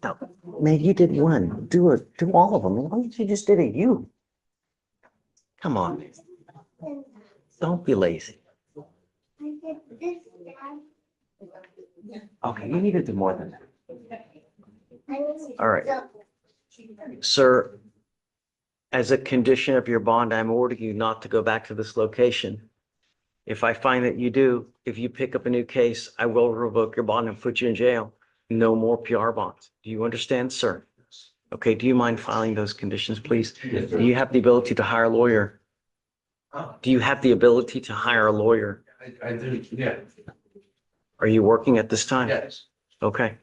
No, man, you did one. Do all of them. Why don't you just did it? You. Come on. Don't be lazy. Okay, you need to do more than that. All right. Sir, as a condition of your bond, I'm ordering you not to go back to this location. If I find that you do, if you pick up a new case, I will revoke your bond and put you in jail. No more PR bonds. Do you understand, sir? Okay, do you mind filing those conditions, please? Yes, sir. Do you have the ability to hire a lawyer? Do you have the ability to hire a lawyer? I do, yeah. Are you working at this time? Yes. Okay.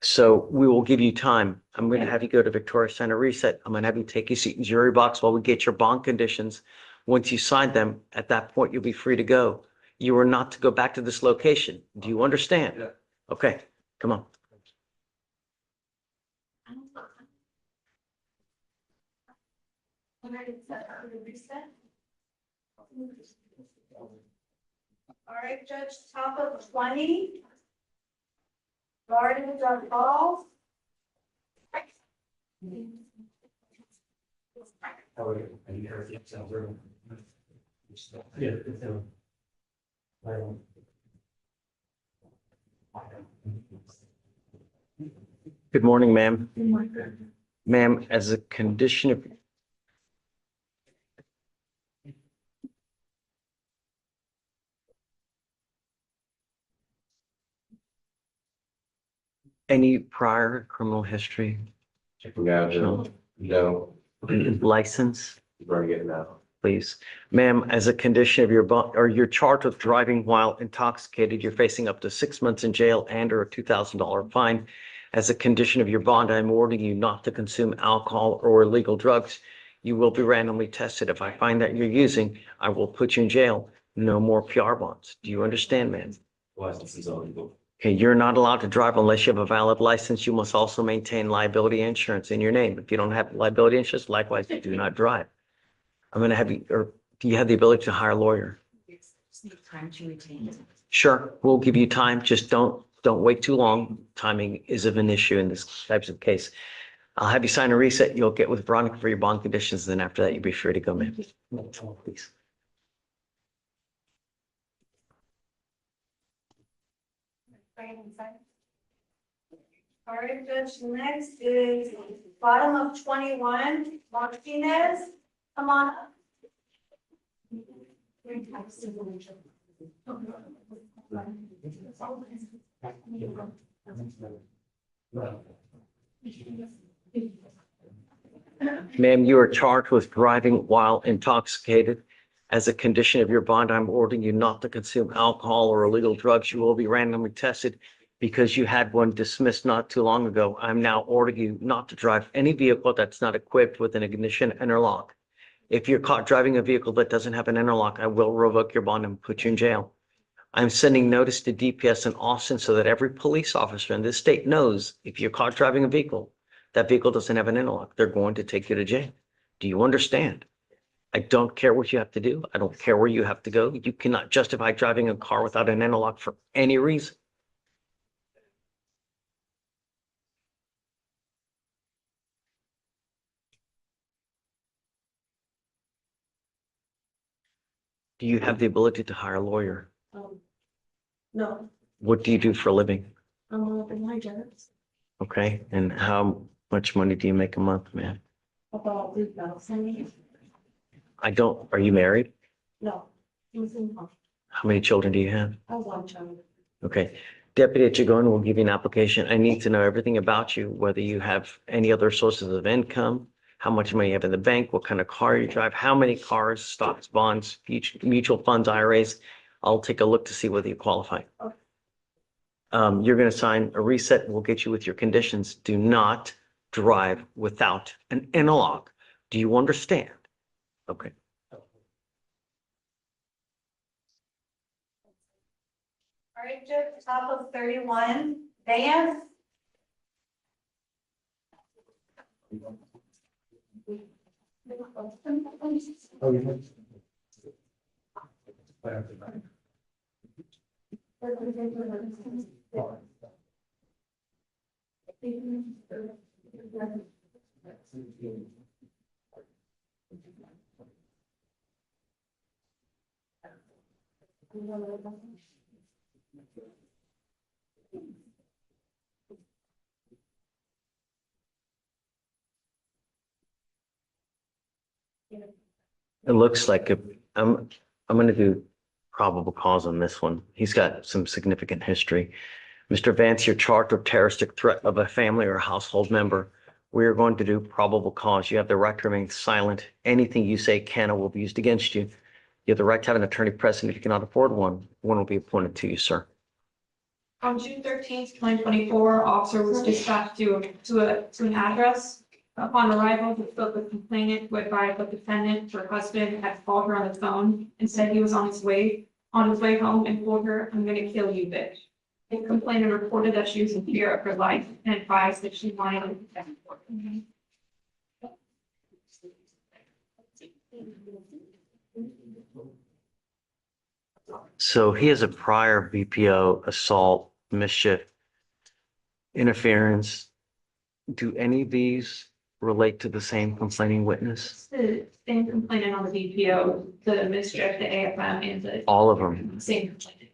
So we will give you time. I'm going to have you go to Victoria Center Reset. I'm going to have you take your seat in jury box while we get your bond conditions. Once you sign them, at that point, you'll be free to go. You are not to go back to this location. Do you understand? Yeah. Okay, come on. All right, Judge, top of 20. Garden drug balls. Good morning, ma'am. Ma'am, as a condition of any prior criminal history, No, license, you're already getting out. please. Ma'am, as a condition of your bond, or you're charged with driving while intoxicated, you're facing up to 6 months in jail and or a $2,000 fine. As a condition of your bond, I'm ordering you not to consume alcohol or illegal drugs. You will be randomly tested. If I find that you're using, I will put you in jail. No more PR bonds. Do you understand, ma'am? License is illegal. Okay, you're not allowed to drive unless you have a valid license. You must also maintain liability insurance in your name. If you don't have liability insurance, likewise, you do not drive. I'm going to have you, or do you have the ability to hire a lawyer? Time to retain. Sure, we'll give you time. Just don't wait too long. Timing is of an issue in this types of case. I'll have you sign a reset. You'll get with Veronica for your bond conditions. Then after that, you'll be free to go, ma'am. Please. All right, Judge, next is bottom of 21, Martinez, come on up. Ma'am, you are charged with driving while intoxicated. As a condition of your bond, I'm ordering you not to consume alcohol or illegal drugs. You will be randomly tested because you had one dismissed not too long ago. I'm now ordering you not to drive any vehicle that's not equipped with an ignition interlock. If you're caught driving a vehicle that doesn't have an interlock, I will revoke your bond and put you in jail. I'm sending notice to DPS in Austin so that every police officer in this state knows if you're caught driving a vehicle, that vehicle doesn't have an interlock, they're going to take you to jail. Do you understand? I don't care what you have to do. I don't care where you have to go. You cannot justify driving a car without an interlock for any reason. Do you have the ability to hire a lawyer? No, What do you do for a living? I'm up in my jobs. Okay, and how much money do you make a month, man? About 3,000. Are you married? No, I'm single. How many children do you have? I have one child. Okay. Deputy Chagon will give you an application. I need to know everything about you, whether you have any other sources of income, how much money you have in the bank, what kind of car you drive, how many cars, stocks, bonds, mutual funds, IRAs. I'll take a look to see whether you qualify. Okay. You're going to sign a reset. We'll get you with your conditions. Do not drive without an interlock. Do you understand? Okay. All right, Judge, top of 31, Vance. It looks like I'm going to do probable cause on this one. He's got some significant history. Mr. Vance, you're charged with terroristic threat of a family or household member. We are going to do probable cause. You have the right to remain silent. Anything you say can or will be used against you. You have the right to have an attorney present. If you cannot afford one, one will be appointed to you, sir. On June 13th, 2024, officer was dispatched to an address. Upon arrival, he spoke with complainant, who advised the defendant, her husband, had called her on the phone and said he was on his way home and told her, "I'm gonna kill you, bitch." The complainant reported that she was in fear of her life and advised that she wanted to protect her. So he has a prior BPO, assault, mischief, interference. Do any of these relate to the same complaining witness? The same complainant on the BPO, the mischief, the AFM, and the All of them. same complainant.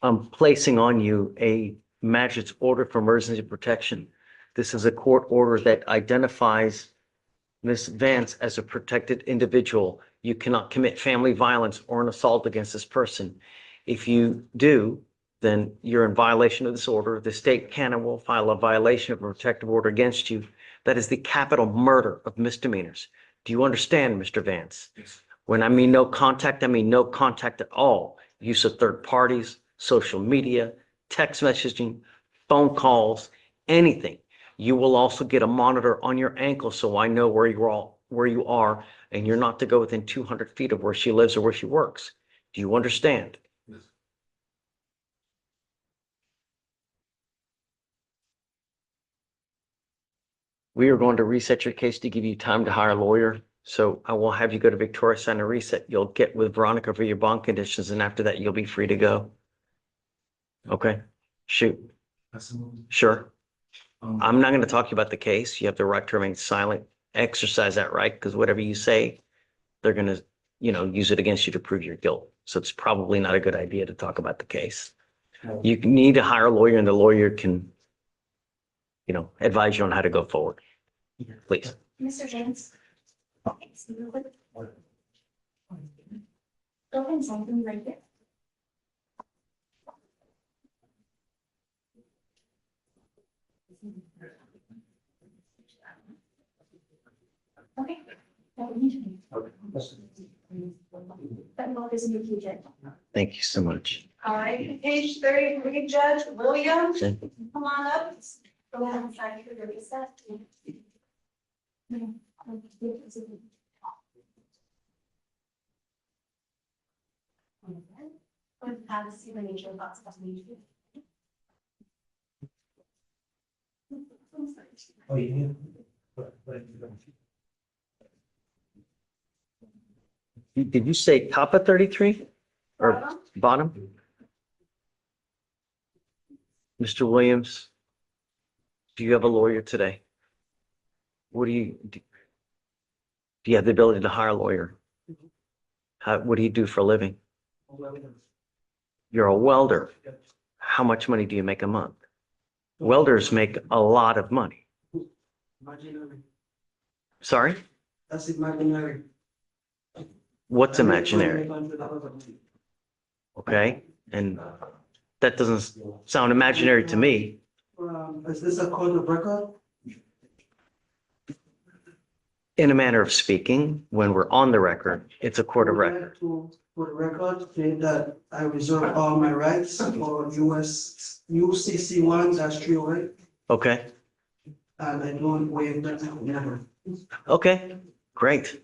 I'm placing on you a magistrate's order for emergency protection. This is a court order that identifies Ms. Vance as a protected individual. You cannot commit family violence or an assault against this person. If you do, then you're in violation of this order. The state can and will file a violation of a protective order against you. That is the capital murder of misdemeanors. Do you understand, Mr. Vance? Yes. When I mean no contact, I mean no contact at all. Use of third parties, social media, text messaging, phone calls, anything. You will also get a monitor on your ankle so I know where you are, and you're not to go within 200 feet of where she lives or where she works. Do you understand? Yes. We are going to reset your case to give you time to hire a lawyer. So I will have you go to Victoria, sign a reset. You'll get with Veronica for your bond conditions, and after that, you'll be free to go. Okay, shoot, sure. I'm not going to talk to you about the case. You have the right to remain silent. Exercise that right, because whatever you say, they're going to, use it against you to prove your guilt. So it's probably not a good idea to talk about the case. You need to hire a lawyer, and the lawyer can, advise you on how to go forward. Please. Mr. James. Okay, so real quick. Go ahead and sign them right there. Okay. That law is in your future. Thank you so much. All right, page 33, Judge Williams, Okay. come on up. Go ahead and sign for the reset. Have a signature box. Oh, yeah. Did you say top of 33 or bottom? Mr. Williams, do you have a lawyer today? Do you have the ability to hire a lawyer? What do you do for a living? You're a welder. How much money do you make a month? Welders make a lot of money. Imaginary. Sorry? That's imaginary. What's imaginary? $500. Okay, and that doesn't sound imaginary to me. Is this a code of record? In a manner of speaking, when we're on the record, it's a court of I would record. like to, for the record, say that I reserve all my rights for UCC 1-308, Okay, and I don't waive that never. okay, great.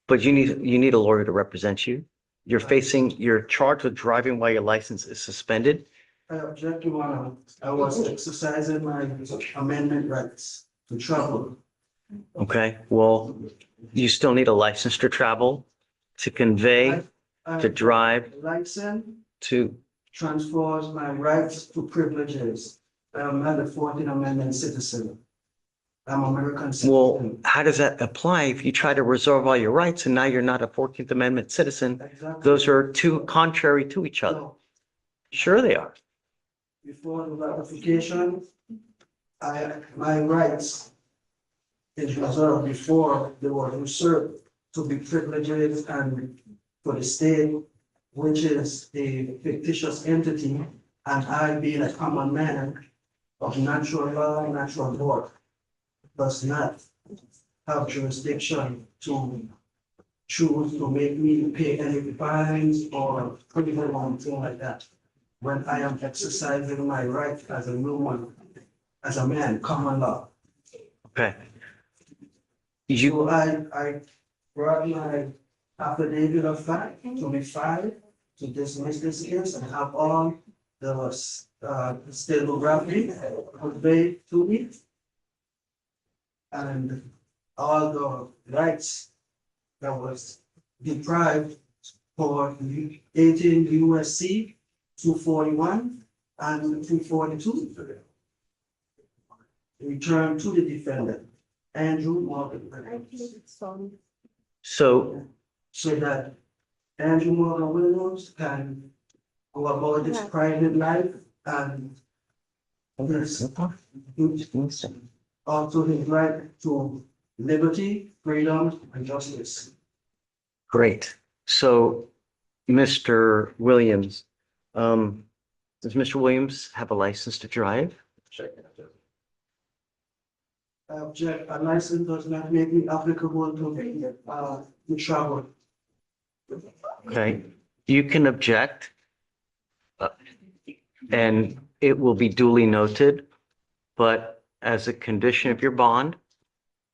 But you need a lawyer to represent you. You're charged with driving while your license is suspended. I object, Your Honor. I was exercising my amendment rights to travel. Okay, well, you still need a license to travel, to convey, I to drive, License, to, transfers my rights to privileges. I'm not a 14th Amendment citizen. I'm American Well, citizen. how does that apply if you try to reserve all your rights and now you're not a 14th Amendment citizen? Exactly. Those are two contrary to each other. So, Sure they are. before the ratification, my rights is reserved before they were usurped to be privileges and for the state, which is a fictitious entity, and I being a common man of natural law, natural law, does not have jurisdiction to choose to make me pay any fines or criminal or anything like that. When I am exercising my right as a human, as a man, common law. Okay. You, So I brought my affidavit of fact to be filed to dismiss this case and have all the stenography conveyed to me. And all the rights that was deprived for 18 USC 241 and 242. Returned to the defendant, Andrew Morgan. so, So that Andrew Morgan Williams can go about his private life and his, also his right to liberty, freedom, and justice. great. So, Mr. Williams, does Mr. Williams have a license to drive? I object, a license does not make me applicable to travel. Okay, you can object. And it will be duly noted, but as a condition of your bond,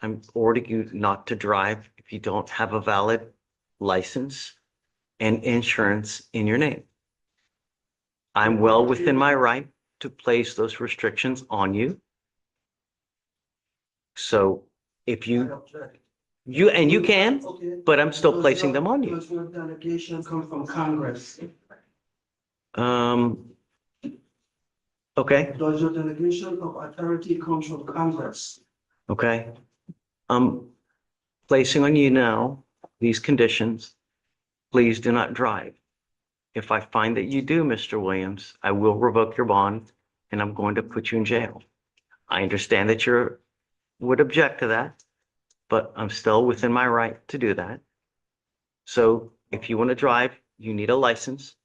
I'm ordering you not to drive if you don't have a valid license and insurance in your name. I'm well within my right to place those restrictions on you. So if I you, object. you can, Okay. but I'm still Does placing your- them on you. Does your delegation come from Congress? Okay, Does your delegation of authority come from Congress? okay. I'm placing on you now these conditions. Please do not drive. If I find that you do, Mr. Williams, I will revoke your bond and I'm going to put you in jail. I understand that you would object to that, but I'm still within my right to do that. So if you want to drive, you need a license,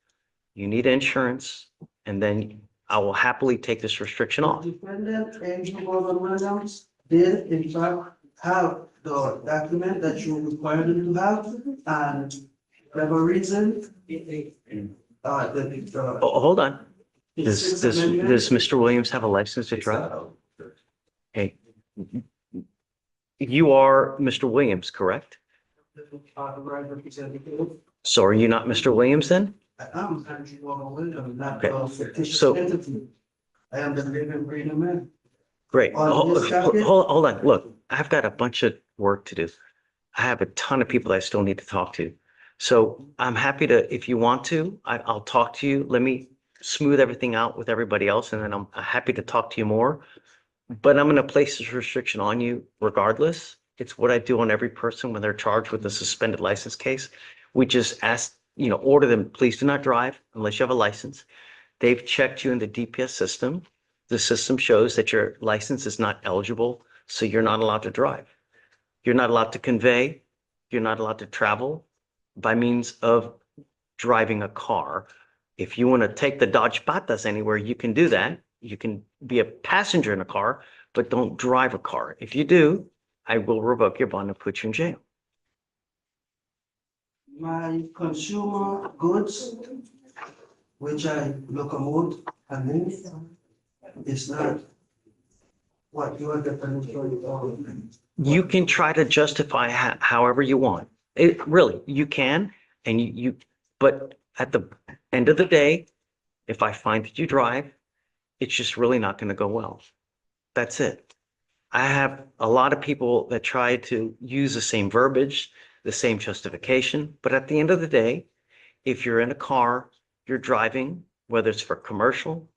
you need insurance, and then I will happily take this restriction The off. defendant, Andrew Morgan Williams, did in fact have the document that you required him to have, and whatever reason, Oh, hold on. his Does, Sixth does, Amendment- does Mr. Williams have a license to drive? Okay. You are Mr. Williams, correct? Right representative. So are you not Mr. Williams then? I am Andrew Morgan Williams, not Okay. a fictitious So- entity. I am the living, breathing man. Great. On this docket? Hold on. Look, I've got a bunch of work to do. I have a ton of people that I still need to talk to. So I'm happy to, if you want to, I'll talk to you. Let me smooth everything out with everybody else, and then I'm happy to talk to you more. But I'm going to place this restriction on you regardless. It's what I do on every person when they're charged with a suspended license case. We just ask, order them, please do not drive unless you have a license. They've checked you in the DPS system. The system shows that your license is not eligible, so you're not allowed to drive. You're not allowed to convey. You're not allowed to travel by means of driving a car. If you want to take the Dodge Patas anywhere, you can do that. You can be a passenger in a car, but don't drive a car. If you do, I will revoke your bond and put you in jail. My consumer goods, which I locomote and move, is not what your definition of. You can try to justify however you want. It really, you can, and but at the end of the day, if I find that you drive, it's just really not going to go well. That's it. I have a lot of people that try to use the same verbiage, the same justification, but at the end of the day, if you're in a car, you're driving, whether it's for commercial,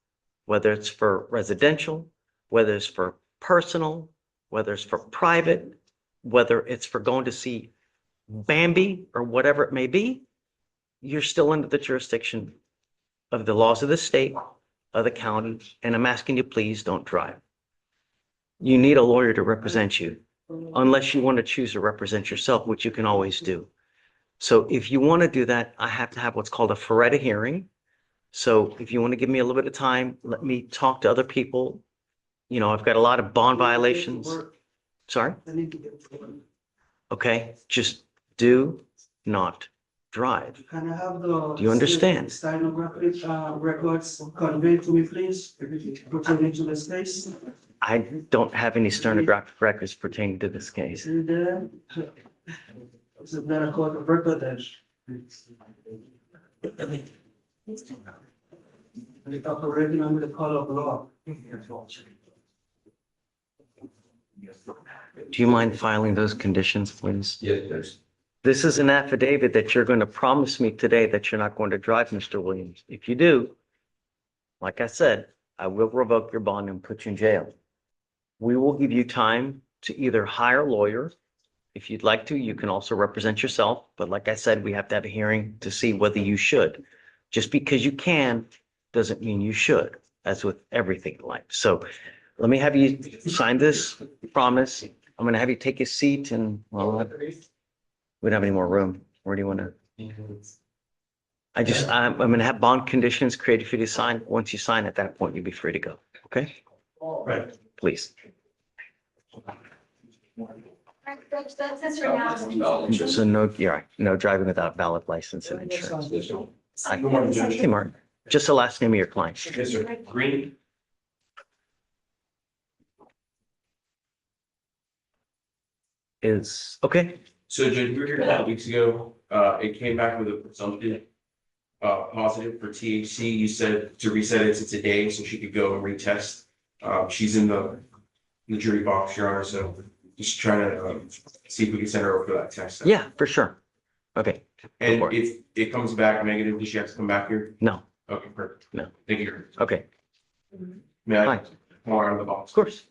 whether it's for residential, whether it's for personal, whether it's for private, whether it's for going to see Bambi or whatever it may be, you're still under the jurisdiction of the laws of the state, of the county, and I'm asking you, please don't drive. You need a lawyer to represent you, unless you want to choose to represent yourself, which you can always do. So if you want to do that, I have to have what's called a FRERETA hearing. So if you want to give me a little bit of time, let me talk to other people. You know, I've got a lot of bond violations. Sorry? I need to get to work. Okay, just do not drive. Can I have the? Do you understand? Stenographic records conveyed to me, please, pertaining to this case? I don't have any stenographic records pertaining to this case. Is it there? Is it not a court of record then? They operating under the call of law. Do you mind filing those conditions, please? Yes, there's. This is an affidavit that you're going to promise me today that you're not going to drive, Mr. Williams. If you do, like I said, I will revoke your bond and put you in jail. We will give you time to either hire a lawyer. If you'd like to, you can also represent yourself. But like I said, we have to have a hearing to see whether you should. Just because you can doesn't mean you should, as with everything in life. So let me have you sign this promise. I'm going to have you take a seat and, well, we don't have any more room. Where do you want to? I'm going to have bond conditions created for you to sign. Once you sign, at that point, you'll be free to go. Okay? Right. Please. That's it for now. So no, you're right. No driving without valid license and insurance. Good morning, Judge. Hey, Mark, just the last name of your client. Yes, sir. Green. Is, okay, So Judge, we were here a couple weeks ago. It came back with a presumptive positive for THC. You said to reset it to today so she could go and retest. She's in the jury box, Your Honor, so just trying to see if we can send her over for that test. yeah, for sure. Okay, And for it. if it comes back negative, does she have to come back here? no, Okay, perfect. No. Thank you. okay, May I? fine, More out of the box. of course.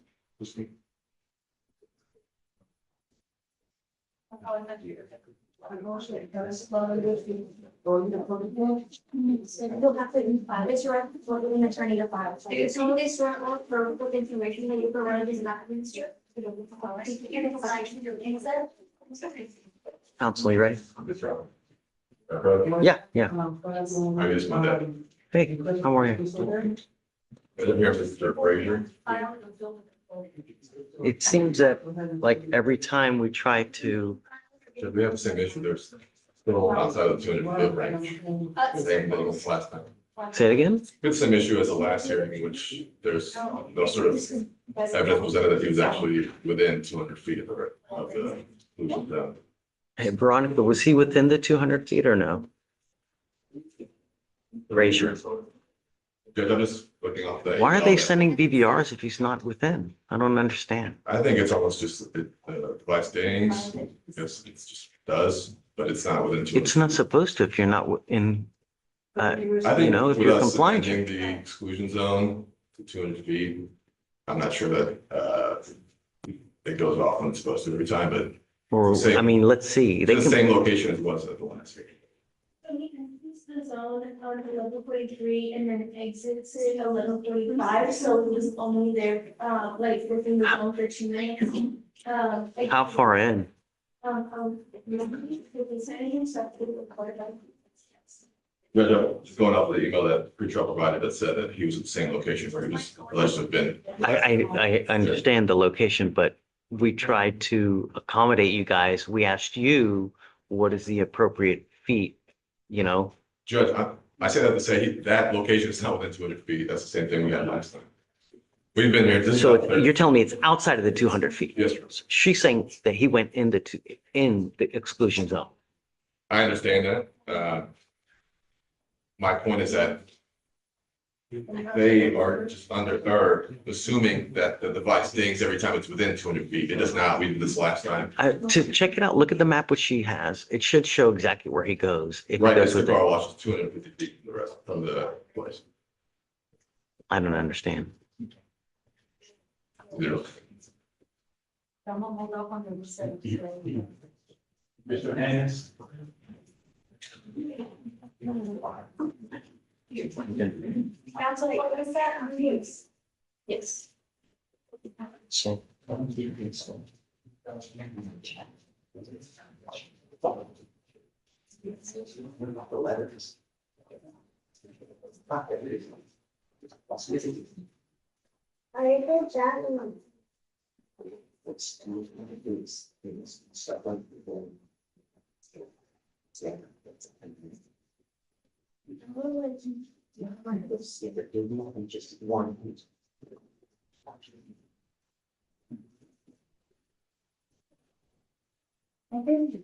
You'll have to file, it's your, for an attorney to file. Some of this for information that you provided is not administered. Counsel, you ready? That's right. Yeah, yeah. I just want that. Hey, how are you? I'm here, Mr. Frazier. It seems that like every time we try to, So we have the same issue. There's still outside of the 200 foot range. Same thing as last time. say it again? It's the same issue as the last hearing, in which there's no sort of evidence presented that he was actually within 200 feet of the pollution zone. Hey, Veronica, was he within the 200 feet or no? Raise your, Judge, I'm just looking off that. why are email they that- sending BVRs if he's not within? I don't understand. I think it's almost just black stains. It's just does, but it's not within 200. It's not supposed to if you're not in, I you think know, if with you're us compliant. extending the exclusion zone to 200 feet, I'm not sure that it goes off when it's supposed to every time, but Or, I mean, let's see. it's They the can, same location as it was at the last hearing. The zone on level 43 and then exits it at level 45, so it was only there, like within the zone for 2 minutes. how far in? Just going off the email that pretrial provided that said that he was at the same location where he was alleged to have been. I understand the location, but we tried to accommodate you guys. We asked you, what is the appropriate feet, you know? Judge, I say that to say that location is not within 200 feet. That's the same thing we had last time. We've been here. This is So not fair. you're telling me it's outside of the 200 feet? Yes, sir. She's saying that he went in the exclusion zone. I understand that. My point is that they are just or assuming that the device dings every time it's within 200 feet. It does not. We did this last time. To check it out, look at the map which she has. It should show exactly where he goes. If he Right, goes this car within. wash is 250 feet from the rest, from the place. I don't understand. Zero. Mr. Haynes? Council, what was that? Yes. So, I did that. I did.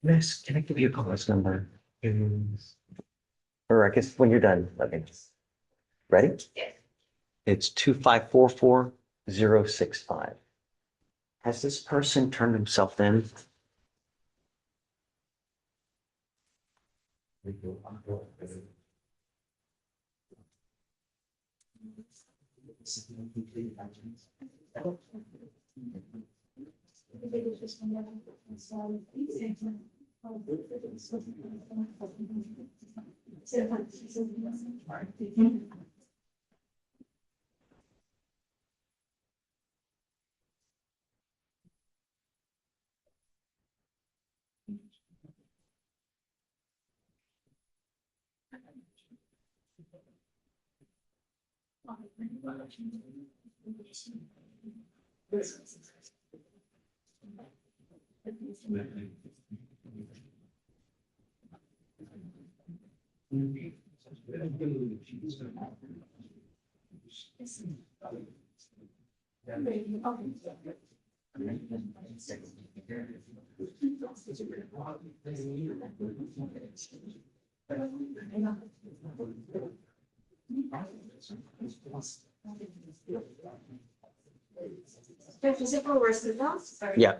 Miss, can I give you a call this number? Or I guess when you're done, let me know. Ready? Yes. It's 2544065. Has this person turned himself in? The physical results? Yeah.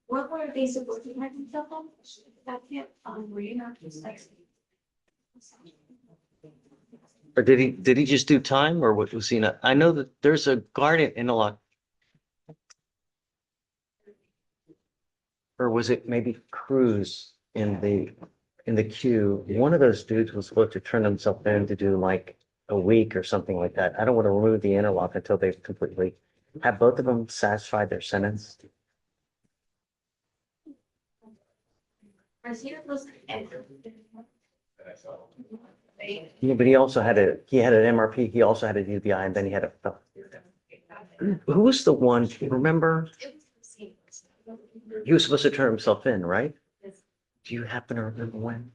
What were they supposed to have himself on? That can't, were you not just like. Or did he just do time or what was he not? I know that there's a guardian in a lot. Or was it maybe Cruz in the queue? One of those dudes was supposed to turn himself in to do like a week or something like that. I don't want to remove the interlock until they've completely, have both of them satisfied their sentence? Yeah, but he also had he had an MRP, he also had a UBI, and then he had a, who was the one, remember? He was supposed to turn himself in, right? Do you happen to remember when?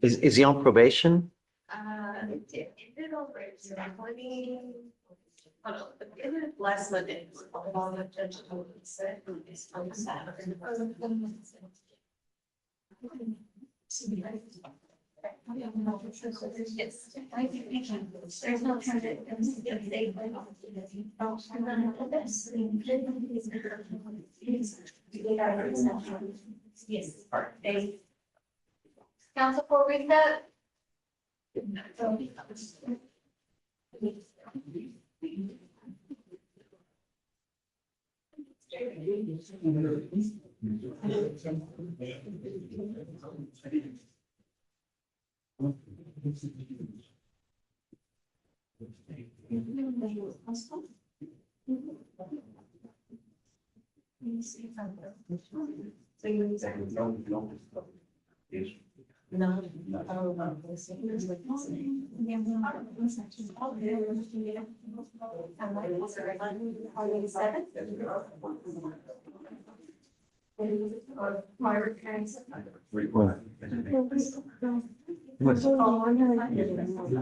Is he on probation? Last Monday. All the judge told me, said, it's on Saturday. Yes. There's no alternative. Yes. Council for reset?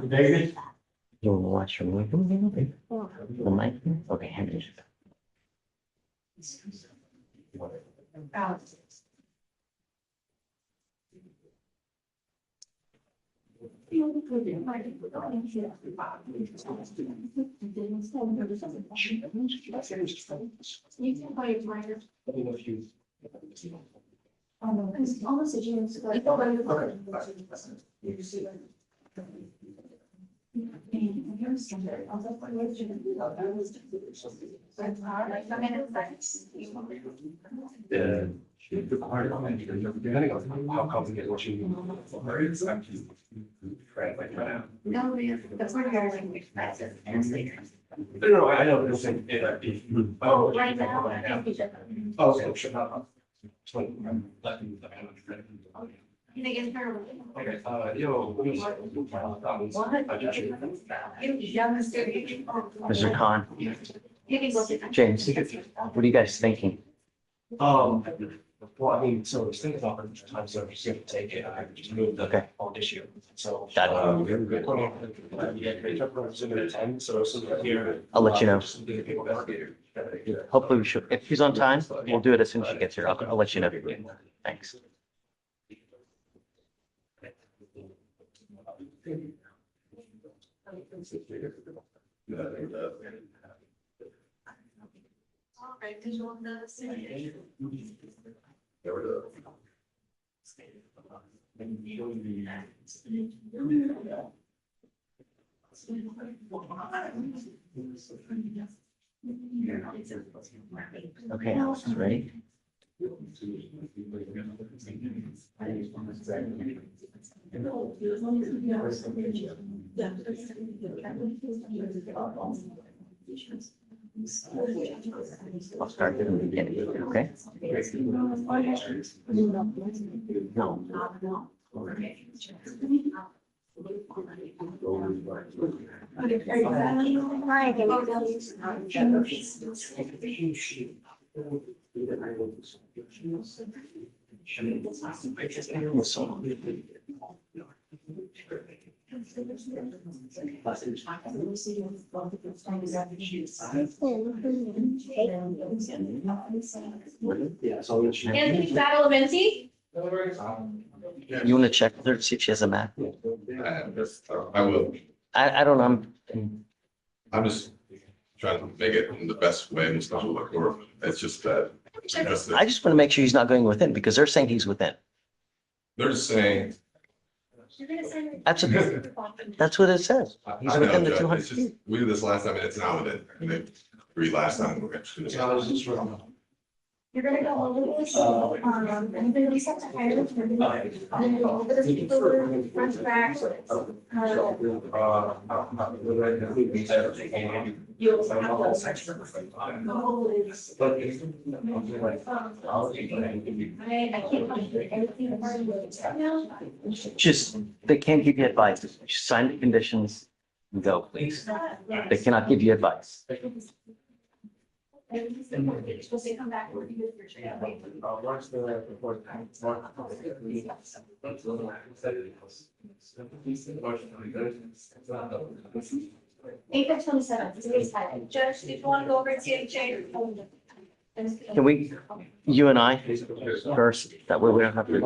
David? You want to watch your movie? The mic? Okay, hand it. Almost a genius. Depending on how complicated what you. It's actually. Right now. No, that's where you're going to express it, translator. No, I know, it's in, it. Oh, right now, I think you should. Oh, so sure, not. Okay, Mr. Khan, James, what are you guys thinking? Well, I mean, so I was thinking about it times, so I'm just gonna take it, I just moved Okay. the whole issue, so. Got it. We're good. Zoom in at 10, so here. I'll let you know. People got here. Hopefully we should, if he's on time, we'll do it as soon as she gets here. I'll let you know. Thanks. All right, visual notice. Okay, Alex, ready? I'll start at the beginning, okay? No. Yeah, so. Anthony Badalamenti? You want to check with her to see if she has a map? I will. I don't know. I'm just trying to make it in the best way and stuff like, or it's just that. I just want to make sure he's not going within because they're saying he's within. They're just saying. Absolutely. That's what it says. He's I know, within the Judge, 200 it's just- feet. We did this last time and it's not within, and they agreed last time. We're actually gonna- You're gonna go over this, and then we set to hire them. And then go over this paper, front back. You'll have those section. I can't find everything about it right now. Just, they can't give you advice. Just sign the conditions and go, please. They cannot give you advice. You're supposed to come back. We're good for sure. April 27th, today's time. Judge, did you want to go over THA? Can we, you and I first, that way we don't have to.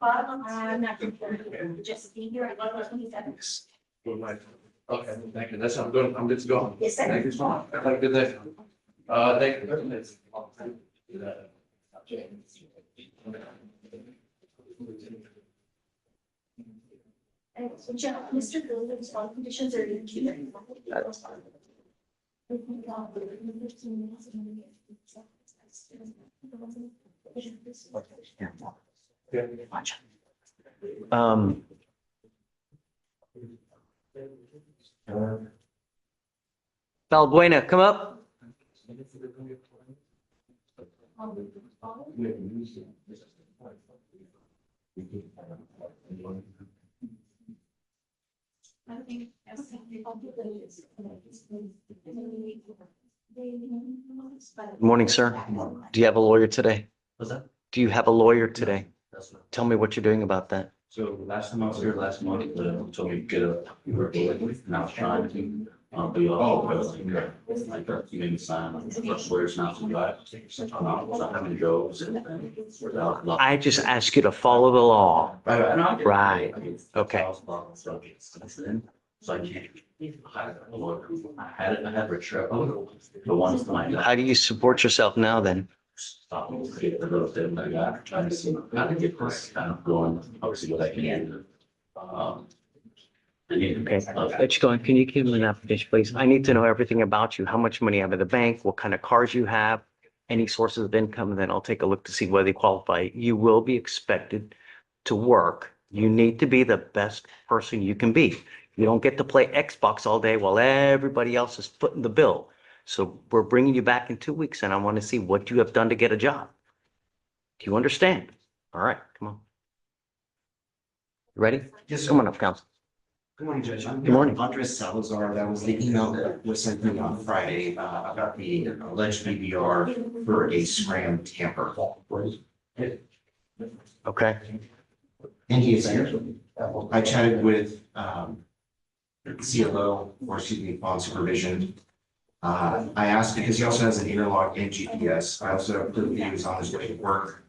Bottom, I'm not confirmed, just be here at April 27th. Okay, thank you, that's, I'm good to go. Yes, sir. Thank you so much, have a good day. Thank you. And so, Jeff, Mr. Gilligan's all conditions are in queue. Um. Balbuena, come up. I think. Good morning, sir. Do you have a lawyer today? What's that? Do you have a lawyer today? That's what. Tell me what you're doing about that. So last time I was here last month, told me to get up, you were elected, and I was trying to, but you also, you made me sign, like, first lawyers not to drive. So having to go. Without. I just ask you to follow the law. Right. Okay. So I can't. I had Rich Trevor, the ones that I. How do you support yourself now then? Stop a little bit, I got trying to see how to get this kind of going, obviously what I can do. Okay, let you go. Can you give me an application, please? I need to know everything about you, how much money you have in the bank, what kind of cars you have, any sources of income, and then I'll take a look to see whether you qualify. You will be expected to work. You need to be the best person you can be. You don't get to play Xbox all day while everybody else is footing the bill. So we're bringing you back in 2 weeks and I want to see what you have done to get a job. Do you understand? All right, come on. You ready? Yes, sir. Come on up, counsel. Good morning, Judge. Good morning. Andres Salazar, that was the email that was sent to me on Friday about the alleged BBR for a scram tamper. Okay, And he is here. I chatted with CLO, or excuse me, bond supervision. I asked because he also has an interlock and GPS. I also believe he was on his way to work.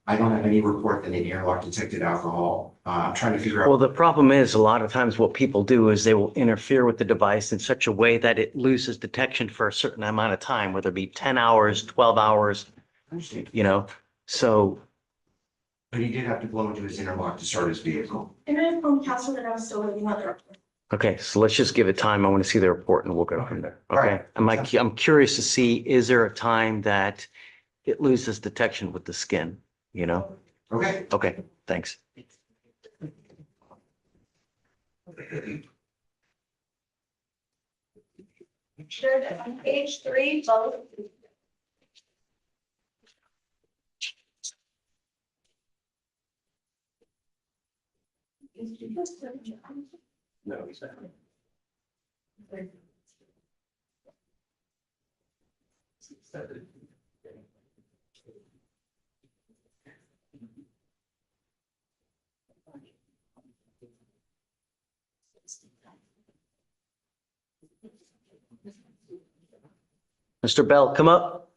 I don't have any report that an interlock detected alcohol. I'm trying to figure well, out. the problem is a lot of times what people do is they will interfere with the device in such a way that it loses detection for a certain amount of time, whether it be 10 hours, 12 hours, you know, so. But he did have to blow into his interlock to start his vehicle. And I informed counsel that I was still waiting on the report. Okay, so let's just give it time. I want to see the report and we'll go from there. All Okay, right. I'm curious to see, is there a time that it loses detection with the skin, you know? Okay. Okay, thanks. Judge, on page 3, both. No, exactly. Mr. Bell, come up.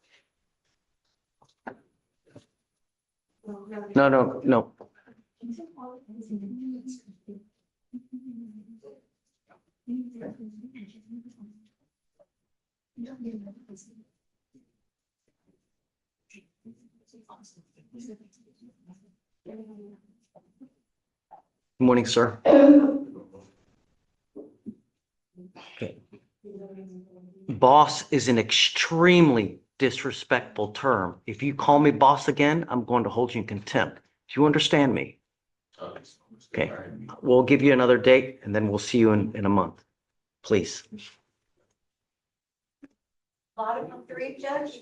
No, no, no. Good morning, sir. Okay. Boss is an extremely disrespectful term. If you call me boss again, I'm going to hold you in contempt. Do you understand me? Okay. We'll give you another date and then we'll see you in a month. Please. Bottom of 3, Judge.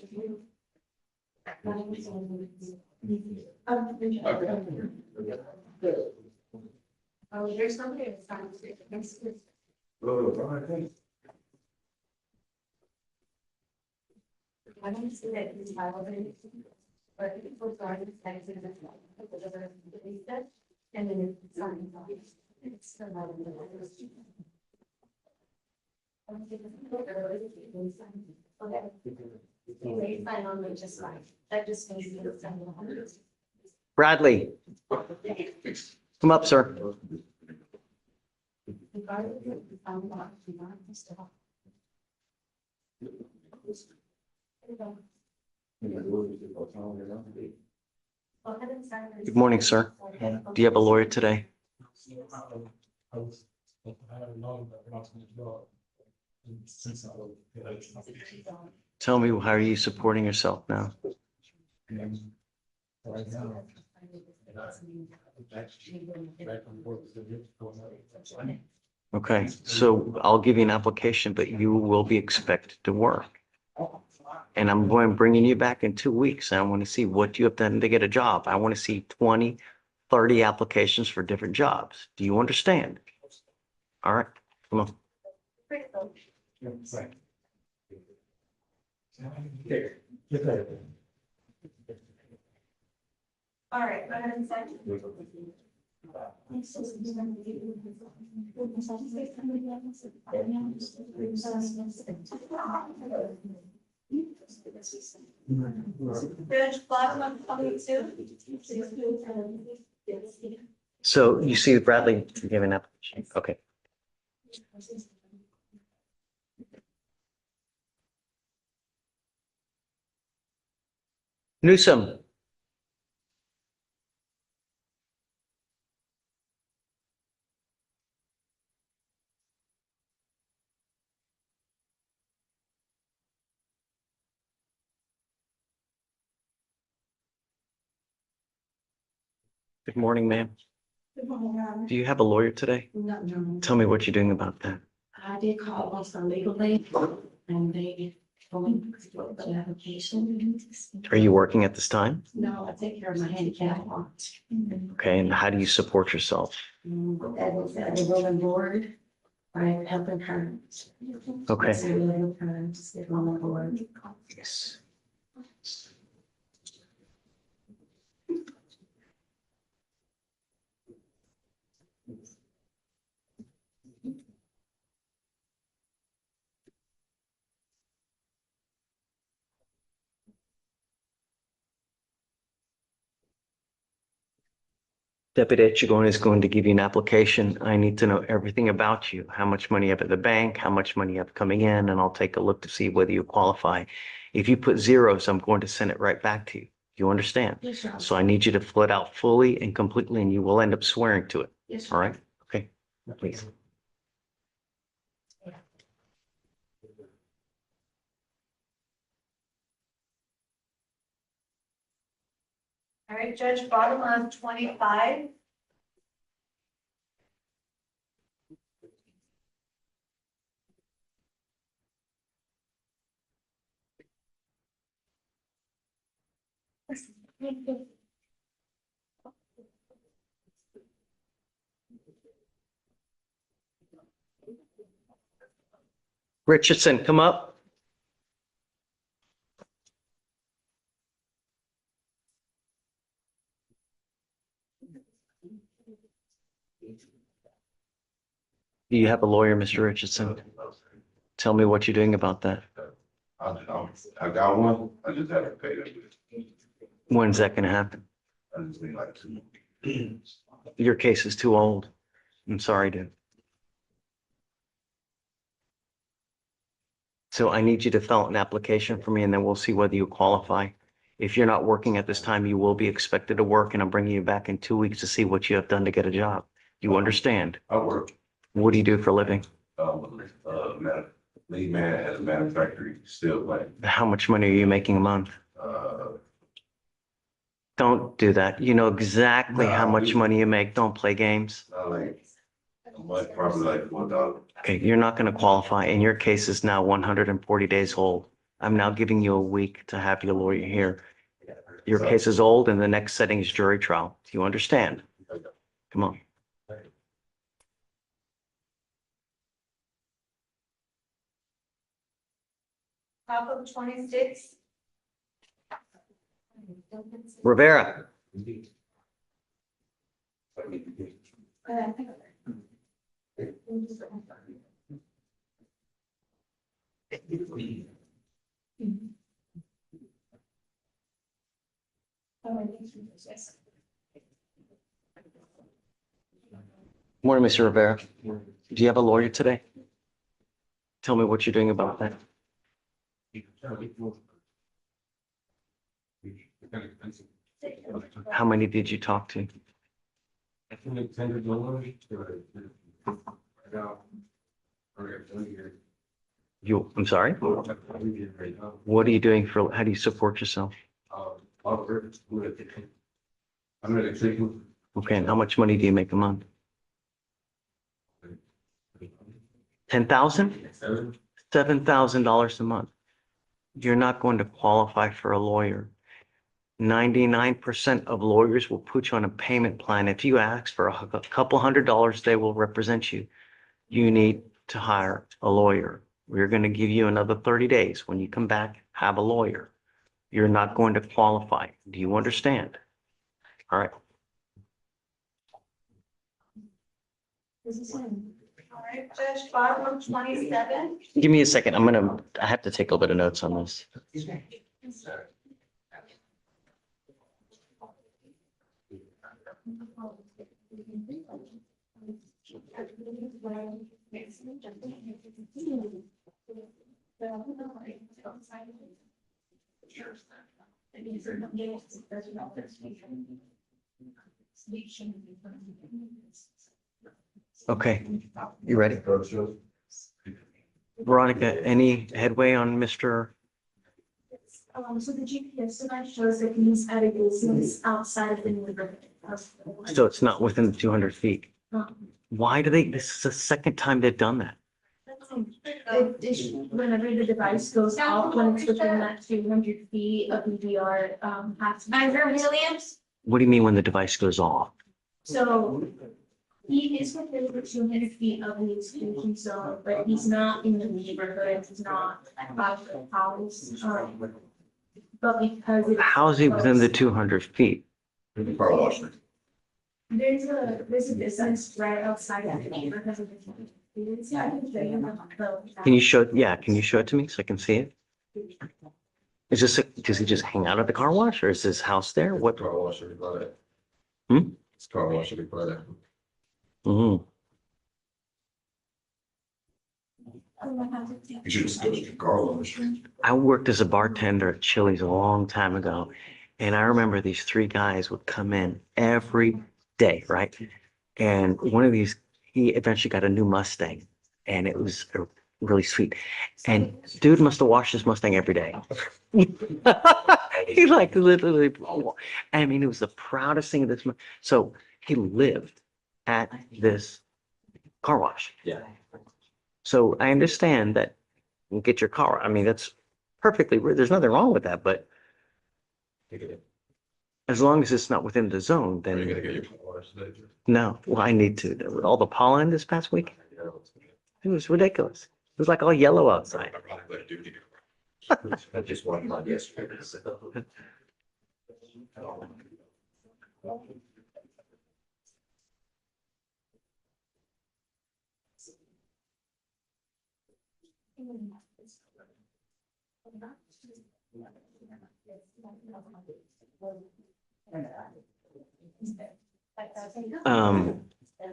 Oh, there's somebody that's trying to say it. I don't see that he's violated, but people started to say it, and then it's something. It's still not in the letters. Okay. Anyway, sign on me just fine. That just means it's signing on. Bradley, come up, sir. Good morning, sir. Do you have a lawyer today? Tell me, how are you supporting yourself now? Okay, so I'll give you an application, but you will be expected to work. And I'm bringing you back in 2 weeks. I want to see what you have done to get a job. I want to see 20, 30 applications for different jobs. Do you understand? All right, come on. All right, go ahead and sign. Judge, bottom of 22. So you see Bradley giving up. Okay. Newsom. Good morning, ma'am. Do you have a lawyer today? No, Tell me what you're doing about that. I did call on some legal aid and they told the application. Are you working at this time? No, I take care of my handicap. Okay, and how do you support yourself? That was at the room and board. I helping her. Okay. So we help her just get on the board. Yes. Deputy Etchigon is going to give you an application. I need to know everything about you, how much money you have at the bank, how much money you have coming in, and I'll take a look to see whether you qualify. If you put zeros, I'm going to send it right back to you. You understand? Yes, sir. So I need you to fill it out fully and completely, and you will end up swearing to it. Yes, sir. All right? Okay, please. All right, Judge, bottom of 25. Richardson, come up. Do you have a lawyer, Mr. Richardson? Tell me what you're doing about that. I got one, I just haven't paid it. When's that gonna happen? I just need like 2. Your case is too old. I'm sorry, dude. So I need you to fill out an application for me and then we'll see whether you qualify. If you're not working at this time, you will be expected to work and I'm bringing you back in 2 weeks to see what you have done to get a job. You understand? I work, What do you do for a living? lead man at a manufacturing steel plant. How much money are you making a month? Don't do that. You know exactly how much money you make. Don't play games. Not like, but probably like $1. Okay, you're not going to qualify and your case is now 140 days old. I'm now giving you a week to have your lawyer here. Your case is old and the next setting is jury trial. Do you understand? Come on. Top of 26. Rivera. Morning, Mr. Rivera. Do you have a lawyer today? Tell me what you're doing about that. How many did you talk to? I'm sorry? What are you doing for, how do you support yourself? I'm ready to take you. Okay, and how much money do you make a month? 10,000? $7,000 a month. You're not going to qualify for a lawyer. 99% of lawyers will put you on a payment plan. If you ask for a couple $100, they will represent you. you need to hire a lawyer. We're going to give you another 30 days. When you come back, have a lawyer. You're not going to qualify. Do you understand? All right. All right, Judge 5/127. Give me a second. I have to take a little bit of notes on this. Okay, you ready? Veronica, any headway on Mr.? So the GPS device shows that he's at a distance outside of the neighborhood. So it's not within the 200 feet. Um, Why do they, this is the second time they've done that. Whenever the device goes off, when it's within that 200 feet of EDR, has. Williams? What do you mean when the device goes off? So he is within the 200 feet of the exclusion zone, but he's not in the neighborhood, he's not by the house. But because. it's How is he within the close, 200 feet? Car wash. There's a business right outside of the neighborhood. Can you show, yeah, can you show it to me so I can see it? Is this, does he just hang out at the car wash or is his house there? What? Car wash every Friday. Hmm? It's car wash every Friday. Mhm. You should just go to the car wash. I worked as a bartender at Chili's a long time ago. And I remember these three guys would come in every day, right? And one of these, he eventually got a new Mustang and it was really sweet. And dude must have washed his Mustang every day. He like literally, I mean, it was the proudest thing of this. So he lived at this car wash. Yeah. So I understand that you get your car. I mean, that's perfectly, there's nothing wrong with that, but as long as it's not within the zone, Are you then gonna get your car wash today? no. Well, I need to. With all the pollen this past week, it was ridiculous. It was like all yellow outside. Ironically, I do need I just wanted one yesterday.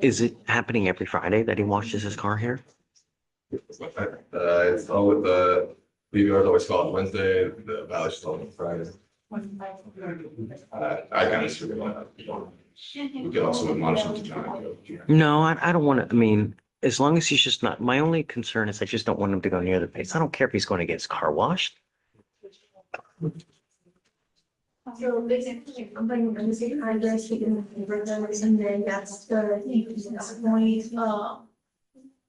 Is it happening every Friday that he washes his car here? It's all with the, BVR's always call it Wednesday, the Valley's still on Friday. I kind of screw it up. We could also admonish him to John. No, I don't want to. I mean, as long as he's just not, my only concern is I just don't want him to go near the place. I don't care if he's going to get his car washed. So basically, I'm bringing the same address in the neighborhood, and then that's the GPS point,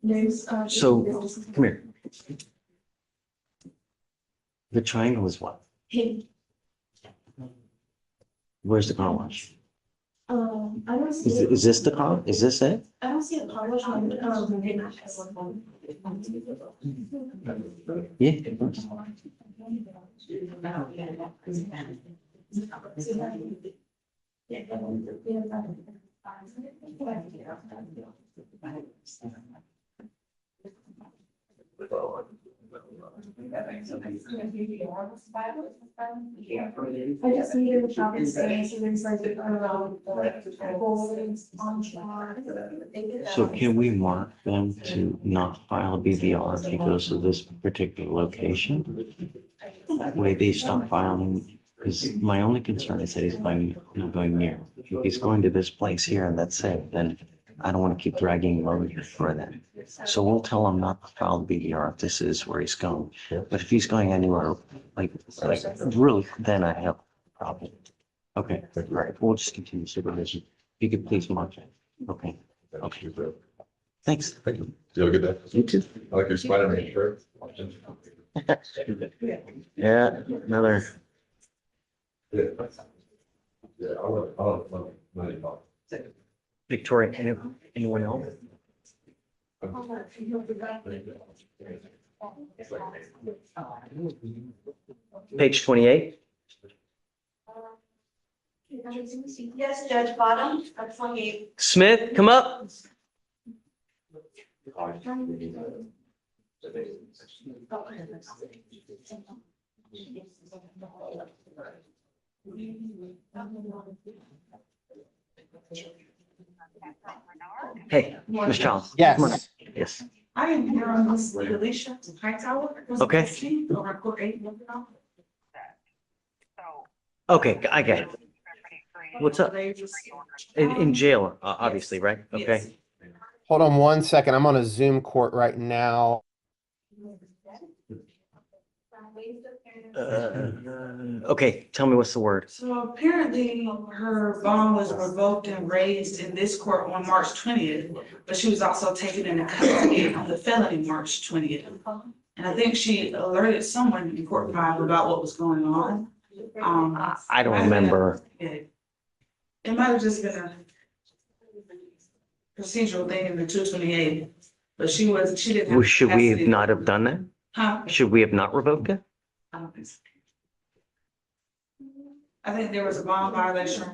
there's. So, come here. The triangle is what? Hey, Where's the car wash? I don't see. Is this the car? Is this it? I don't see a car wash on, Yeah. I just needed a shopping space, and it's like, So can we mark them to not file a BVR if he goes to this particular location? That way they stop filing, because my only concern is that he's going, not going near. If he's going to this place here and that's it, then I don't want to keep dragging him over here for that. So we'll tell him not to file the BVR if this is where he's going. But if he's going anywhere, like really, then I have a problem. Okay, all right, we'll just continue supervision. If you could please mark it. Okay, okay. Thanks. Thank you. You have a good day. You too. I like your Spider-Man shirt. Yeah, another. Yeah. Yeah, I'll. Victoria, anyone else? Page 28. Yes, Judge Bottom, that's 28. Smith, come up. Hey, Ms. Childs. come on. Yes. Yes. I am here on this Alicia Hightower. Okay. Over at Court 8. Okay, I get it. What's up? In jail, obviously, right? Okay. Hold on one second. I'm on a Zoom court right now. Okay, tell me what's the word. So apparently her bond was revoked and raised in this court on March 20th, but she was also taken into custody on the felony March 20th. And I think she alerted someone in court file about what was going on. I don't remember. It might have just been a procedural thing in the 228, but she didn't. Well, should we capacity. not have done that? Huh? Should we have not revoked it? I don't think so. I think there was a bond violation,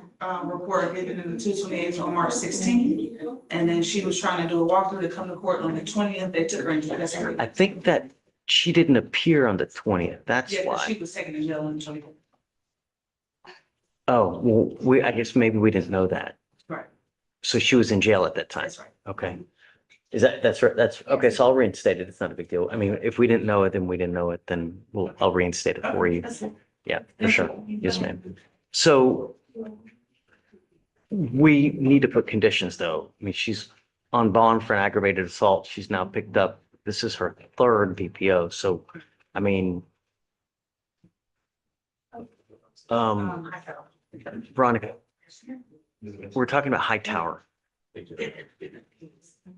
report given in the 228 on March 16th. And then she was trying to do a walkthrough to come to court on the 20th. They took her into custody. I think that she didn't appear on the 20th. That's Yeah, 'cause she why. was taken to jail on the 20th. Oh, well, I guess maybe we didn't know that. Right, So she was in jail at that time. that's right. Okay. That's right. That's, okay, so I'll reinstate it. It's not a big deal. I mean, if we didn't know it, then we didn't know it, then I'll reinstate it for you. That's it. Yeah, for sure. Yes, ma'am. So we need to put conditions though. I mean, she's on bond for an aggravated assault. She's now picked up, this is her third BPO. So, I mean, Veronica, we're talking about Hightower.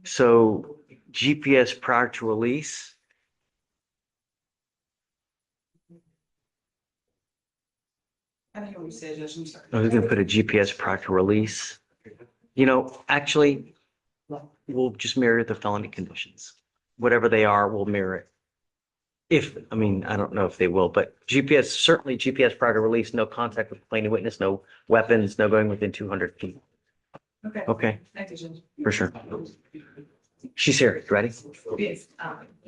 So GPS prior to release. I didn't hear what you said, Judge, I'm sorry. I was gonna put a GPS prior to release. You know, actually, we'll just mirror the felony conditions. Whatever they are, we'll mirror it. I mean, I don't know if they will, but certainly GPS prior to release, no contact with plaintiff witness, no weapons, no going within 200 feet. Okay, Okay, thank you, Judge. for sure. She's here. You ready? Yes,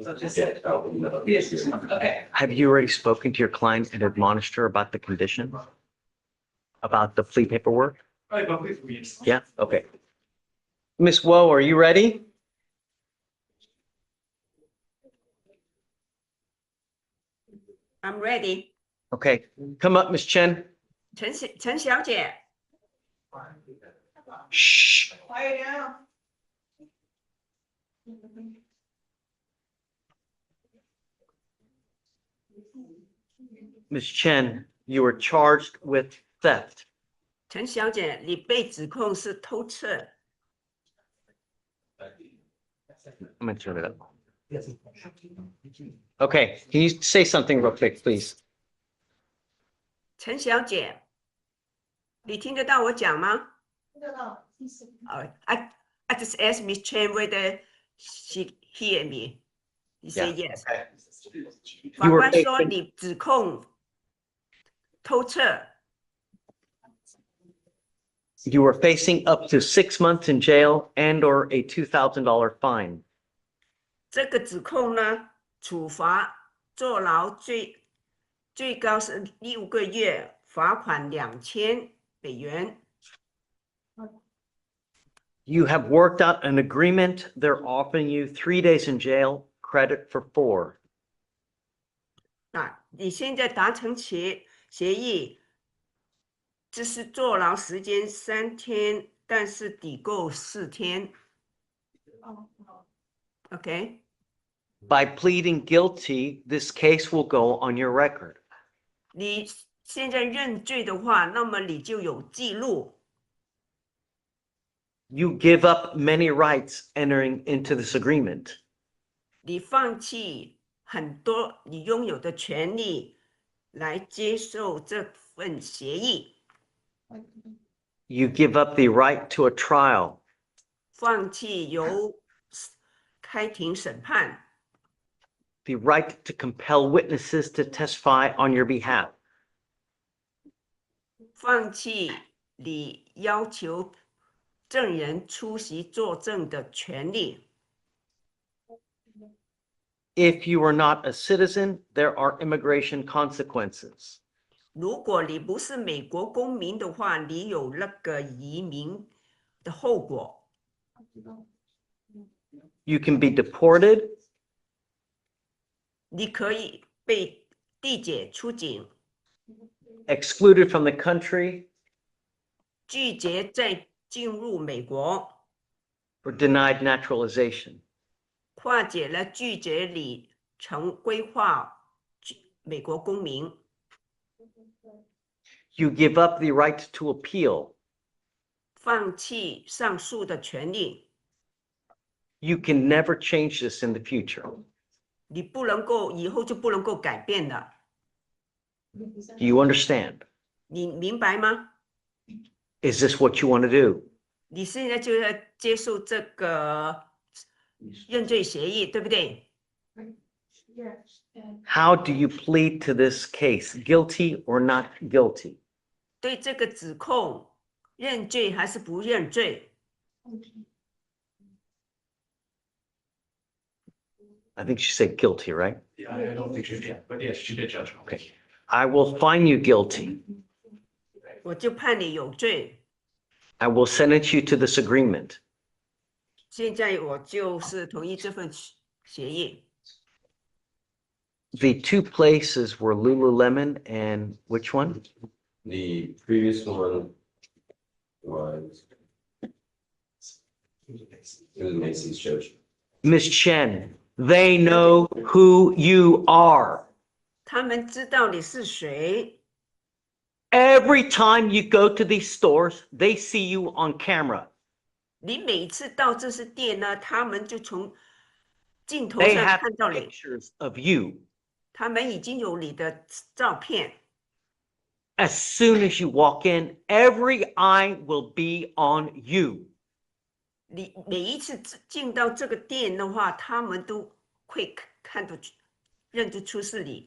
so just, yes, okay. Have you already spoken to your client and admonished her about the condition? About the plea paperwork? Yeah, okay. Miss Woe, are you ready? I'm ready. Okay, come up, Miss Chen. 陈小姐， Shh. Quiet down. Miss Chen, you were charged with theft. 陈小姐，你被指控是偷窃。 I'm gonna turn it up. Okay, can you say something real quick, please? 陈小姐，你听得到我讲吗？听得到，意思。 I just asked Miss Chen whether she hear me. He said yes. Okay. 法 You were 官说 facing- 你指控偷窃， You were facing up to 6 months in jail and or a $2,000 fine. 这个指控呢，处罚坐牢最高是6个月，罚款$2000。 You have worked out an agreement. They're offering you 3 days in jail, credit for 4. 那你现在达成协议，这是坐牢时间3天，但是抵扣4天。OK， By pleading guilty, this case will go on your record. 你现在认罪的话，那么你就有记录。 You give up many rights entering into this agreement. 你放弃很多你拥有的权利来接受这份协议， You give up the right to a trial. 放弃由开庭审判， the right to compel witnesses to testify on your behalf, 放弃你要求证人出席作证的权利。 if you are not a citizen, there are immigration consequences. 如果你不是美国公民的话，你有那个移民的后果。 You can be deported, 你可以被递解出境， excluded from the country, 拒绝再进入美国， or denied naturalization. 或者呢拒绝你成规划美国公民。 You give up the right to appeal. 放弃上诉的权利， You can never change this in the future. 你不能够以后就不能够改变的， Do you understand? 你明白吗？ Is this what you want to do? 你现在就要接受这个认罪协议，对不对？ How do you plead to this case? Guilty or not guilty? 对这个指控认罪还是不认罪？ I think she said guilty, right? Yeah, I don't think she did, but yes, she did, Judge. Okay. I will find you guilty. 我就判你有罪。 I will sentence you to this agreement. 现在我就是同意这份协议。 The two places were Lululemon and which one? The previous one was. It was Macy's Judge. Miss Chen, they know who you are. 他们知道你是谁， Every time you go to these stores, they see you on camera. 你每次到这些店呢，他们就从镜头 They 上 have 看到你， pictures of you. 他们已经有你的照片。 As soon as you walk in, every eye will be on you. 你每一次进到这个店的话，他们都会看得出、认得出是你。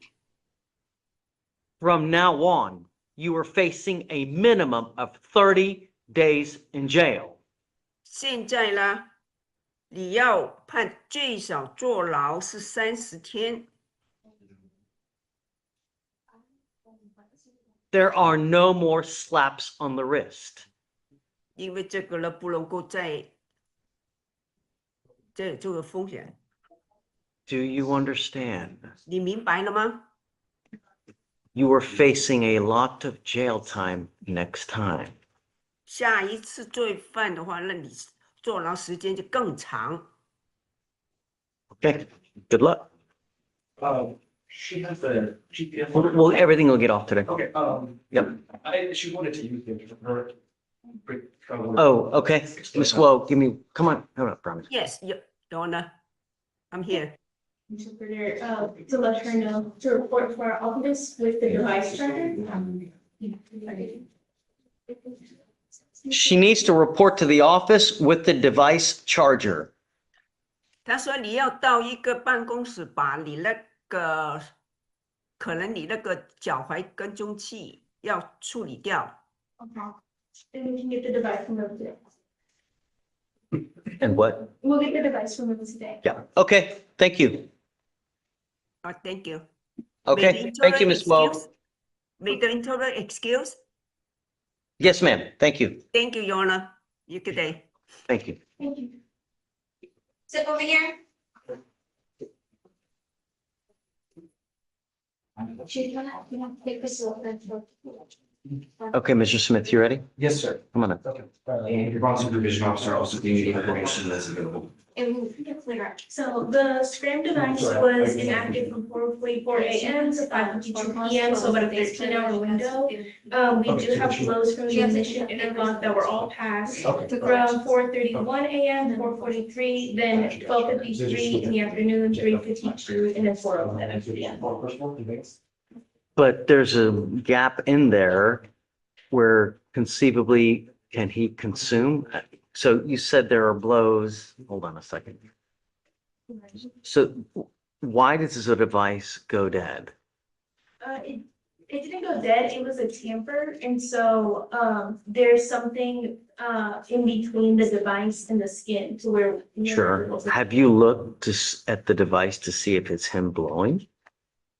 From now on, you are facing a minimum of 30 days in jail. 现在呢，你要判最少坐牢是30天。 There are no more slaps on the wrist. 因为这个呢，不能够再这个风险， Do you understand? 你明白了吗？ You are facing a lot of jail time next time. 下一次罪犯的话，那你坐牢时间就更长。 Okay, good luck. She has the GPS. Well, everything will get off today. Okay, Yep. she wanted to use it for her. Oh, okay. Miss Woe, come on. Hold on, promise. Yes, Your Honor, I'm here. Interpreter, to let her know to report for our office with the device charger. She needs to report to the office with the device charger. 他说你要到一个办公室，把你那个可能你那个脚踝跟踪器要处理掉。 Okay. And we can get the device removed today. And what? We'll get the device removed today. Yeah. Okay, thank you. Thank you. Okay, thank you, Miss Woe. Make the interpreter excuse. Yes, ma'am. Thank you. Thank you, Your Honor. You good day. Thank you. Thank you. Sit over here. Should you take this off and for- Okay, Mr. Smith, you ready? Yes, sir. Come on up. And your bond supervision officer also gave me the information that's available. And we can clear up. So the scram device was inactive from 4:44 a.m. to 5:52 p.m., so about a 13-hour window. We do have flows from the admission interlock that were all passed from 4:31 a.m. to 4:43, then 12:53 in the afternoon, 3:52, and then 4:07 p.m. But there's a gap in there where conceivably can he consume? So you said there are blows. Hold on a second. So why does the device go dead? It didn't go dead, it was a tamper, and so, there's something, in between the device and the skin to where. Sure. Have you looked at the device to see if it's him blowing?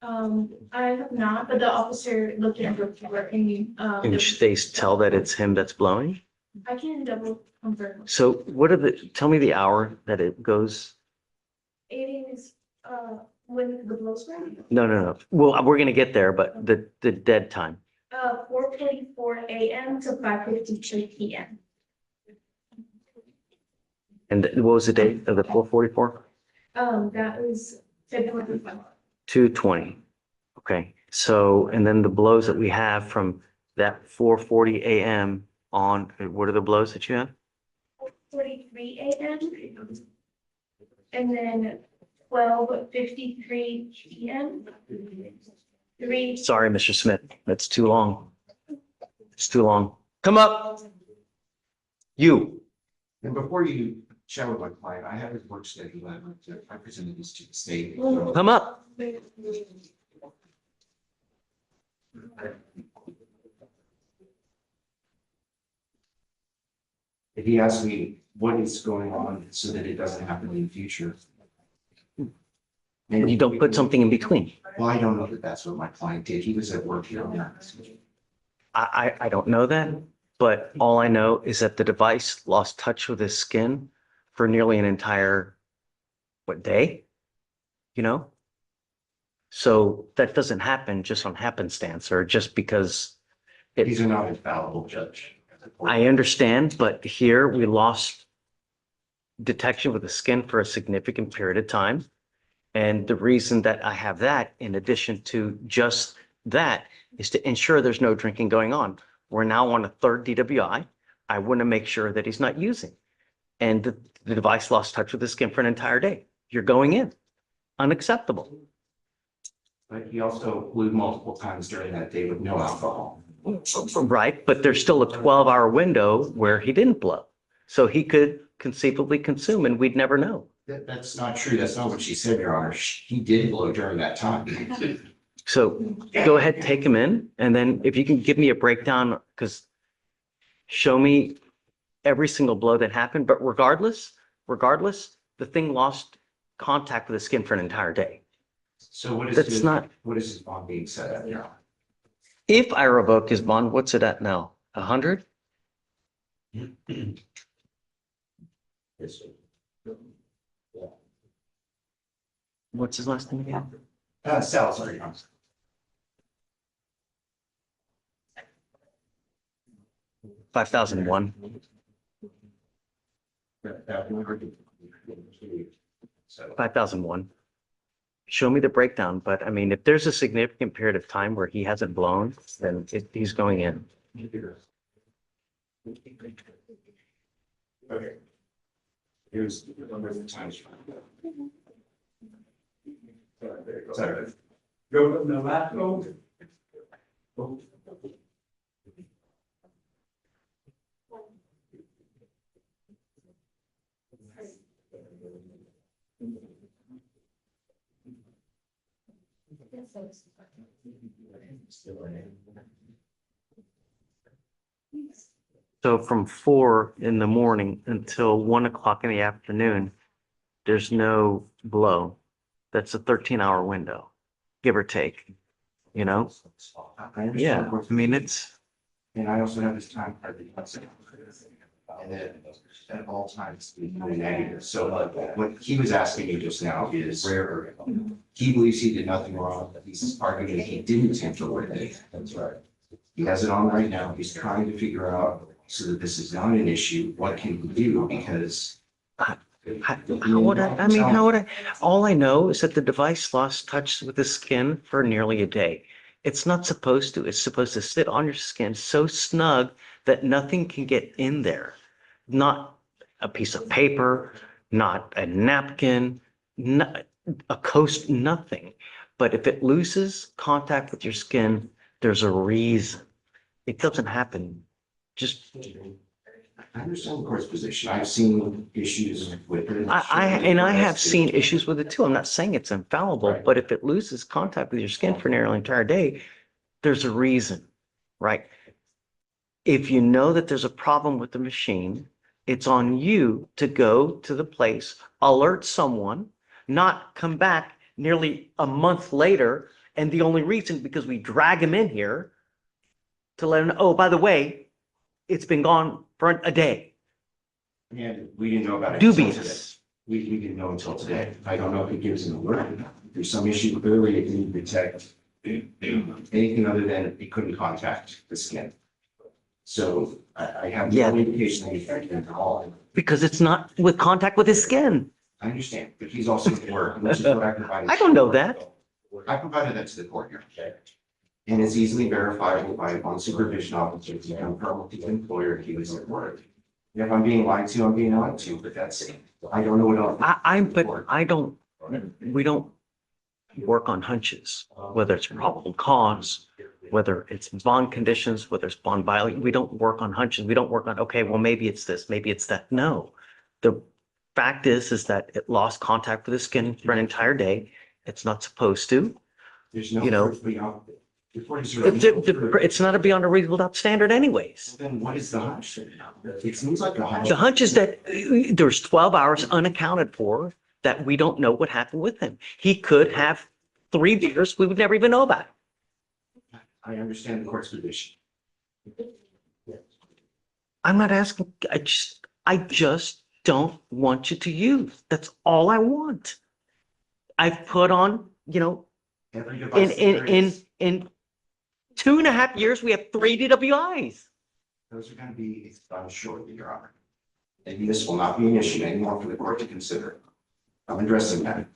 I have not, but the officer looked at the report and, And they tell that it's him that's blowing? I can double confirm. So what are tell me the hour that it goes? It is, when the blows were, No. Well, we're gonna get there, but the dead time. 4:44 a.m. to 5:52 p.m. And what was the date of the 444? That was February 5th. 220. Okay, so, and then the blows that we have from that 4:40 a.m. on, what are the blows that you have? 4:43 a.m. And then 12:53 p.m. Sorry, Mr. Smith, that's too long. It's too long. Come up. You. And before you chat with my client, I have his work schedule. I presented this to the state. Come up. If he asks me what is going on so that it doesn't happen in the future. You don't put something in between. Well, I don't know that that's what my client did. He was at work here. I don't know that, but all I know is that the device lost touch with his skin for nearly an entire, day? You know? So that doesn't happen just on happenstance or just because. These are not infallible, Judge. I understand, but here we lost detection with the skin for a significant period of time. And the reason that I have that, in addition to just that, is to ensure there's no drinking going on. We're now on a third DWI. I want to make sure that he's not using. And the device lost touch with the skin for an entire day. You're going in. Unacceptable. But he also blew multiple times during that day with no alcohol. Right, but there's still a 12-hour window where he didn't blow. So he could conceivably consume and we'd never know. That's not true. That's not what she said, Your Honor. He did blow during that time. So go ahead, take him in. And then if you can give me a breakdown, because show me every single blow that happened. But regardless, the thing lost contact with the skin for an entire day. So what is That's not, what is his bond being set at, Your Honor? if I revoke his bond, what's it at now? 100? Yes, sir. What's his last name again? Sal, sorry, Your Honor. $5,001. So 5,001. Show me the breakdown, but I mean, if there's a significant period of time where he hasn't blown, then he's going in. okay. Here's the number of times. Sorry. Go from the last one. So from 4 in the morning until 1 o'clock in the afternoon, there's no blow. That's a 13-hour window, give or take, you know? I understand. Yeah, I mean, it's, And I also have this time card that he wants to. And then at all times, it's negative. So what he was asking me just now is rare. He believes he did nothing wrong. He's arguing that he didn't tamper with it. That's right. He has it on right now. He's trying to figure out so that this is not an issue. What can he do? Because how would all I know is that the device lost touch with the skin for nearly a day. It's not supposed to. It's supposed to sit on your skin so snug that nothing can get in there. Not a piece of paper, not a napkin, not a coast, nothing. But if it loses contact with your skin, there's a reason. It doesn't happen. Just I understand the court's position. I've seen issues with it. I have seen issues with it too. I'm not saying it's infallible, Right. but if it loses contact with your skin for nearly an entire day, there's a reason, right? If you know that there's a problem with the machine, it's on you to go to the place, alert someone, not come back nearly a month later. And the only reason, because we drag him in here to let him know, oh, by the way, it's been gone for a day. And we didn't know about it. until today. Dubious. We didn't know until today. I don't know if it gives an alert. If there's some issue, clearly it didn't detect anything other than it couldn't contact the skin. So I have Yeah. no indication that he affected it at all. Because it's not with contact with his skin. I understand, but he's also at work, which is what I provided. I don't know that. I provided that to the court here. And it's easily verifiable by one supervision officer to confirm with the employer he was at work. And if I'm being lied to, I'm being lied to, but that's, I don't know what else. We don't work on hunches, whether it's probable cause, whether it's bond conditions, whether it's bond violation. We don't work on hunches. We don't work on, okay, well, maybe it's this, maybe it's that. No. The fact is that it lost contact with the skin for an entire day. It's not supposed to. There's no. You know, proof beyond- the court is really- It's not a beyond a reasonable doubt standard anyways. Then what is the hunch? It seems like a hunch. The hunch is that there's 12 hours unaccounted for that we don't know what happened with him. He could have 3 beers we would never even know about. I understand the court's position. I'm not asking, I just don't want you to use. That's all I want. I've put on, Every device there is. in 2.5 years, we have 3 DWIs. Those are going to be done shortly, Your Honor. And this will not be an issue anymore for the court to consider. I'm addressing that.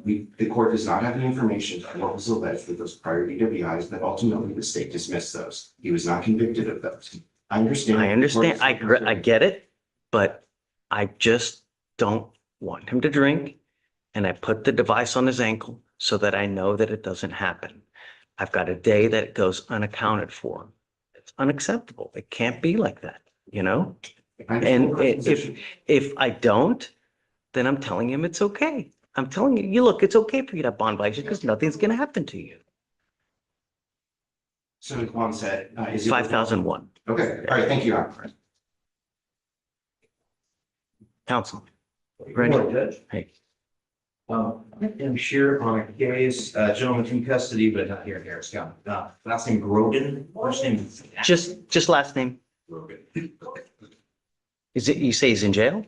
The court does not have the information on what was alleged with those prior DWIs, that ultimately the state dismissed those. He was not convicted of those. I understand. I get it, but I just don't want him to drink. And I put the device on his ankle so that I know that it doesn't happen. I've got a day that it goes unaccounted for. It's unacceptable. It can't be like that, And if I don't, then I'm telling him it's okay. I'm telling you, look, it's okay for you to have bond violations because nothing's going to happen to you. So as Juan said, is it 5001. Okay, all right, thank you, Your Honor. Counsel. Good Ready? morning, Judge. Hey. I am here on a case, gentleman in custody, but not here in Harris County. Last name Grogan, first name. Just last name. Grogan. Is it, you say he's in jail?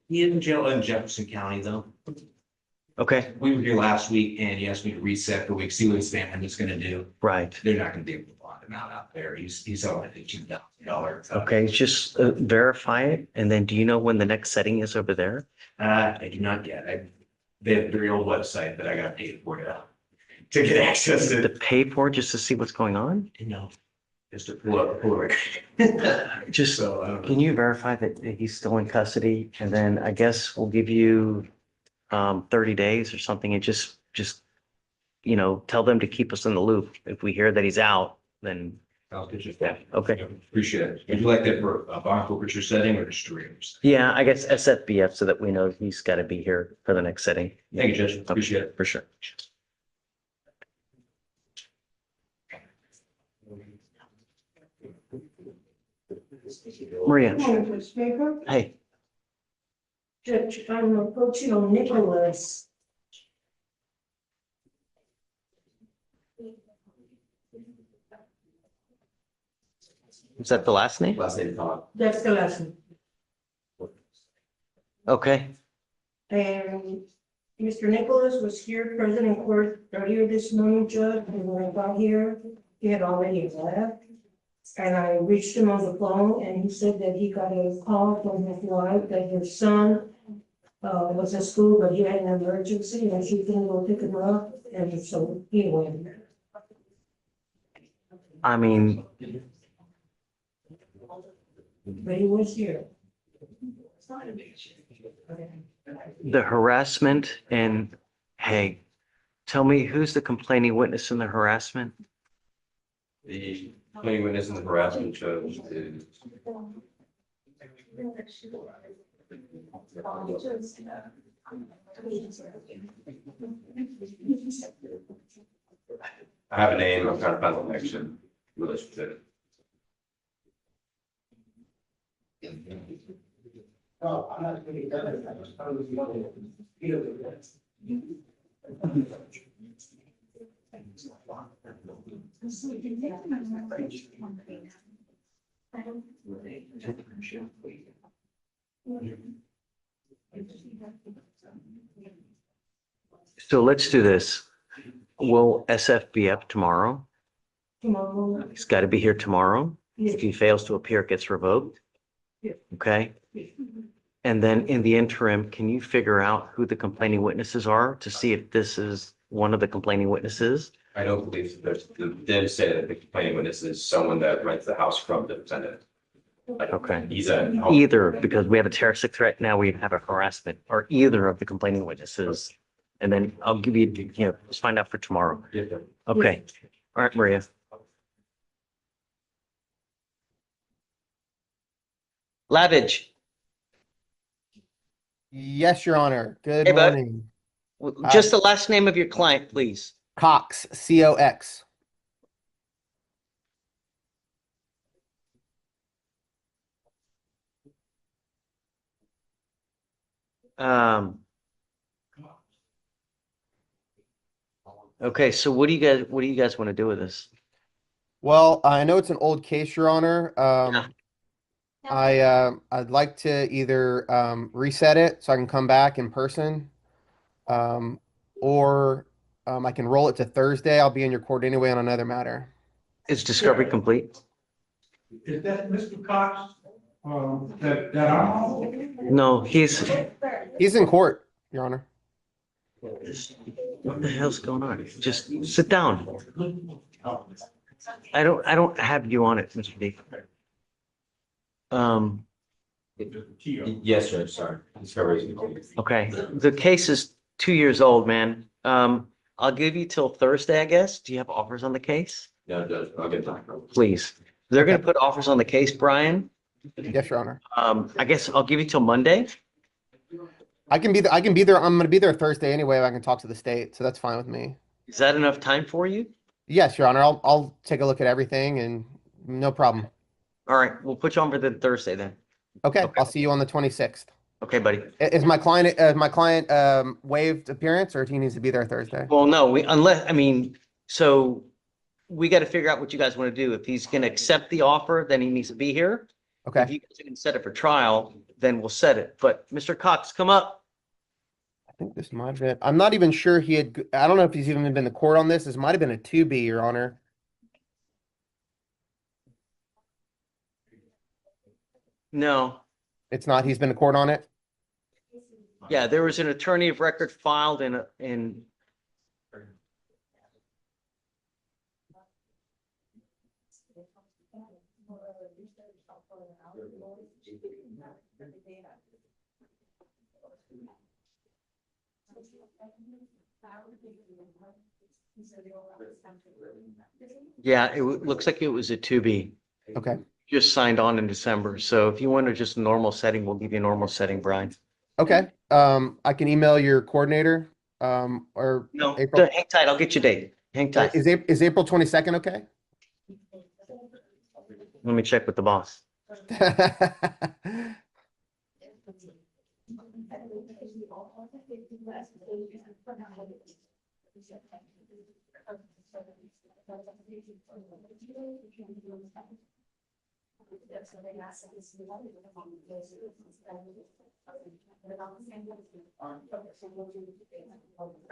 He is in jail in Jefferson County, though. Okay, We were here last week and he asked me to reset for week, see what his family was gonna do. right. They're not gonna be able to bond him out there. He's on $15,000. Okay, just verify it. And then do you know when the next setting is over there? I do not get. They have a very old website that I gotta pay for to get access To to. pay for it just to see what's going on? No, just to pull it. Just, So, I don't know. can you verify that he's still in custody? And then I guess we'll give you 30 days or something and just, tell them to keep us in the loop. If we hear that he's out, then, Sounds good, Judge. yeah, okay. Appreciate it. Would you like that for a bond forfeiture setting or just reimbursement? Yeah, I guess SFBF so that we know he's got to be here for the next setting. Thank you, Judge. Appreciate it. For sure. Maria, Judge Baker, hey, Judge, I'm approaching on Nicholas. is that the last name? Last name, Todd. That's the last one. Okay, And Mr. Nicholas was here present in court earlier this morning, Judge, and when I got here, he had already left. And I reached him on the phone and he said that he got a call from his wife that his son was in school, but he had an emergency and she couldn't go pick him up. And so he went. I mean, But he was here. the harassment and, hey, tell me who's the complaining witness in the harassment? The complaining witness in the harassment judge is I have a name, I'm trying to find the connection. Relationship. So let's do this. Will SF be up tomorrow? Tomorrow. He's got to be here tomorrow. If he fails to appear, it gets revoked. Yeah. Okay. And then in the interim, can you figure out who the complaining witnesses are to see if this is one of the complaining witnesses? I don't believe there's, didn't say that the complaining witness is someone that rents the house from the defendant. Okay. He's a. Either, because we have a terroristic threat, now we have a harassment, or either of the complaining witnesses. And then I'll give you, just find out for tomorrow. Yeah. Okay. All right, Maria. Lavage. Yes, Your Honor. Good Hey, bud. morning. Just the last name of your client, please. Cox, COX. Okay, so what do you guys want to do with this? Well, I know it's an old case, Your Honor. Yeah. I'd like to either reset it so I can come back in person, or I can roll it to Thursday. I'll be in your court anyway on another matter. Is discovery complete? Is that Mr. Cox, that I'm on? No, he's, He's in court, Your Honor. what the hell's going on? Just sit down. I don't have you on it, Mr. D. Yes, sir, sorry. Discovery is complete. Okay, the case is 2 years old, man. I'll give you till Thursday, I guess. Do you have offers on the case? No, Judge, I'll get back. Please. They're gonna Okay. put offers on the case, Brian. Yes, Your Honor. I guess I'll give you till Monday. I can be there. I'm going to be there Thursday anyway. I can talk to the state, so that's fine with me. Is that enough time for you? Yes, Your Honor. I'll take a look at everything and no problem. All right, we'll put you on for the Thursday then. Okay, Okay. I'll see you on the 26th. Okay, buddy. Is my client waived appearance, or he needs to be there Thursday? Well, no, so we got to figure out what you guys want to do. If he's going to accept the offer, then he needs to be here. If Okay. you guys can set it for trial, then we'll set it. But Mr. Cox, come up. I think this might have been. I'm not even sure he had. I don't know if he's even been to court on this. This might have been a 2B, Your Honor. No. It's not. He's been to court on it. Yeah, there was an attorney of record filed in. Yeah, looks like it was a 2B. Okay. Just signed on in December. So if you want to just normal setting, we'll give you a normal setting, Brian. Okay. I can email your coordinator. Or No, April. hang tight. I'll get you a date. Hang tight. Is April 22nd okay? Let me check with the boss.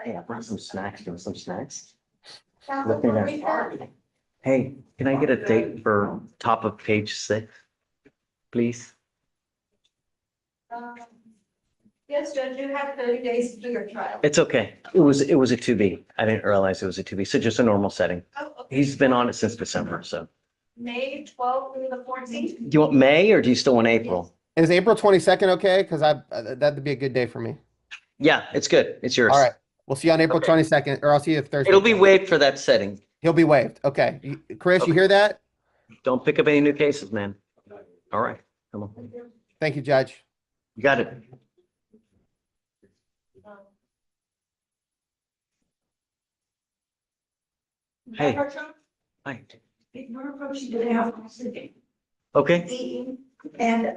Hey, I brought some snacks. Do you want some snacks? Nothing there. Hey, can I get a date for top of page 6, please? Yes, Judge, you have 30 days to do your trial. It's okay. It was a 2B. I didn't realize it was a 2B. So just a normal setting. Oh, okay. He's been on it since December, so. May 12th through the 14th. Do you want May or do you still want April? Is April 22nd okay? Because that'd be a good day for me. Yeah, it's good. It's yours. All right. We'll see you on April Okay. 22nd, or I'll see you Thursday. It'll be waived for that setting. He'll be waived. Okay. Chris, you Okay. hear that? Don't pick up any new cases, man. All right, come on. Thank you, Judge. You got it. Hey. Hi. We're approaching the house today. Okay. And,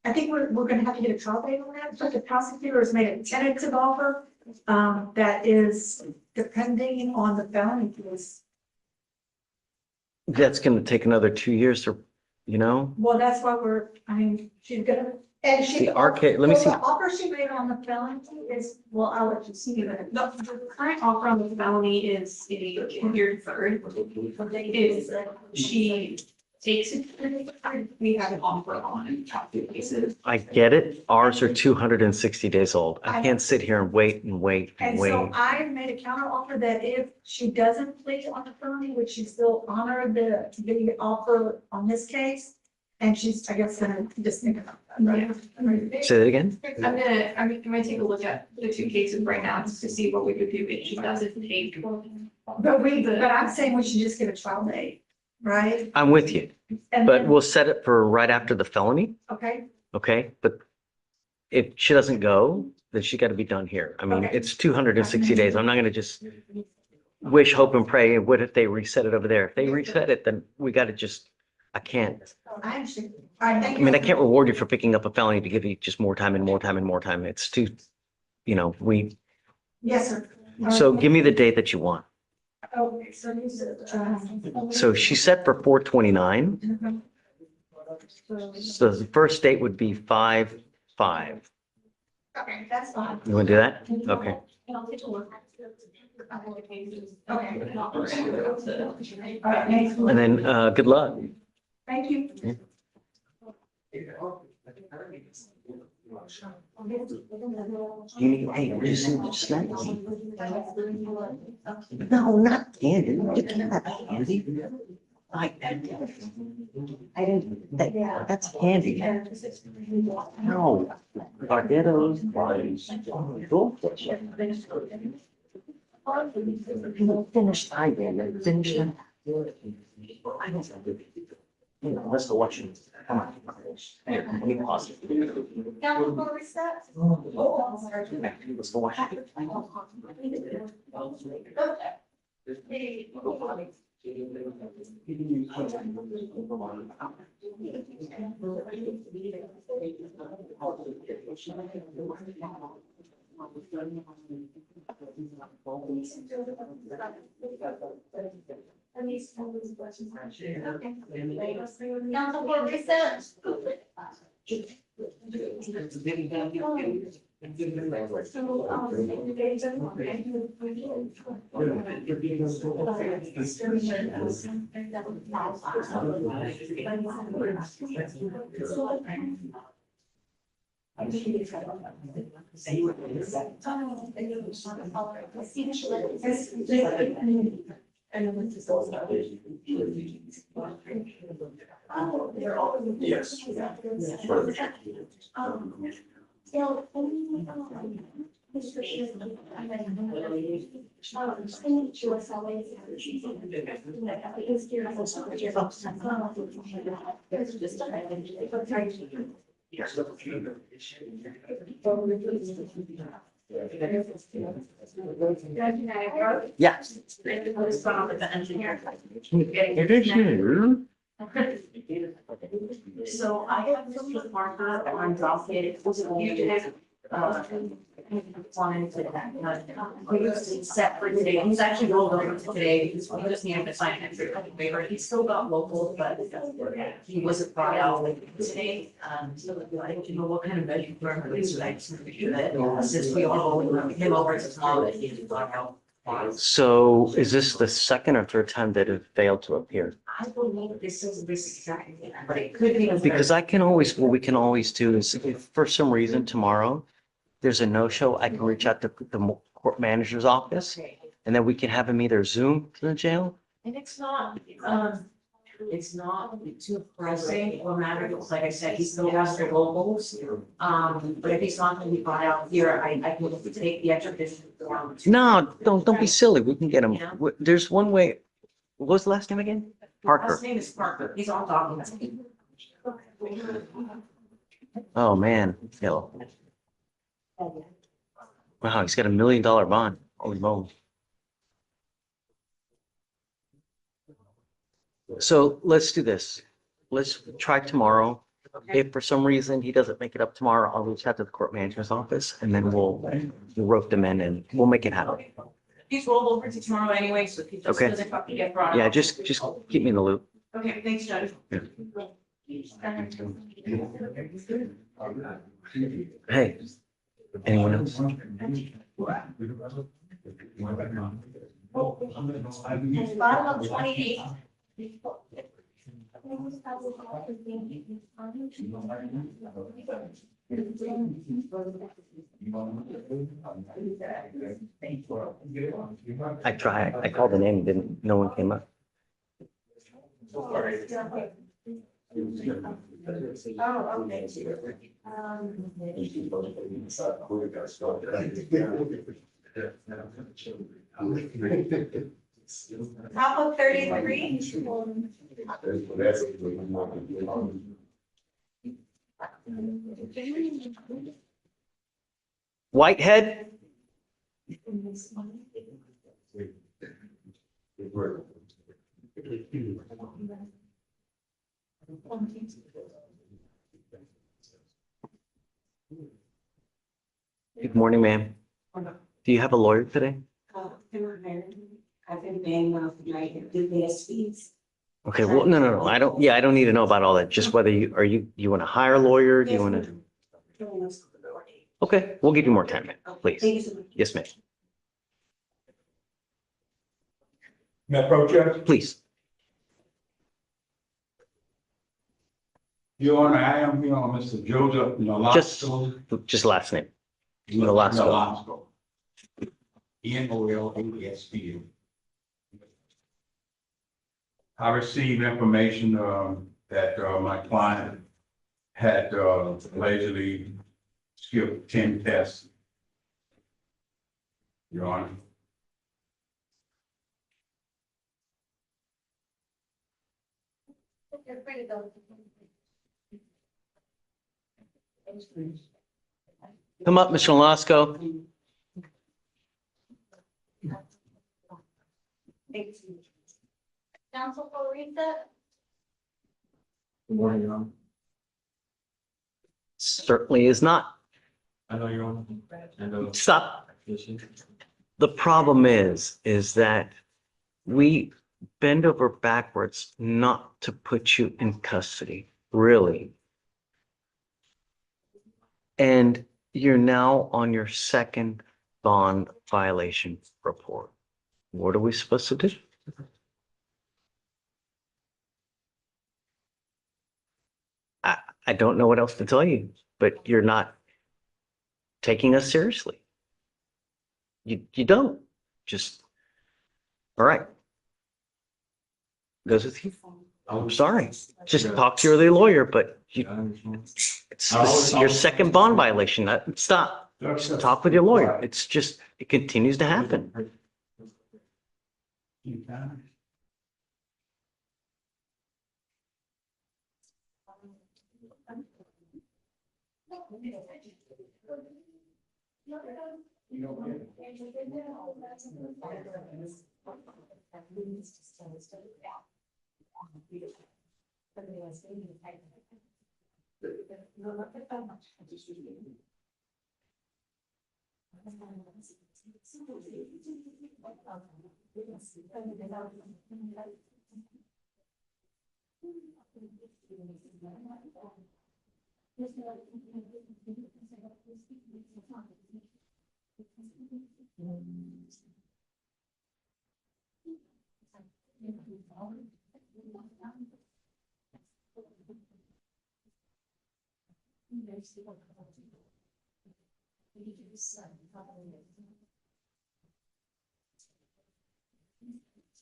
I think we're gonna have to get a trial date on that, but the prosecutor has made a tentative offer, that is depending on the felony case. That's gonna take another 2 years to, Well, that's why she's gonna, and she. The arcade, let me so see. The offer she made on the felony is, well, I'll let you see it. The current offer on the felony is a year deferred. Is she takes it, we have an offer on cases. I get it. Ours are 260 days old. I can't sit here and wait and wait and And so wait. I made a counter offer that if she doesn't plead on the felony, would she still honor the offer on this case? And she's, I guess, gonna just think about that, right? Say that again? I'm gonna take a look at the two cases right now just to see what we could do if she doesn't take. But I'm saying we should just get a trial date, right? I'm with you, And but then- we'll set it for right after the felony, Okay, okay? But if she doesn't go, then she got to be done here. I mean, Okay. it's 260 days. I'm not gonna just wish, hope and pray. What if they reset it over there? If they reset it, then we got to just, I can't. I understand. All right, thank I you. mean, I can't reward you for picking up a felony to give you just more time and more time and more time. It's too, Yes, sir. All so right. give me the date that you want. Okay, so you said, So she's set for 4/29. So the first date would be 5/5. Okay, that's fine. You want to do that? Okay. I'll take a look. Okay. All right, thanks. And then, good luck. Thank you. You need, hey, just let me. No, not candy. You can't have candy. Like that. I didn't, that's candy. No. Spaghettos. Finish, I did, finish them. I don't. Let's go watch it. Come on. Here, let me pause it. Now, before we start. Let's go watch it. Council for recess. Yes. Yeah. So I have Mr. Parker on docket, it was a fugitive, wanted to, he was set for today, he's actually rolled over to today, because we just needed to sign an entry waiver, he still got local, but he wasn't brought out today, so I don't know what kind of measure for him, so I just want to make sure that, since we all came over to tomorrow, that he didn't brought out. So is this the second or third time that it failed to appear? I believe this is exactly, but it could be. Because I can always, what we can always do is if for some reason tomorrow there's a no-show, I can reach out to the court manager's office and then we can have him either Zoom to the jail. And it's not too pressing or matter, because like I said, he still has the locals. But if he's not gonna be brought out here, I can take the extra business. No, don't be silly. We can get him. There's one way. What was the last name again? Parker. Last name is Parker, he's on documents. Oh, man. Yeah. Wow, he's got $1 million bond. Holy moly. So let's do this. Let's try tomorrow. If for some reason he doesn't make it up tomorrow, I'll reach out to the court manager's office and then we'll rope them in and we'll make it happen. He's rolled over to tomorrow anyway, so if he just Okay. doesn't fucking get brought up. Yeah, just keep me in the loop. Okay, thanks, Judge. Hey, anyone else? Bottom of 28. I tried. I called the name, didn't, no one came up. Oh, okay. Top of 33. Whitehead? Good morning, ma'am. Do you have a lawyer today? I've been paying off my dubious fees. Okay, well, no. I don't, yeah, I don't need to know about all that. Just whether you want to hire a lawyer? Do you want to? Okay, we'll give you more time, ma'am, please. Thank you so much. Yes, ma'am. May I approach you? Please. Your Honor, I am here on Mr. Joseph Nolasco. Just last name. Nolasco. Nolasco. Nolasco. I received information that my client had allegedly skipped 10 tests. Your Honor. You're free to go. Come up, Mr. Nolasco. Thanks. Counsel for reset? Good morning, Your Honor. Certainly is not. I know you're on. I know. Stop. Issue. The problem is that we bend over backwards not to put you in custody, really. And you're now on your second bond violation report. What are we supposed to do? I don't know what else to tell you, but you're not taking us seriously. You don't. Just, all right. Goes with you. I'm sorry. Just talk to your other lawyer, but it's your second bond violation. Stop. Just talk with your lawyer. It's just, it continues to happen.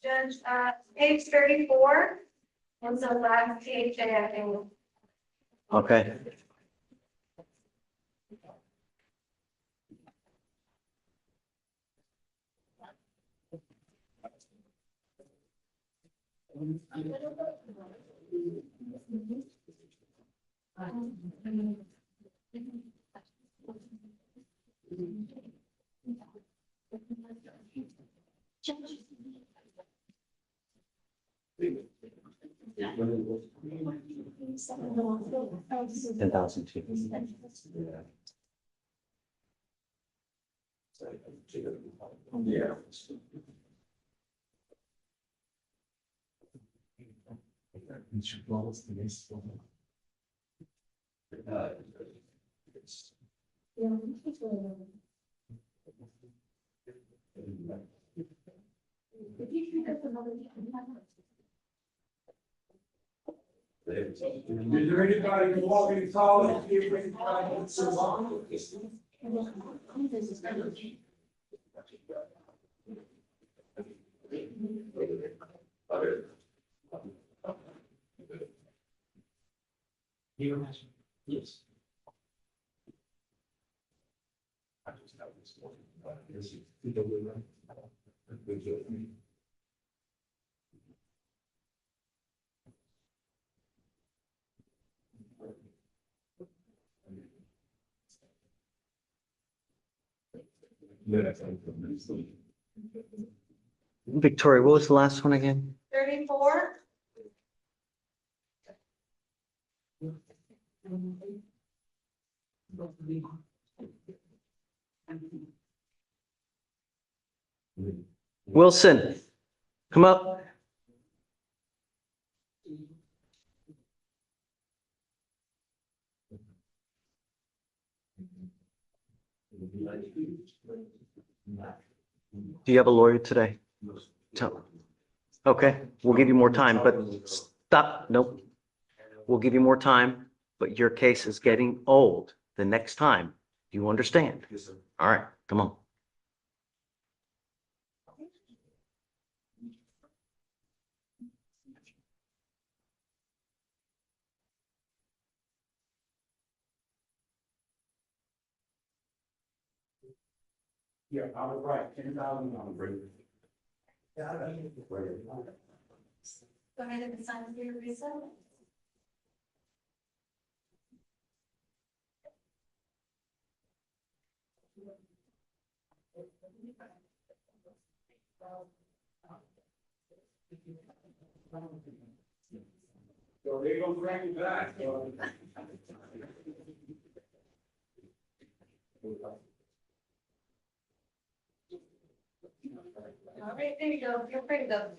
Judge, page 34, and so last page, I think. Okay. 10,002. Yeah. Is there anybody who walking tall? Yes. Victoria, what was the last one again? 34. Wilson, come up. Do you have a lawyer today? Tell- Okay, we'll give you more time, but stop. Nope. We'll give you more time, but your case is getting old the next time. Do you understand? Yes, sir. All right, come on. Yeah, I was right, 10,000 on the break. Go ahead and sign for your visa. So they gonna bring you back. All right, there you go. You're free to go.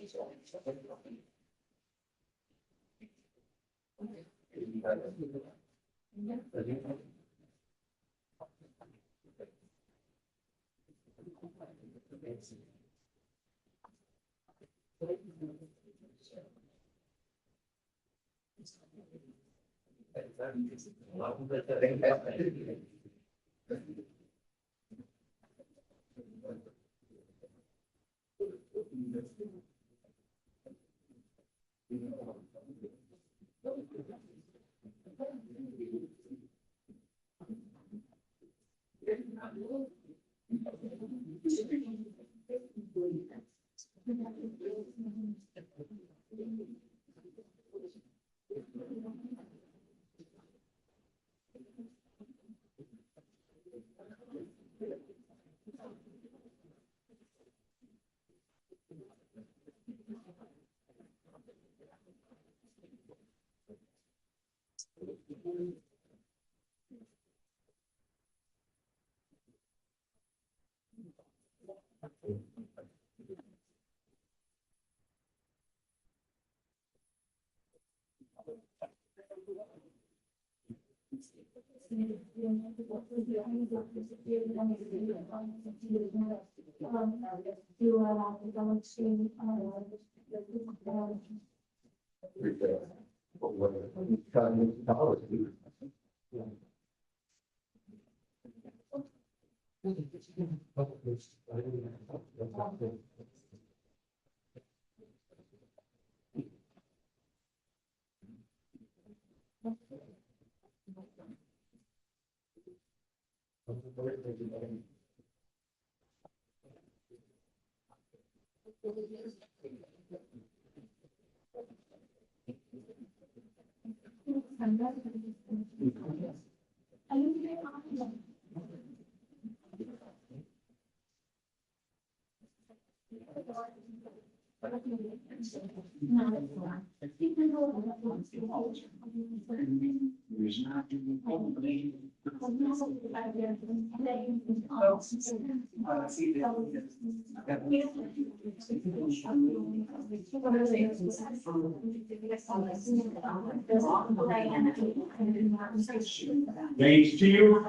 Thanks to you.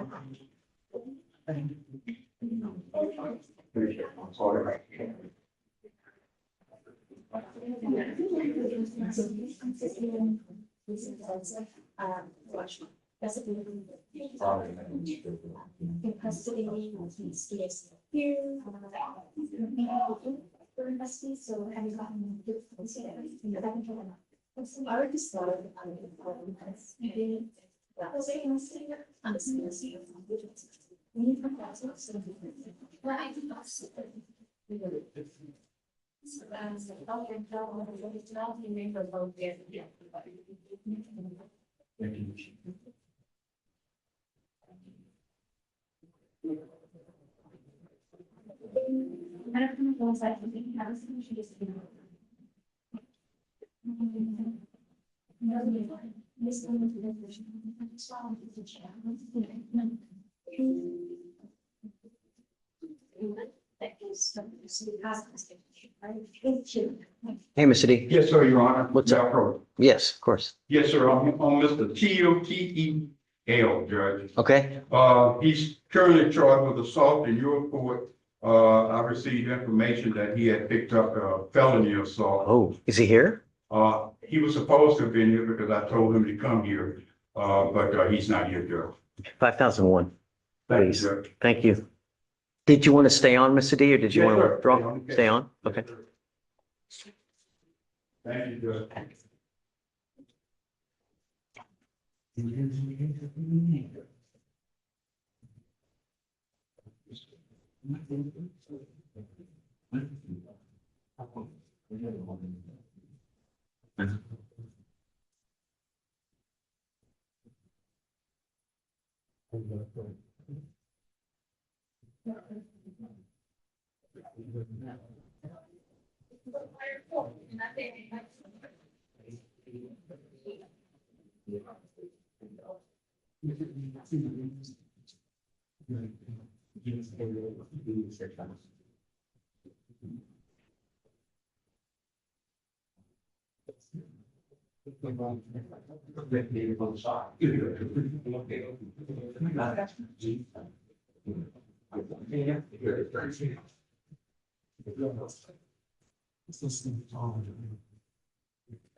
In custody, he's here. For custody, so have you gotten? I would just thought of it. Well, I think that's. I don't know if I think I was thinking she just. This one is the version. Hey, Mr. D. Yes, sir, Your Honor. What's up? Yes, of course. Yes, sir, I'm Mr. T-O-T-E-L, Judge. Okay, He's currently charged with assault in your court. I received information that he had picked up a felony assault. oh, is he here? He was supposed to have been here because I told him to come here, but he's not here, Judge. 5001. Thank you, Please. Judge. Thank you. Did you want to stay on, Mr. D, or did you Yes, want to sir. withdraw? Stay on? Okay. Thank you, Judge.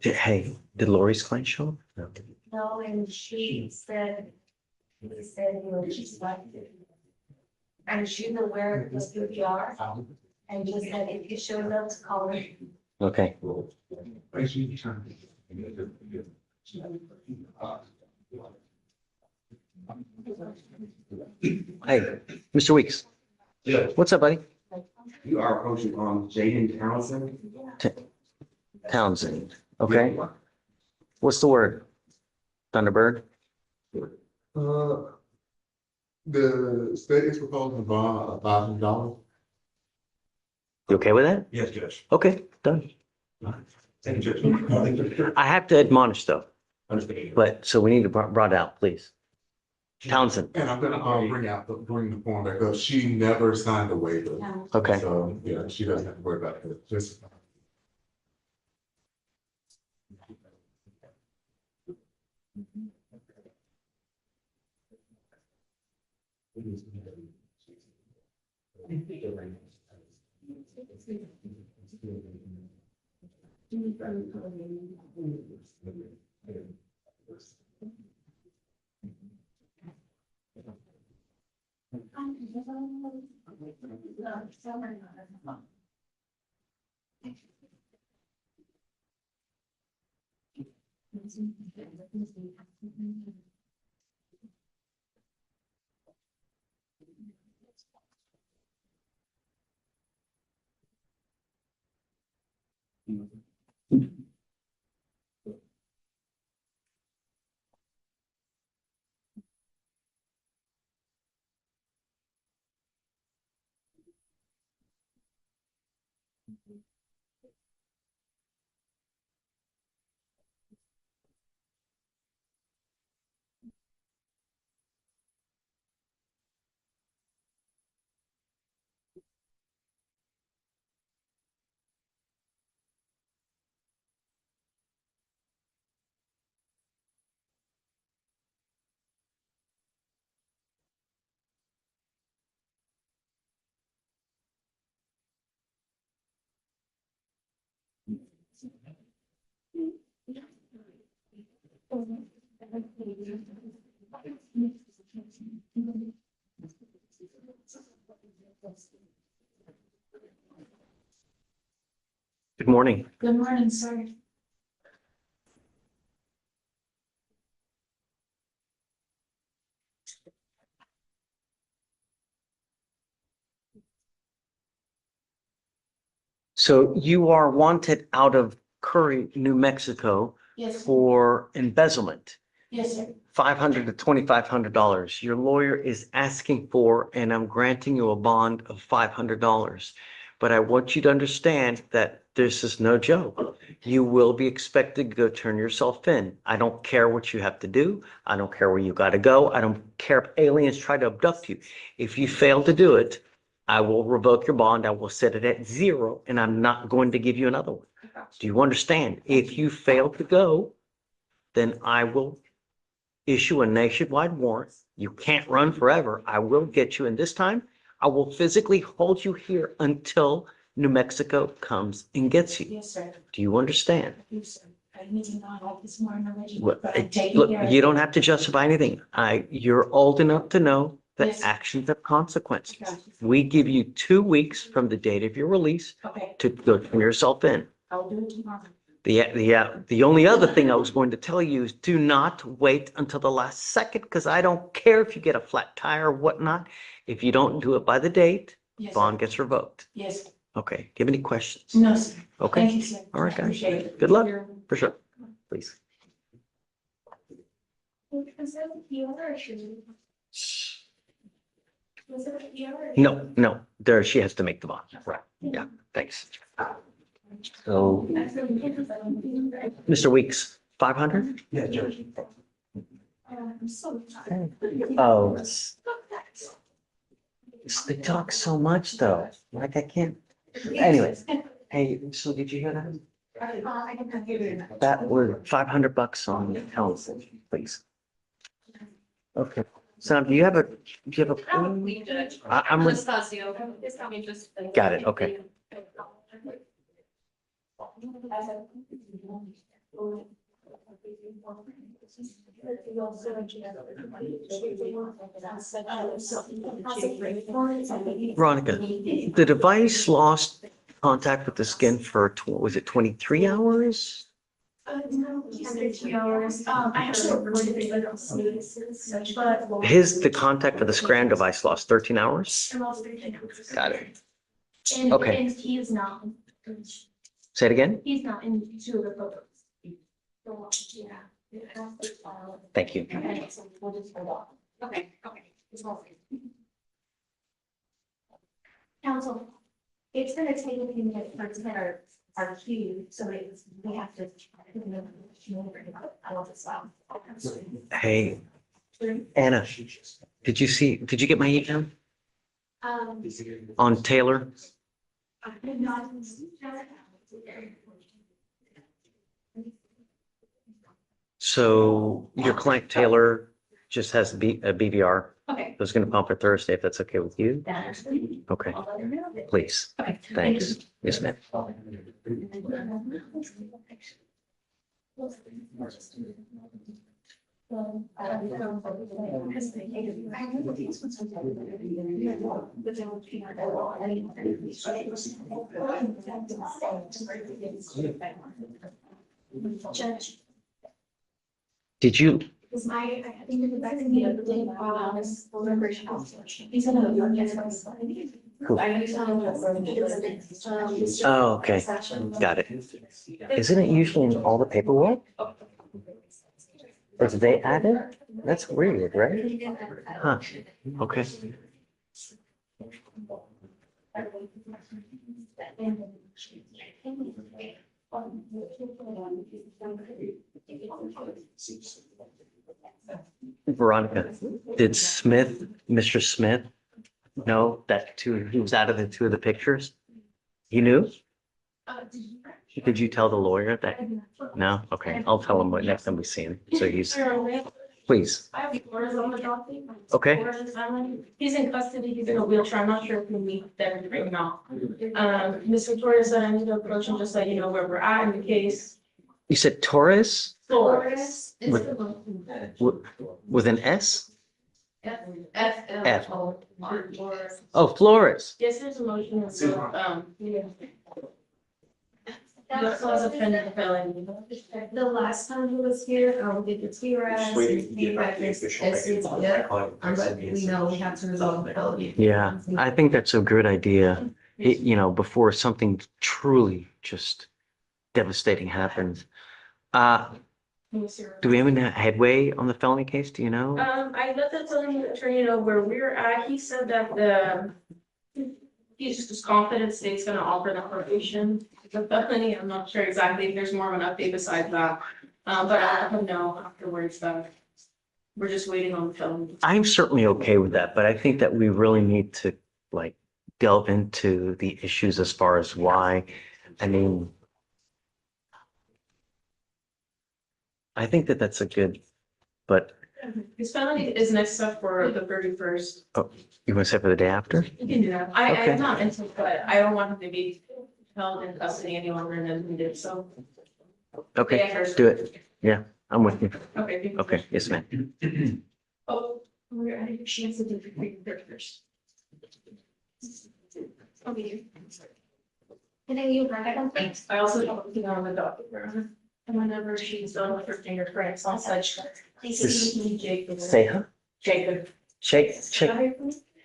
Hey, did Lori's client show up? No. No, and she said, she's like. And she's aware of this PPR and just said if you showed up to call her. Okay. Hey, Mr. Weeks. Yeah. What's up, buddy? You are approaching on Jaden Townsend. Townsend. Okay. What's the word? Thunderbird? The state is proposing to bond $1,000. You okay with that? Yes, Judge. Okay, done. Thank you, Judge. I have to admonish though, Understand. but so we need to brought out, please. Townsend. And I'm gonna bring the form back up. She never signed a waiver. Okay. So, yeah, she doesn't have to worry about it. Just. Good morning. Good morning, sir. So you are wanted out of Curry, New Mexico Yes, for embezzlement, yes, sir. $500 to $2,500. Your lawyer is asking for, and I'm granting you a bond of $500. But I want you to understand that this is no joke. You will be expected to go turn yourself in. I don't care what you have to do. I don't care where you got to go. I don't care if aliens try to abduct you. If you fail to do it, I will revoke your bond. I will set it at 0, and I'm not going to give you another one. Do you understand? If you fail to go, then I will issue a nationwide warrant. You can't run forever. I will get you, and this time I will physically hold you here until New Mexico comes and gets you. Yes, sir. Do you understand? Yes, sir. I need to know like this more knowledge, Look, but I'm taking look, care of you it. don't have to justify anything. You're old enough to know that Yes. actions have consequences. Gotcha. We give you 2 weeks from the date of your release Okay, to go turn yourself in. I'll do it tomorrow. The only other thing I was going to tell you is do not wait until the last second, because I don't care if you get a flat tire or whatnot. If you don't do it by the date, Yes, bond sir. gets revoked. Yes. Okay, do you have any questions? No, sir. Okay, Thank you, sir. all right, guys. Appreciate it. Good luck, for sure. Please. Was that a PR or should we? Was it a PR or? No, there, she has to make the bond. Right, yeah, thanks. So, Mr. Weeks, 500? Yeah, Judge. I'm so tired. Oh, they talk so much though, like I can't. Anyways, hey, so did you hear that? I didn't hear it. That were $500 on the council, please. Okay, Sam, do you have a? Probably judge. I'm, Just Tasio. It's probably just. got it, okay. Veronica, the device lost contact with the skin for, was it 23 hours? No, he said 2 hours. I actually recorded it like such, but. The contact for the Scram device lost 13 hours? Got it. And, Okay. and he is not, Say it again? he's not in two of the photos. Yeah. Thank you. Okay, okay. Council, it's gonna take a few minutes for it to hit our queue, so we have to. I love this file. Hey, Anna, did you get my email on Taylor? So your client Taylor just has a BVR. Okay. I was gonna pump her Thursday, if that's okay with you. Okay, I'll let her know. please. Okay. Thanks. Yes, ma'am. Judge, Did you, is I think the best thing to do while this deliberation officer, he's gonna do it. Cool. Oh, okay, got it. Isn't it usually in all the paperwork? Or did they add it? That's weird, right? Huh, okay. Veronica, did Mr. Smith know that he was out of the 2 of the pictures? He knew? Did you tell the lawyer that? No? Okay, I'll tell him what next time we see him. So he's, please. I have Flores on the docket. Okay. Flores, he's in custody, he's in a wheelchair, I'm not sure if we meet there to bring him out. Mr. Torres said I need to approach him just so you know where we're at in the case. You said Torres Flores. With- with an S? F. Oh, Flores. Yes, there's a motion, yeah. He also has a pending felony. The last time he was here, did the TRS. But we know we have to resolve the felony. Yeah, I think that's a good idea. Before something truly just devastating happens. Do we have any headway on the felony case? Do you know? I let the attorney know where we're at. He said that he's just as confident state's gonna offer the probation. The felony, I'm not sure exactly if there's more of an update besides that. But I'll let him know afterwards that we're just waiting on the felony. I'm certainly okay with that, but I think that we really need to delve into the issues as far as why. I mean, I think that that's a good, but His felony is next up for the 31st. you want to say for the day after? You can do that. Okay. I'm not into it, but I don't want him to be held in custody any longer than he did, so. Okay, Yeah. do it. Yeah, I'm with you. Okay. thank you. Okay, yes, ma'am. Oh, we're at a chance to do the 31st. Okay. Can I use my complaints? I also don't think on the docket, and whenever she's done with her fingerprints on such, please see me, Jacob. Say huh? Jacob. Check.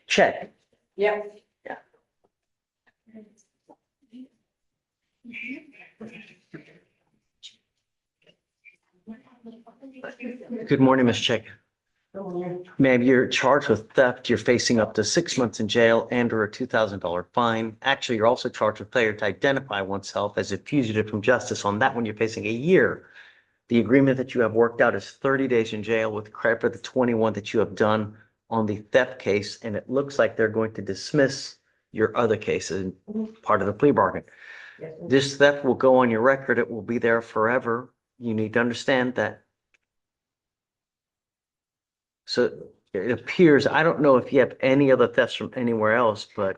Check. Yep. Good morning, Ms. Check. Ma'am, you're charged with theft. You're facing up to 6 months in jail and or a $2,000 fine. Actually, you're also charged with failure to identify oneself as a fugitive from justice. On that one, you're facing a year. The agreement that you have worked out is 30 days in jail with credit for the 21 that you have done on the theft case. And it looks like they're going to dismiss your other cases, part of the plea bargain. This theft will go on your record. It will be there forever. You need to understand that. So it appears, I don't know if you have any other thefts from anywhere else, but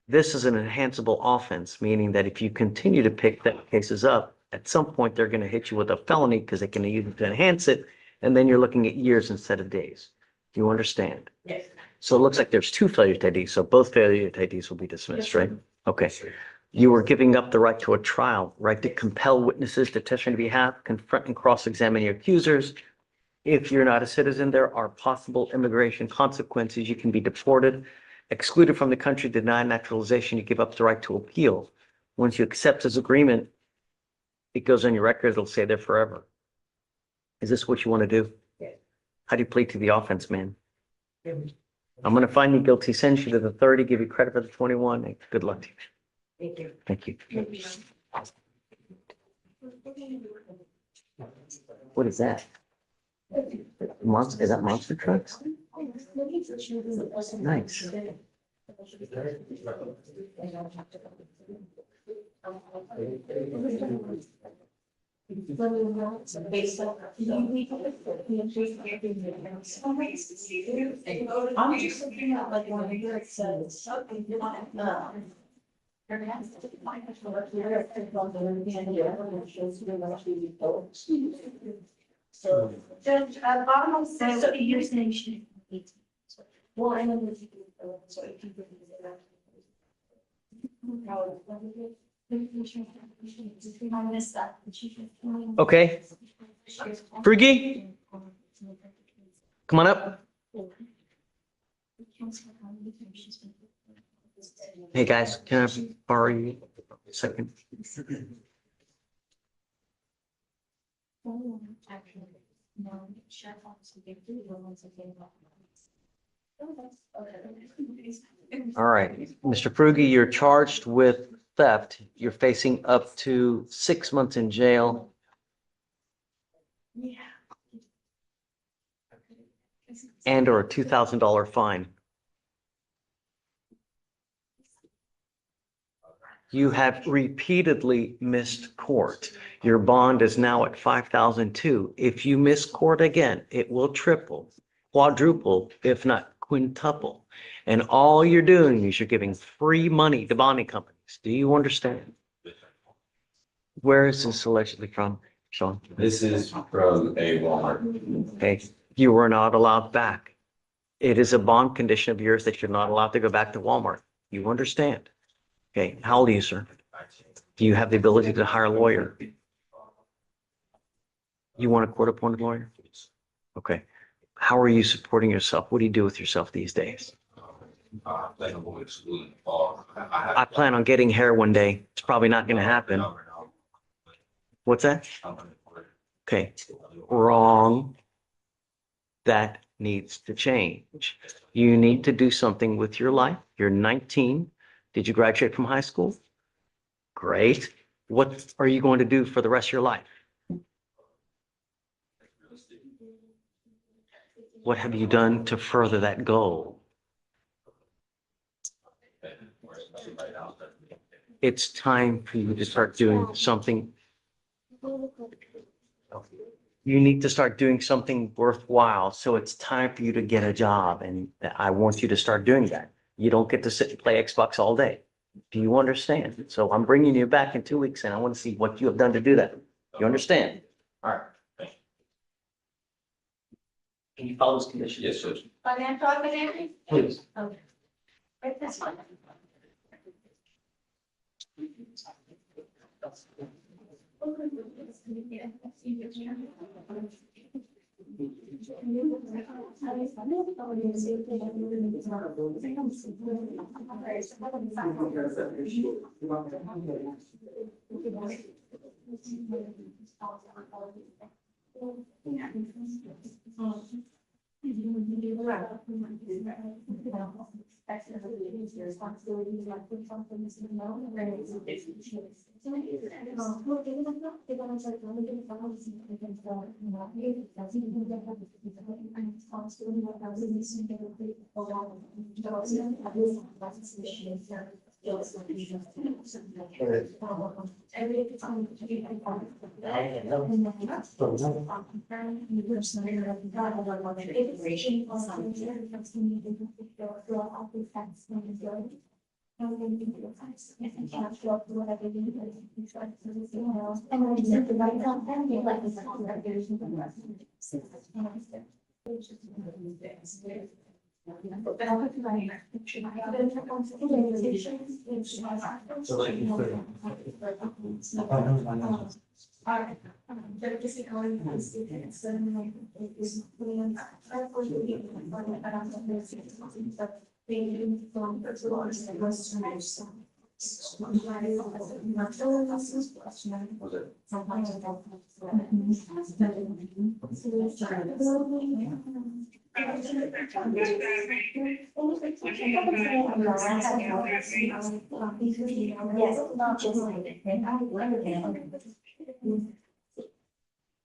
this is an enhanceable offense, meaning that if you continue to pick theft cases up, at some point they're going to hit you with a felony because they can use it to enhance it. And then you're looking at years instead of days. Do you understand? Yes. So it looks like there's 2 failure to IDs. So both failure to IDs will be dismissed, Yes. right? Okay. You were giving up the right to a trial, right to compel witnesses to testify on your behalf, confront and cross-examine your accusers. If you're not a citizen, there are possible immigration consequences. You can be deported, excluded from the country, denied naturalization. You give up the right to appeal. Once you accept this agreement, it goes on your record. It'll stay there forever. Is this what you want to do? Yes. How do you plead to the offense, man? I'm going to find you guilty, send you to the 30, give you credit for the 21. And good luck to you. Thank you. Thank you. What is that? Monster, is that monster trucks? Nice. I'm just looking at like one here, it says. So, Judge, bottom of so you're saying she. Well, I know this. So if you. I missed that. Okay. Friggy, come on up. Hey, guys, can I borrow you a second? All right, Mr. Frugi, you're charged with theft. You're facing up to 6 months in jail. And or a $2,000 fine. You have repeatedly missed court. Your bond is now at 5,002. If you miss court again, it will triple, quadruple, if not quintuple. And all you're doing is you're giving free money to bonding companies. Do you understand? Where is this allegedly from, Sean? This is from a Walmart. Okay, you were not allowed back. It is a bond condition of yours that you're not allowed to go back to Walmart. You understand? Okay, how old are you, sir? Do you have the ability to hire a lawyer? You want a court-appointed lawyer? Okay. How are you supporting yourself? What do you do with yourself these days? I plan on getting hair one day. It's probably not going to happen. What's that? Okay, wrong. That needs to change. You need to do something with your life. You're 19. Did you graduate from high school? Great. What are you going to do for the rest of your life? What have you done to further that goal? It's time for you to start doing something. You need to start doing something worthwhile. So it's time for you to get a job. And I want you to start doing that. You don't get to sit and play Xbox all day. Do you understand? So I'm bringing you back in 2 weeks and I want to see what you have done to do that. You understand? All right. Can you follow those conditions? Yes, sir. Financial affidavit? Please. Okay. Right, that's fine.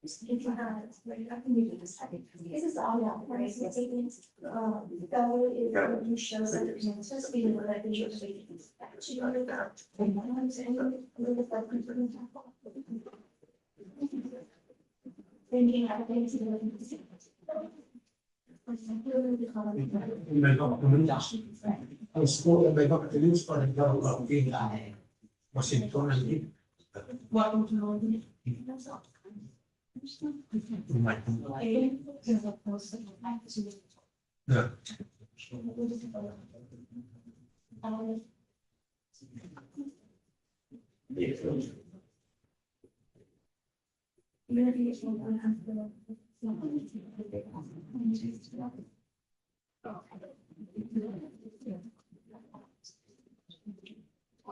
This is all that we're saying. Fellow is going to show that it's supposed to be what I think you're saying. And what I'm saying, with the thinking of things. Welcome to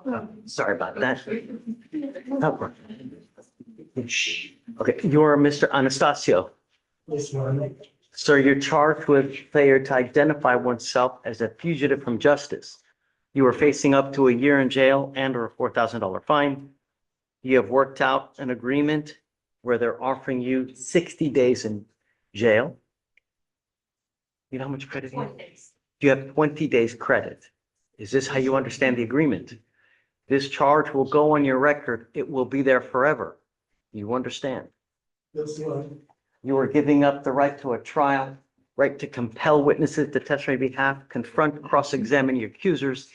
Yeah. Sorry about that. Okay, you're Mr. Anastasio. Yes, ma'am. Sir, you're charged with failure to identify oneself as a fugitive from justice. You are facing up to a year in jail and or a $4,000 fine. You have worked out an agreement where they're offering you 60 days in jail. You know how much credit you have? You have 20 days credit. Is this how you understand the agreement? This charge will go on your record. It will be there forever. You understand? That's one. You are giving up the right to a trial, right to compel witnesses to testify on your behalf, confront, cross-examine your accusers.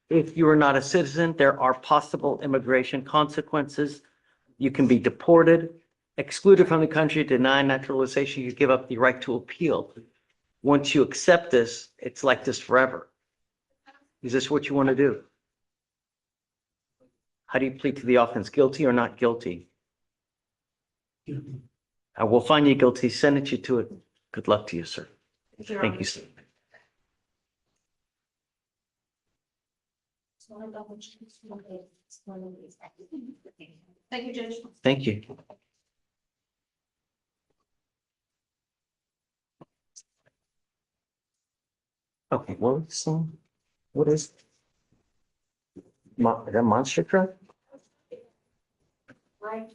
If you are not a citizen, there are possible immigration consequences. You can be deported, excluded from the country, denied naturalization. You give up the right to appeal. Once you accept this, it's like this forever. Is this what you want to do? How do you plead to the offense? Guilty or not guilty? I will find you guilty, sentence you to it. Good luck to you, sir. Thank you, sir. Thank you, Judge. Thank you. Okay, what was the, what is? That monster truck? Right.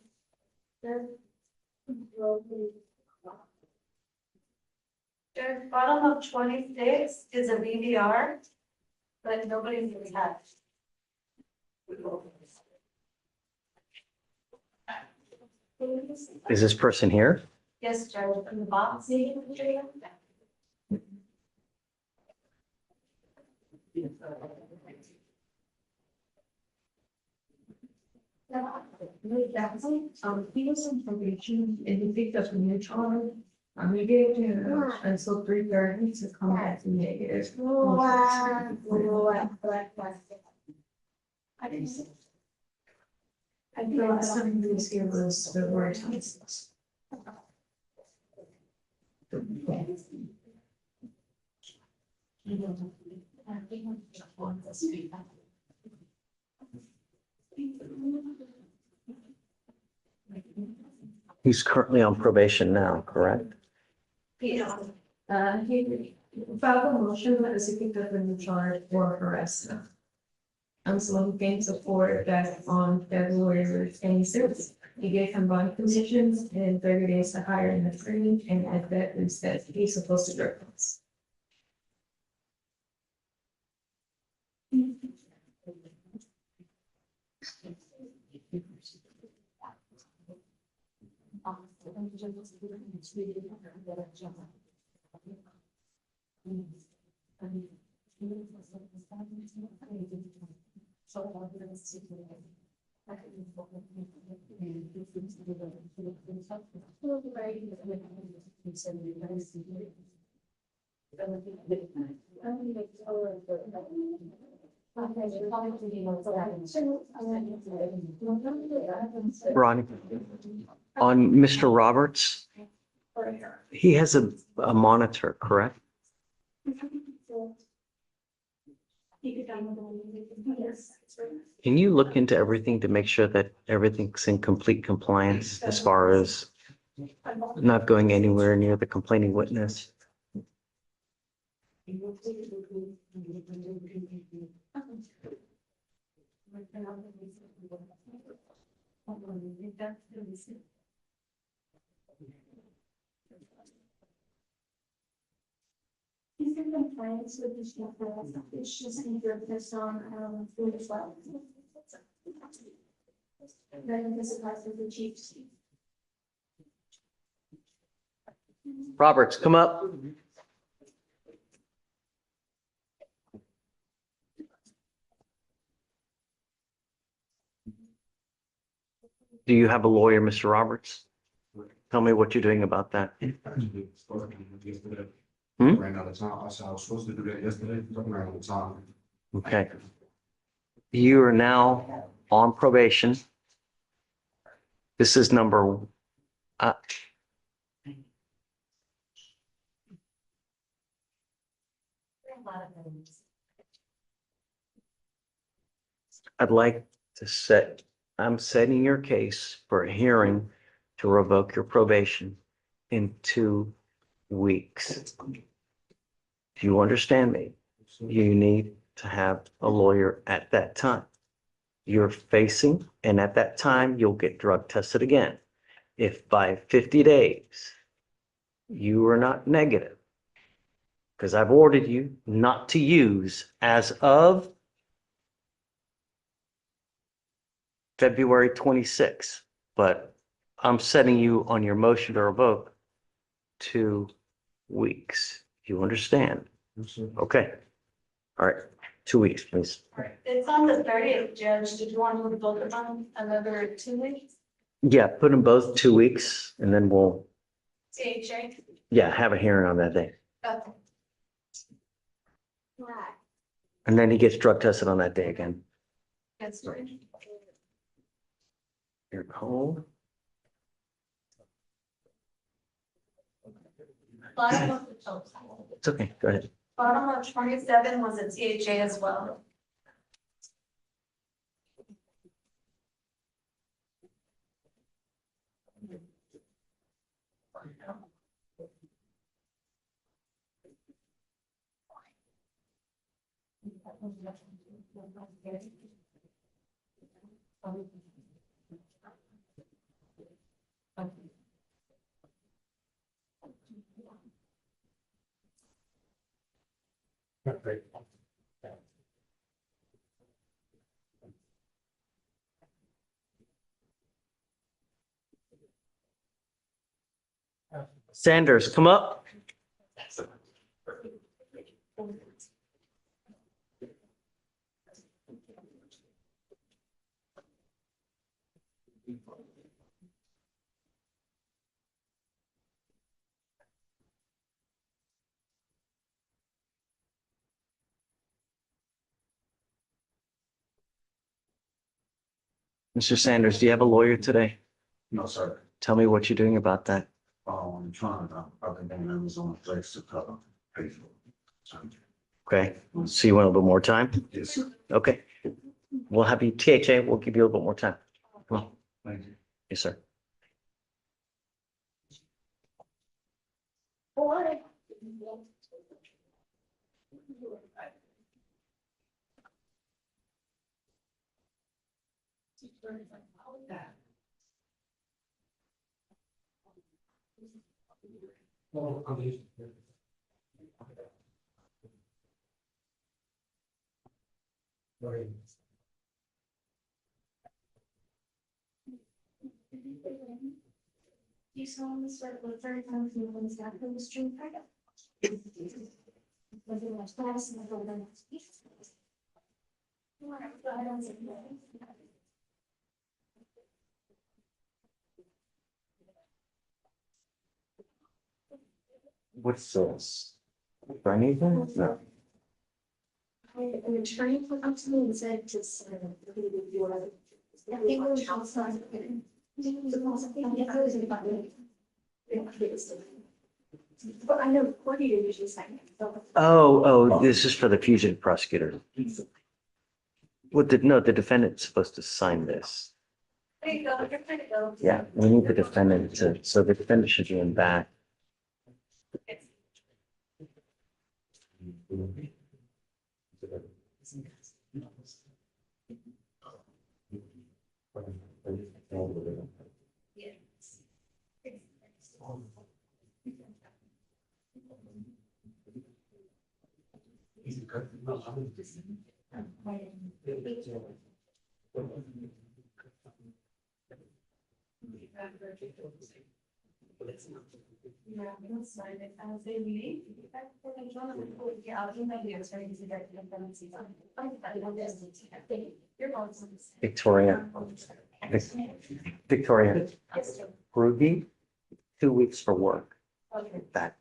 There's bottom of 26 is a BVR, but nobody's attached. Is this person here? Yes, Judge, from the box. He was on probation and he picked up a new charge. We gave him until 3:30 to come back to negative. I think something this year was the word. He's currently on probation now, correct? Yeah, he filed a motion as he picked up a new charge for harassment. So he gained support back on February 26th. He gave him bond conditions and 30 days to hire an attorney, and at that is that he's supposed to drug us. Ronnie, on Mr. Roberts, he has a monitor, correct? Can you look into everything to make sure that everything's in complete compliance as far as not going anywhere near the complaining witness? He's in compliance with the sheet, it's just either this on, food as well. Then this applies to the chiefs. Roberts, come up. Do you have a lawyer, Mr. Roberts? Tell me what you're doing about that. Ran out of time. I said I was supposed to do that yesterday. I ran out of time. Okay. You are now on probation. This is number, I'd like to set, I'm setting your case for a hearing to revoke your probation in 2 weeks. Do you understand me? You need to have a lawyer at that time. You're facing, and at that time, you'll get drug tested again. If by 50 days, you are not negative, because I've ordered you not to use as of February 26th, but I'm setting you on your motion to revoke 2 weeks. You understand? Okay. All right, 2 weeks, please. It's on the 30th, Judge. Did you want to vote it on another 2 weeks? Yeah, put them both 2 weeks and then we'll, CHA? yeah, have a hearing on that day. Okay. Right. And then he gets drug tested on that day again. That's right. You're cold. Bottom of It's okay, go ahead. 27 was a CHA as well. Sanders, come up. Mr. Sanders, do you have a lawyer today? No, sir. Tell me what you're doing about that. I'm trying to, I've been getting Amazon place to cover, pay for it. Okay, so you want a little bit more time? Yes. Okay. We'll have you, THA, we'll give you a little bit more time. Come on. Thank you. Yes, sir. You saw on the start of the third time you want to start from the stream back up. Was it much faster than the one? What's this? Do I need that? No. An attorney went up to me and said to sign your. I think it was outside. But I know what do you usually sign? Oh, this is for the fugitive prosecutor. What did, no, the defendant's supposed to sign this. There you go, you're kind of go. Yeah, we need the defendant to, so the defendant should be in back. Yeah, we'll sign it as they leave. Yeah, I'll email you, it's very easy to get them to see them. You're going to. Victoria. Victoria. Ruby, 2 weeks for work. Okay. That.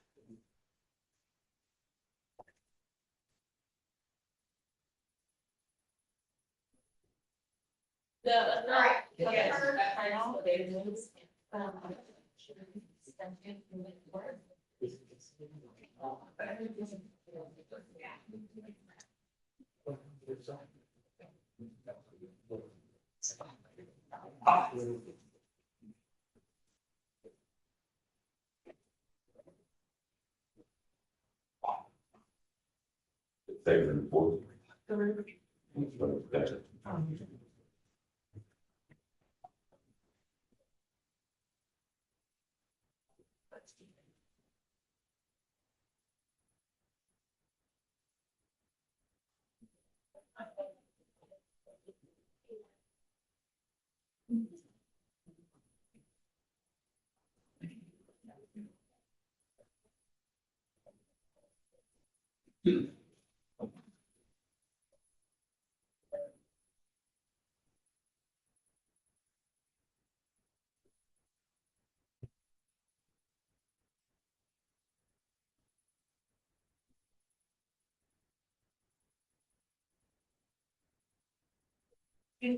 Is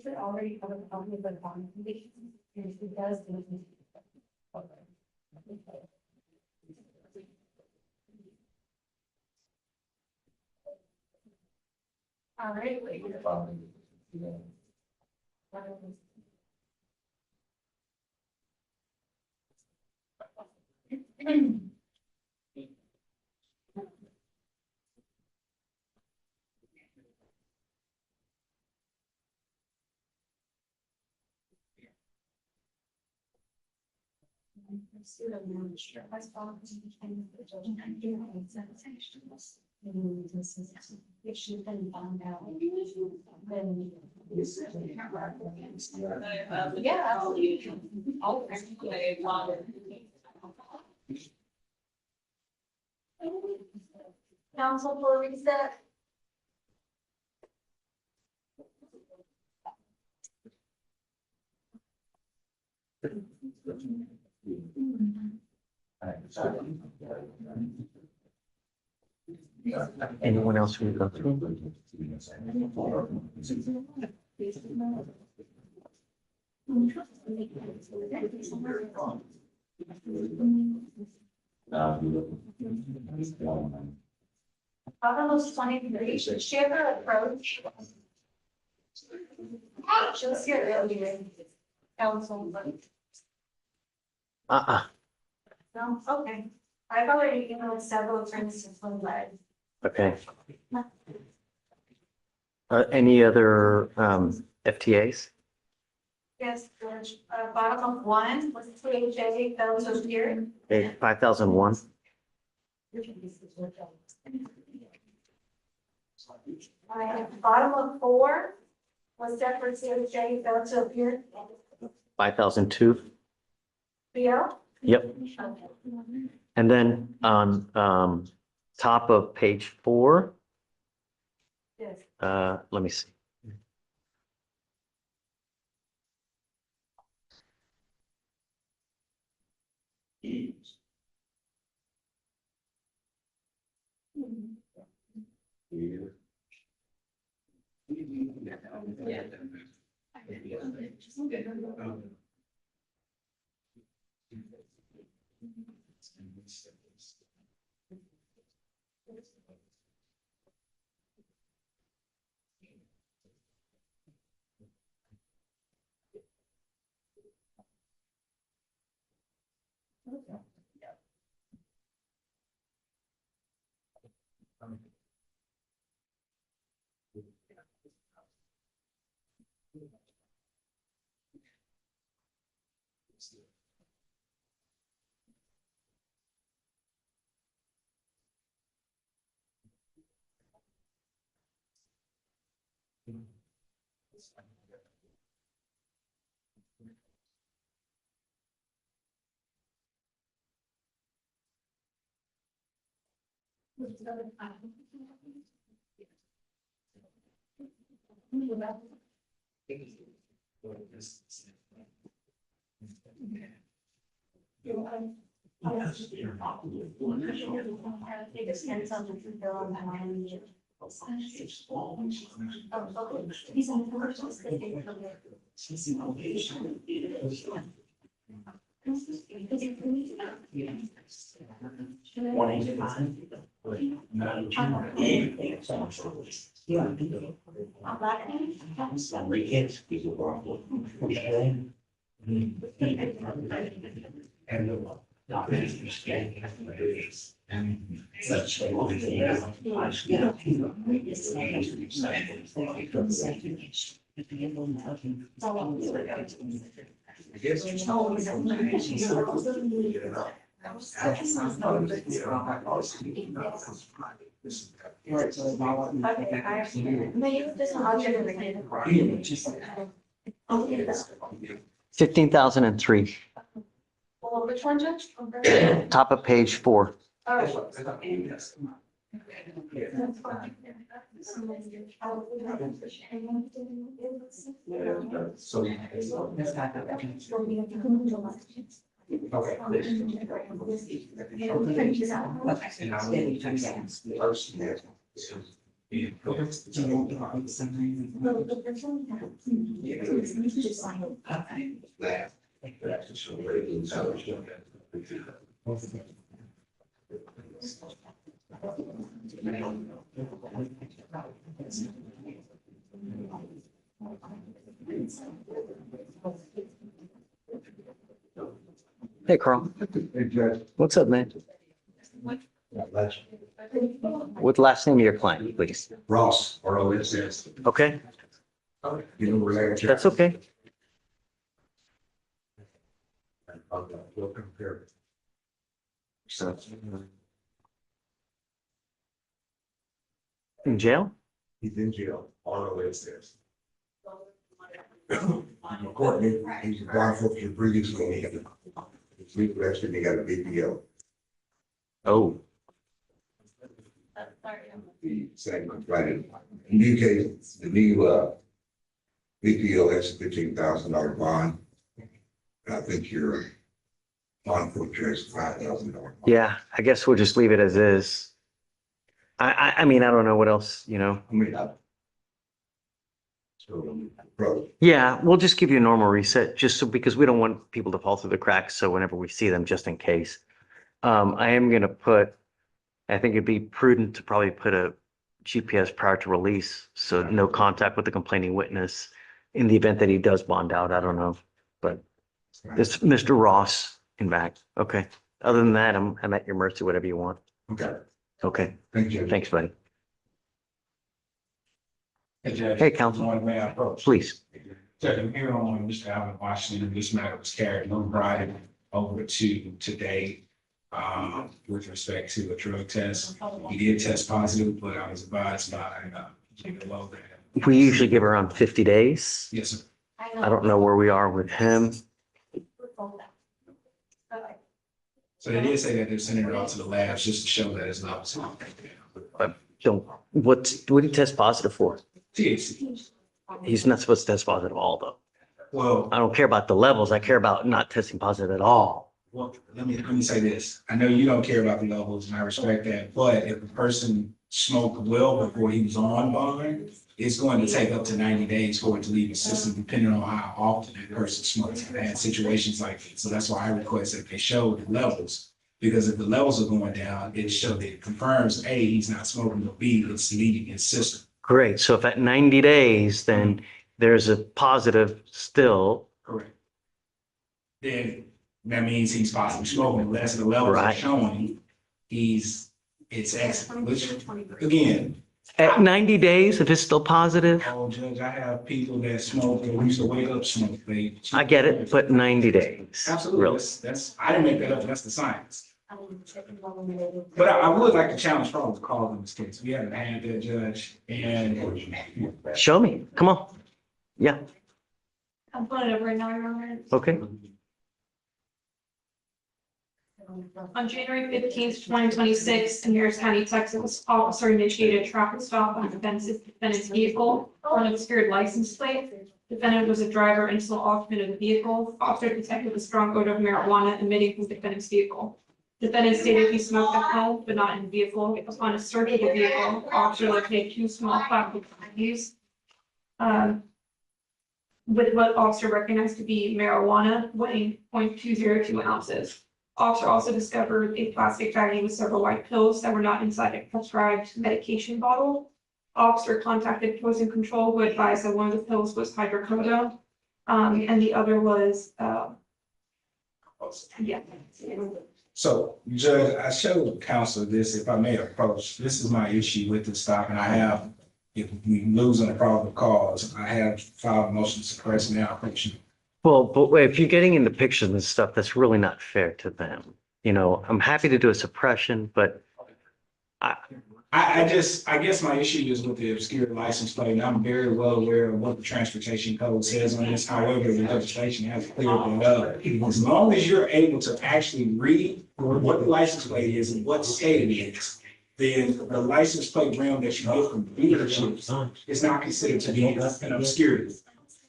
it already covered with the bond conditions? And if it does, then it needs to be covered. All right. If she then found out, then. Yeah. Council for reset. Anyone else who go through? Almost 23, should she have her approach? She was here earlier. Council, but Uh-uh. no, okay. I've already given several friends to fund that. Okay. Any other FTAs? Yes, George, bottom of one was THA, that was here. Okay, 5001. Bottom of four was separate THA, that was up here. 5002. Bill? Yep. And then on top of page 4, Yes. let me see. Okay. 15,003, Well, which one, Judge? top of page 4. All right. So. Hey, Carl. Hey, Judge. What's up, man? What the last name of your client, please? Ross, ROSS. Okay, You know, related to. that's okay. We'll compare. In jail? He's in jail, ROSS. Courtney, he's gone for your previously, he had he's rearrested, he got a BPO. Oh, The same complaint. In new case, the new BPO has a $15,000 bond. And I think your bond for is $5,000. yeah, I guess we'll just leave it as is. I mean, I don't know what else, you know. I mean, so, bro, Yeah, we'll just give you a normal reset, just so, because we don't want people to fall through the cracks, so whenever we see them, just in case. I am gonna put, I think it'd be prudent to probably put a GPS prior to release, so no contact with the complaining witness in the event that he does bond out, I don't know, but it's Mr. Ross in back, okay. Other than that, I'm at your mercy, whatever you want, okay, okay, thank you. thanks, buddy. Hey, Judge. Hey, Counsel. One may I approach? Please. Judge, I'm here on Mr. Alvin Washington. This matter was carried on Friday over to today with respect to a drug test. He did test positive, but I was advised by below that. We usually give around 50 days. Yes, sir. I don't know where we are with him. So they did say that they're sending it off to the labs just to show that it's not. Don't, what did he test positive for? THC. He's not supposed to test positive at all, though. Well, I don't care about the levels. I care about not testing positive at all. well, let me say this. I know you don't care about the levels and I respect that, but if a person smoked well before he was on bond, it's going to take up to 90 days for it to leave the system, depending on how often that person smokes. I've had situations like this. So that's why I request that they show the levels. Because if the levels are going down, it confirms, A, he's not smoking, but B, it's leaving his system. Great. So if at 90 days, then there's a positive still. Correct. Then that means he's possibly smoking, unless the levels are Right. showing it's excellent, which, again, At 90 days, if it's still positive, oh, Judge, I have people that smoke, they used to wake up smoke. I get it, but 90 days. Absolutely, Really. I didn't make that up, that's the science. But I would like to challenge probable cause in this case. We haven't had that, Judge, and Show me. Come on. Yeah. I'm pulling it up right now, Your Honor. Okay. On January 15th, 2026, in Harris County, Texas, officer initiated a traffic stop on defendant's vehicle for an obscured license plate. Defendant was a driver and sole occupant of the vehicle. Officer detected a strong odor of marijuana emitting from defendant's vehicle. Defendant stated he smoked at home, but not in the vehicle. Upon a search of the vehicle, officer located 2 small plastic baggies with what officer recognized to be marijuana, weighing 0.202 ounces. Officer also discovered a plastic baggie with several white pills that were not inside a prescribed medication bottle. Officer contacted poison control, who advised that one of the pills was hydrocodone, and the other was, yeah. so, Judge, I showed counsel this, if I may approach, this is my issue with the stop, and I have, if we lose on a probable cause, I have filed a motion to suppress now approaching. Well, but wait, if you're getting into pictures and stuff, that's really not fair to them. You know, I'm happy to do a suppression, but I guess my issue is with the obscure license plate, and I'm very well aware of what the transportation code says on this. However, the legislation has cleared it up. As long as you're able to actually read what the license plate is and what state it is, then the license plate realm that you get from dealerships is not considered to be an obscurity.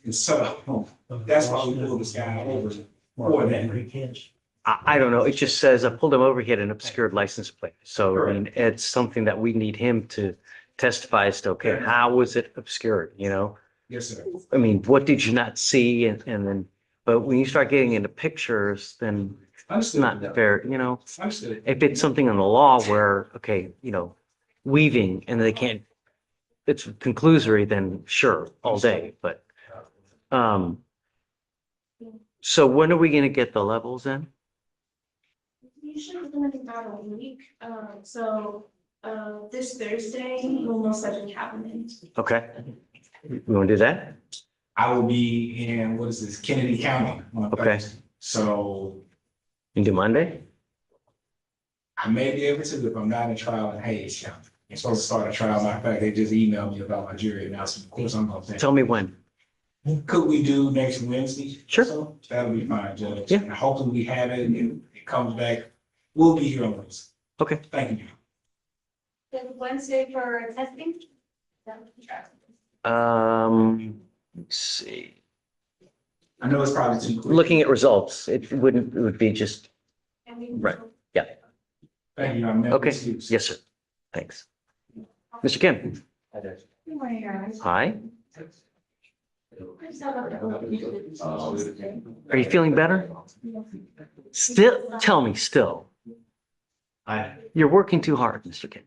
And so that's why we pulled this guy over for that. I don't know. It just says I pulled him over. He had an obscured license plate. So I mean, it's something that we need him to testify as to, okay, how was it obscured, you know? Yes, sir. I mean, what did you not see? And then, but when you start getting into pictures, then it's not fair, you know? Understood. If it's something in the law where, okay, you know, weaving and they can't, it's conclusory, then sure, all day, but, so when are we gonna get the levels in? Usually within about a week, this Thursday, we'll most likely have them in. Okay. We wanna do that? I will be in, what is this, Kennedy County on Okay. Thursday. So You can do Monday? I may be able to, if I'm not in trial in Hayes County. I'm supposed to start a trial. Matter of fact, they just emailed me about my jury announcement. Of course, I'm gonna think. Tell me when. Could we do next Wednesday? Sure. So that'll be fine, Judge. Yeah. And hopefully we have it and it comes back. We'll be here on Wednesday. Okay. Thank you. Then Wednesday for testing? Let's see. I know it's probably too quick. Looking at results, it would be just, right, yeah. Thank you. I'm Okay, yes, sir. Thanks. Mr. Kim, Good morning, Your Honor. hi. I just have a- Are you feeling better? Still, tell me, still. You're working too hard, Mr. Kim.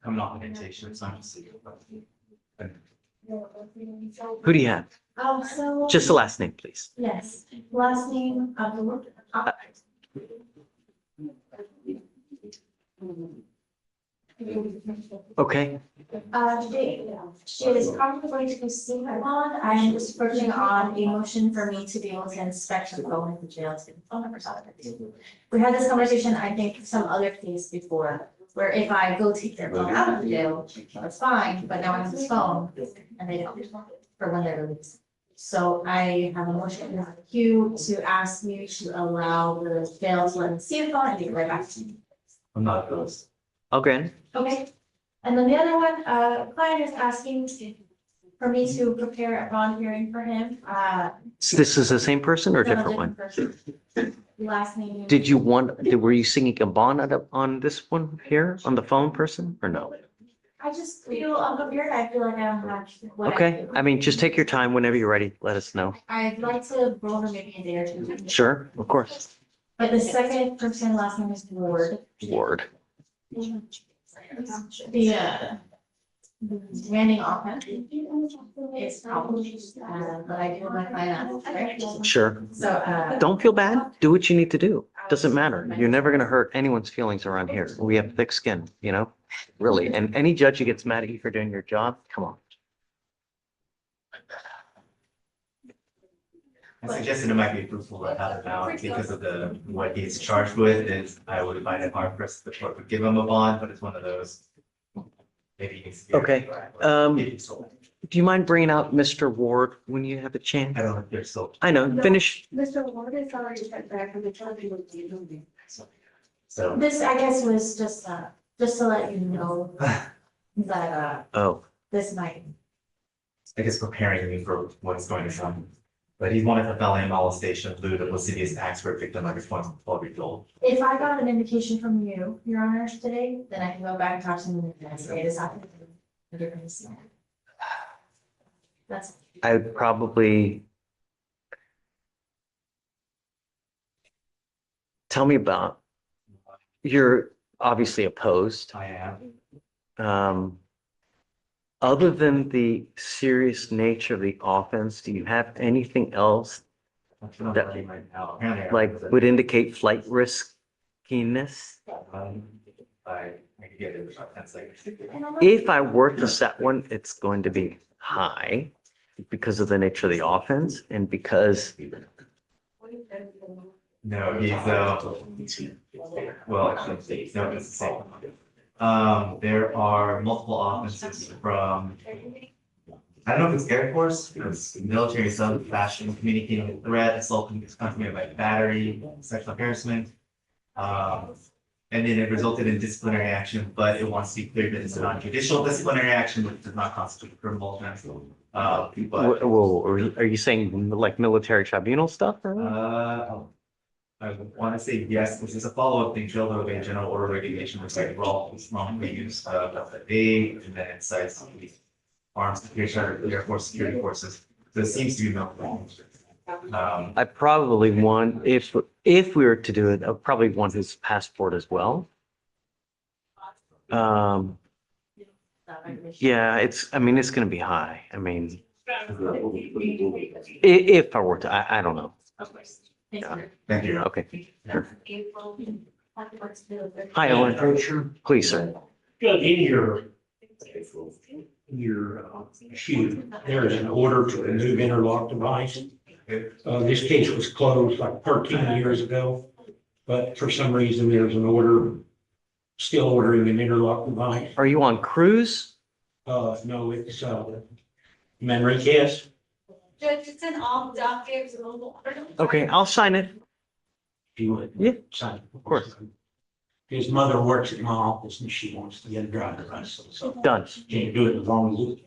Coming off meditation, so I'm just. Who do you have? So. Just the last name, please. Yes, last name, Okay, she is probably going to receive a bond. I am just working on a motion for me to be able to inspect and go into jail to get the phone numbers out of it. We had this conversation, I think, some other case before, where if I go take their phone out of the jail, that's fine, but now I have this phone and they don't for when they're released. So I have a motion in the queue to ask you to allow the jail to let me see the phone and give it right back to me. I'm not opposed. okay. Okay, and then the other one, client is asking for me to prepare a bond hearing for him, This is the same person or a no, different one? person. Last name. Did you were you singing a bond on this one here, on the phone person, or no? I just feel unprepared, I feel like I don't have what I Okay, do. I mean, just take your time whenever you're ready, let us know. I'd like to go over maybe a day or two. Sure, of course. But the second person, last name is Ward. Ward. The demanding offense is probably, but I do my finance, right? Sure. So, Don't feel bad. Do what you need to do. Doesn't matter. You're never gonna hurt anyone's feelings around here. We have thick skin, you know? Really. And any judge who gets mad at you for doing your job, come on. I suggested it might be fruitful to have it now because of what he's charged with is, I would find it hard for us, the court would give him a bond, but it's one of those. Maybe he needs to be. Okay, do you mind bringing out Mr. Ward when you have a chance? I don't know if they're still. I know, finish. Mr. Ward is already sent back from the charging with the. So. this, I guess, was just to let you know that, Oh, this might. I guess preparing me for what's going to come. But he's wanted for felony molestation, lewd of lascivious acts for a victim under 12 years old. If I got an indication from you, Your Honor, today, then I can go back and talk to him and say this happened. That's. I would probably. Tell me about, you're obviously opposed. I am. Other than the serious nature of the offense, do you have anything else that like would indicate flight riskiness? I could get it in 10 seconds. If I were to set one, it's going to be high because of the nature of the offense and because. No, he's, well, actually, no, it's the same. There are multiple offenses from, I don't know if it's Air Force, it's military sub, fashion, communicating with threat, assault, accompanied by battery, sexual harassment. And then it resulted in disciplinary action, but it wants to be clear that it's a non-judicial disciplinary action, which does not constitute criminal offense. But, Whoa, are you saying like military tribunal stuff? Or? I want to say yes, this is a follow-up thing, build of a general order regulation, which like wrongfully used, A, and then it cites the armed security, Air Force security forces. So it seems to be no wrong. I probably want, if we were to do it, I probably want his passport as well. Yeah, it's gonna be high. I mean, if I were to, I don't know. Thank you. Okay. Sure. Hi, Owen. Please, sir. In your sheet, there is an order to remove interlock device. This case was closed like 13 years ago, but for some reason, there's an order, still ordering an interlock device. Are you on cruise? No, it's, Manriquez. Judge, it's in all documents. Okay, I'll sign it. Do you would? Yeah. Sign it. Of course. His mother works at my office and she wants to get a driver's license, so Done. can't do it as long as it.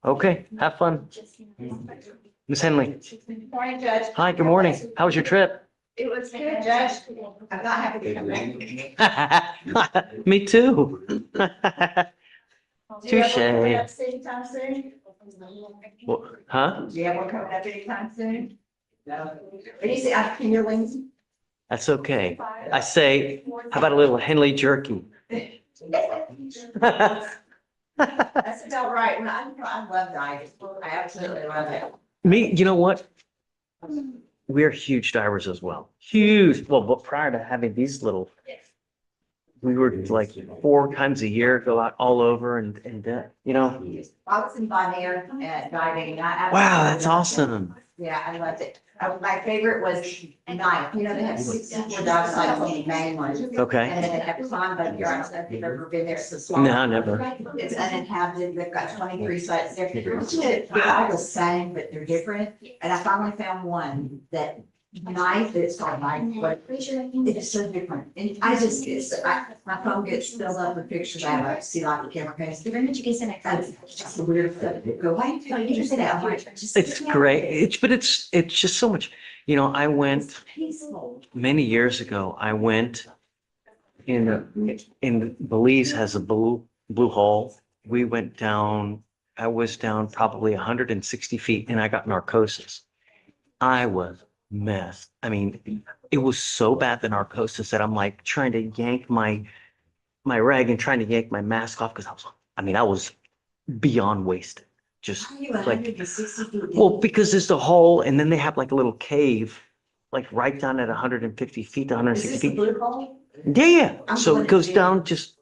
Okay, have fun. Ms. Henley. Morning, Judge. Hi, good morning. How was your trip? It was good, Judge. I'm not happy to come back. Me too. Do you have Touche. one coming up anytime soon? Well, huh? Do you have one coming up anytime soon? No. What do you say, I'm feelings? That's okay. I say, how about a little Henley jerky? That's about right. I love diving. I absolutely love it. Me, you know what? We're huge divers as well. Huge. Well, but prior to having these little, we were like 4 times a year, go out all over and you know. I was in Bonaire and diving. Wow, that's awesome. Yeah, I loved it. My favorite was night. You know, they have 64 dive sites on the main one. Okay. And then they have climb, but you're, I don't know if you've ever been there. It's a small. No, never. It's uninhabited. They've got 23 sites there. They're all the same, but they're different. And I finally found one that night, it's called night, but it's so different. And I just get, my phone gets filled up with pictures. I see like the camera case. It's just a weird stuff. Go, why did you say that? I'm like, just- It's great. It's just so much. You know, I went many years ago. I went in Belize has a blue hole. We went down. I was down probably 160 feet, and I got narcosis. I was messed. I mean, it was so bad, the narcosis, that I'm like trying to yank my rag and trying to yank my mask off because I was beyond wasted. Just like, well, because there's the hole, and then they have like a little cave, like right down at 150 feet to 160 feet. Blue hole? Yeah. So it goes down just,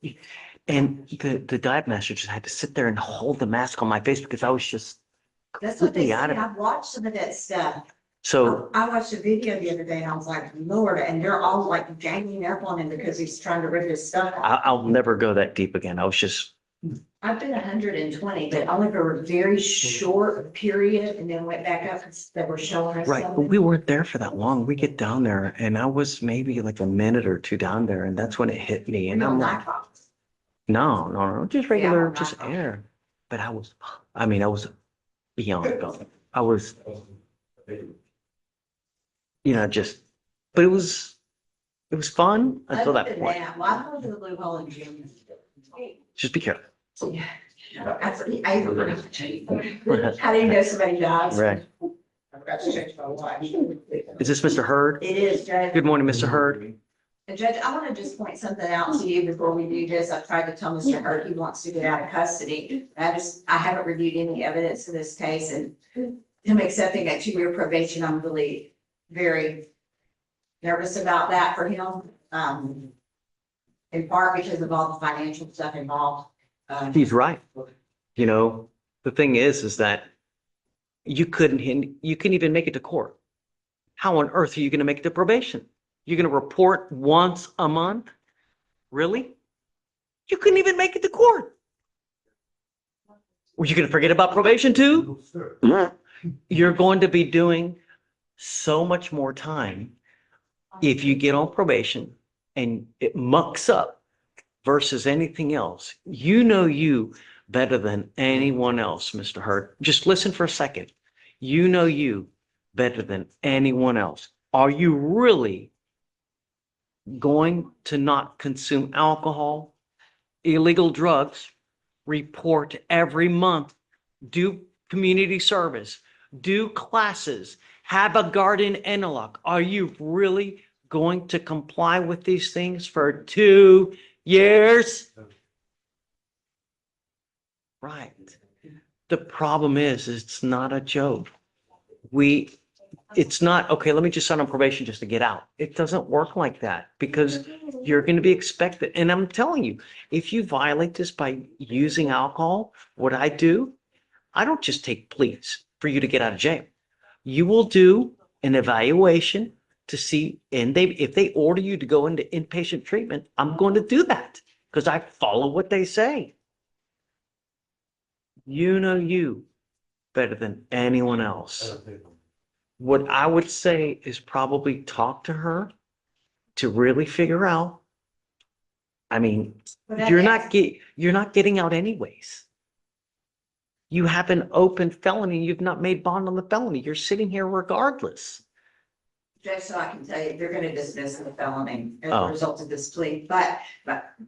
and the dive master just had to sit there and hold the mask on my face because I was just That's what they completely say. out of it. I've watched some of that stuff. So I watched a video the other day and I was like, Lord, and they're all like ganging up on him because he's trying to rip his stuff off. I'll never go that deep again. I was just, I've been 120, but only for a very short period and then went back up because they were showing us. right, but something. we weren't there for that long. We get down there and I was maybe like a minute or two down there, and that's when it hit me. And I'm like, no, just regular, just air. But I was beyond gone. I was, but it was fun until Other that than point. that, well, I go to the blue hole in June. Just be careful. Yeah. I didn't know somebody died. Right. I forgot to change my watch. Is this Mr. Hurd? It is, Judge. Good morning, Mr. Hurd. And Judge, I want to just point something out to you before we do this. I've tried to tell Mr. Hurd he wants to get out of custody. I haven't reviewed any evidence in this case, and him accepting a 2-year probation, I'm really very nervous about that for him. In part because of all the financial stuff involved. He's right. You know, the thing is that you couldn't even make it to court. How on earth are you going to make it to probation? You're going to report once a month? Really? You couldn't even make it to court. Were you going to forget about probation too? You're going to be doing so much more time if you get on probation and it mucks up versus anything else. You know you better than anyone else, Mr. Hurt. Just listen for a second. You know you better than anyone else. Are you really going to not consume alcohol, illegal drugs, report every month, do community service, do classes, have a guardian interlock? Are you really going to comply with these things for 2 years? Right. The problem is, it's not a joke. It's not, okay, let me just sign on probation just to get out. It doesn't work like that because you're going to be expected. And I'm telling you, if you violate this by using alcohol, what I do, I don't just take pleas for you to get out of jail. You will do an evaluation to see, and if they order you to go into inpatient treatment, I'm going to do that because I follow what they say. You know you better than anyone else. What I would say is probably talk to her to really figure out. I mean, you're not getting out anyways. You have an open felony. You've not made bond on the felony. You're sitting here regardless. Just so I can tell you, they're gonna dismiss the felony as Oh. a result of this plea, but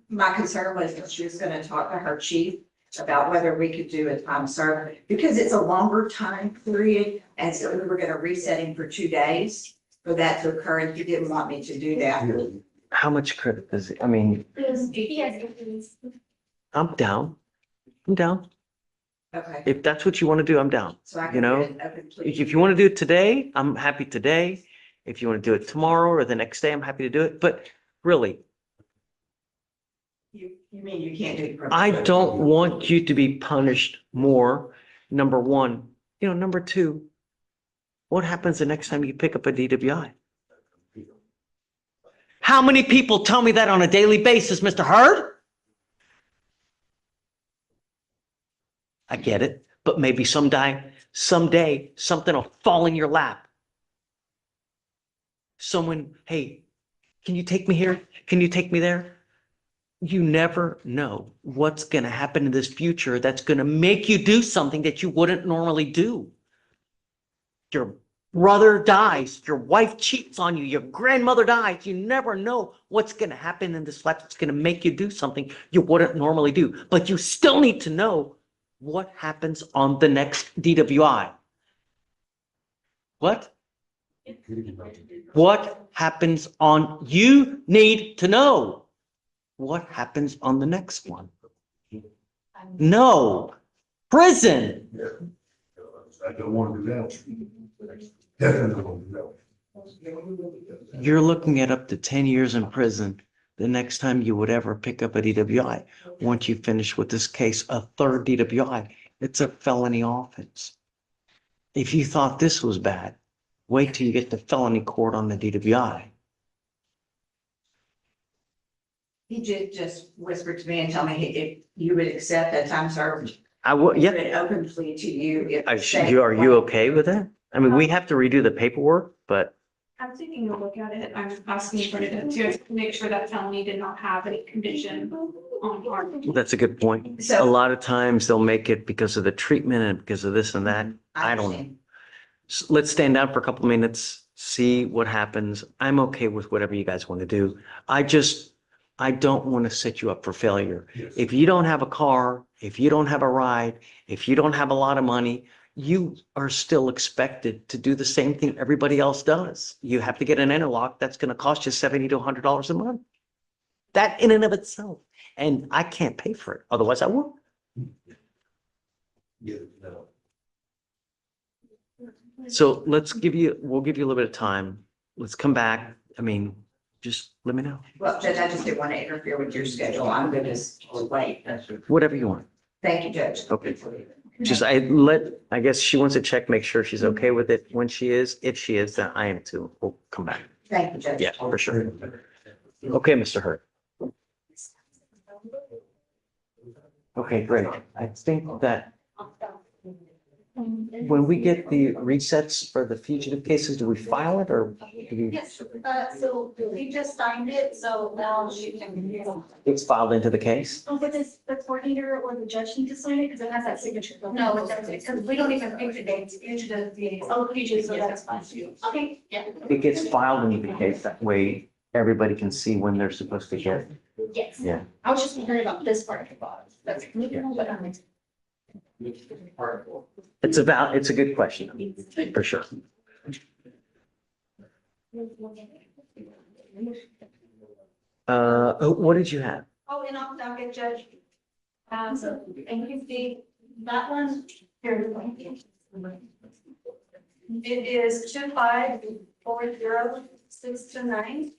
my concern was that she was gonna talk to her chief about whether we could do a time served, because it's a longer time period, and so we were gonna reset him for 2 days for that to occur, and he didn't want me to do that. How much credit does it? I mean, I'm down. I'm down. Okay. If that's what you want to do, I'm down. So I You can know, do an open plea. if you want to do it today, I'm happy today. If you want to do it tomorrow or the next day, I'm happy to do it. But really, You mean you can't do it? I don't want you to be punished more. Number one, number two, what happens the next time you pick up a DWI? How many people tell me that on a daily basis, Mr. Hurd? I get it, but maybe someday something will fall in your lap. Someone, hey, can you take me here? Can you take me there? You never know what's going to happen in this future that's going to make you do something that you wouldn't normally do. Your brother dies, your wife cheats on you, your grandmother dies. You never know what's going to happen in this life that's going to make you do something you wouldn't normally do. But you still need to know what happens on the next DWI. What? What happens on, you need to know what happens on the next one. No, prison. I don't want to do that. Definitely don't want to do that. You're looking at up to 10 years in prison the next time you would ever pick up a DWI. Once you finish with this case, a third DWI, it's a felony offense. If you thought this was bad, wait till you get to felony court on the DWI. He just whispered to me and told me if you would accept that time served. I would, yeah. An open plea to you. if- Are you okay with that? I mean, we have to redo the paperwork, but I'm taking a look at it. I'm asking for it to make sure that felony did not have any condition on our. that's a good point. So- A lot of times they'll make it because of the treatment and because of this and that. I don't know. understand. Let's stand down for a couple of minutes, see what happens. I'm okay with whatever you guys want to do. I don't want to set you up for failure. Yes. If you don't have a car, if you don't have a ride, if you don't have a lot of money, you are still expected to do the same thing everybody else does. You have to get an interlock. That's going to cost you $70 to $100 a month. That in and of itself. And I can't pay for it. Otherwise I would. So we'll give you a little bit of time. Let's come back. I mean, just let me know. Well, Judge, I just didn't want to interfere with your schedule. I'm going to wait. Whatever you want. Thank you, Judge. Okay. I guess she wants to check, make sure she's okay with it. When she is, if she is, then I am too. We'll come back. Thank you, Judge. Yeah, for sure. Okay, Mr. Hurt. Okay, great. I think that When we get the resets for the fugitive cases, do we file it or do we, Yes, so we just signed it, so now she can. it's filed into the case? Oh, but does the coordinator or the judge need to sign it, because it has that signature? No, it doesn't, because we don't even pick the dates, usually the, oh, usually, so that's fine. Okay, yeah. It gets filed into the case, that way everybody can see when they're supposed to get it. Yes. Yeah. I was just wondering about this part at the bottom, that's, but It's a good question, for sure. What did you have? Oh, and I'll get judge. So, and you see, that one, here. It is 254069.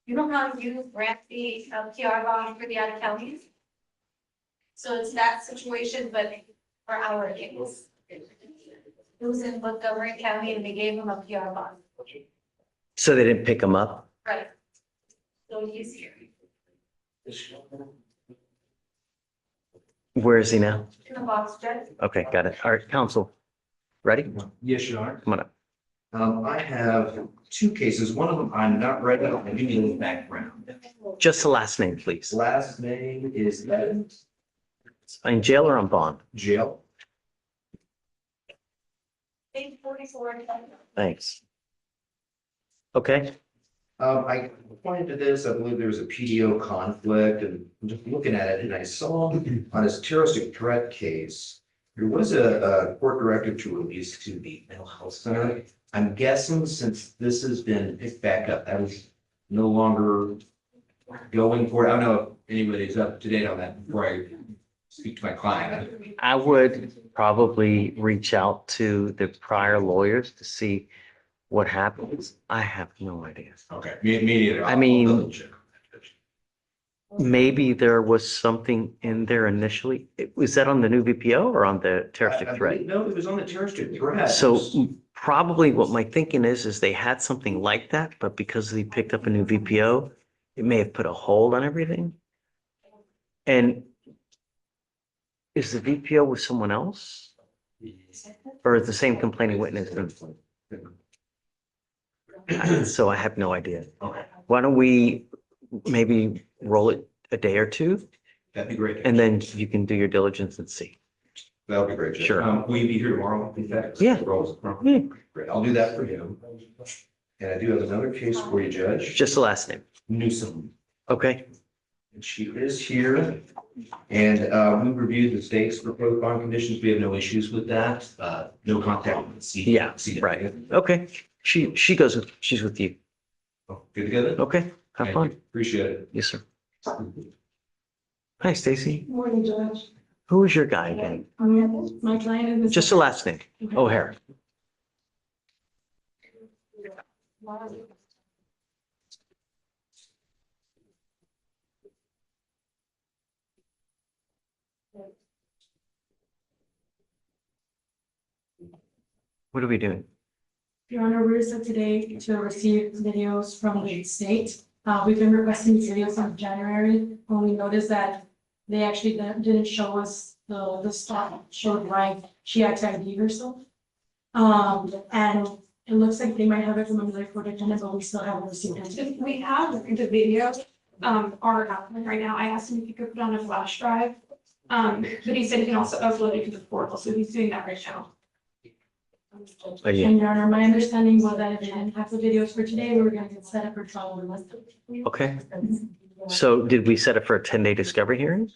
You know how you grant the PR bond for the out of counties? So it's that situation, but for our case. It was in Montgomery County and they gave him a PR bond. So they didn't pick them up? Right. So he's here. Where is he now? In the box, Judge. Okay, got it. All right, counsel. Ready? Yes, Your Honor. Come on up. I have two cases. One of them I'm not ready. I do need a background. Just the last name, please. Last name is In jail or on bond? Jail. 844. Thanks. Okay, I pointed to this, I believe there was a PDO conflict and I'm just looking at it and I saw on his terroristic threat case, there was a court directive to release to the mental health center. I'm guessing since this has been picked back up, that was no longer going for it. I don't know if anybody's up to date on that before I speak to my client. I would probably reach out to the prior lawyers to see what happens. I have no idea. Okay, me neither. I mean, maybe there was something in there initially. Was that on the new VPO or on the terroristic threat? No, it was on the terroristic threat. So probably what my thinking is they had something like that, but because they picked up a new VPO, it may have put a hold on everything. And is the VPO with someone else? Or is the same complaining witness? So I have no idea. Why don't we maybe roll it a day or two? That'd be great. And then you can do your diligence and see. That'll be great. Judge. Sure. Will you be here tomorrow? In fact, Yeah. Great, I'll do that for you. And I do have another case for you, Judge. Just the last name. Newsom. Okay. And she is here. And we reviewed the state's proposed bond conditions. We have no issues with that. No contact with the C. Yeah, right. Okay. She's with you. Oh, good to go then? Okay. Have Thank fun. you. Appreciate it. Yes, sir. Hi, Stacy. Morning, Judge. Who is your guy again? My client is. Just the last name. O'Hara. What are we doing? Your Honor, we're set today to receive videos from the state. We've been requesting videos since January, when we noticed that they actually didn't show us the stop showed right. She had to ID herself. And it looks like they might have it from another court attendant, but we still haven't received it. If we have the video, are happening right now. I asked him if he could put on a flash drive. But he said he can also upload it to the portal, so he's doing that right now. And Your Honor, my understanding was that if they didn't have the videos for today, we were gonna get set up for trial on Wednesday. Okay. So did we set it for a 10-day discovery hearing?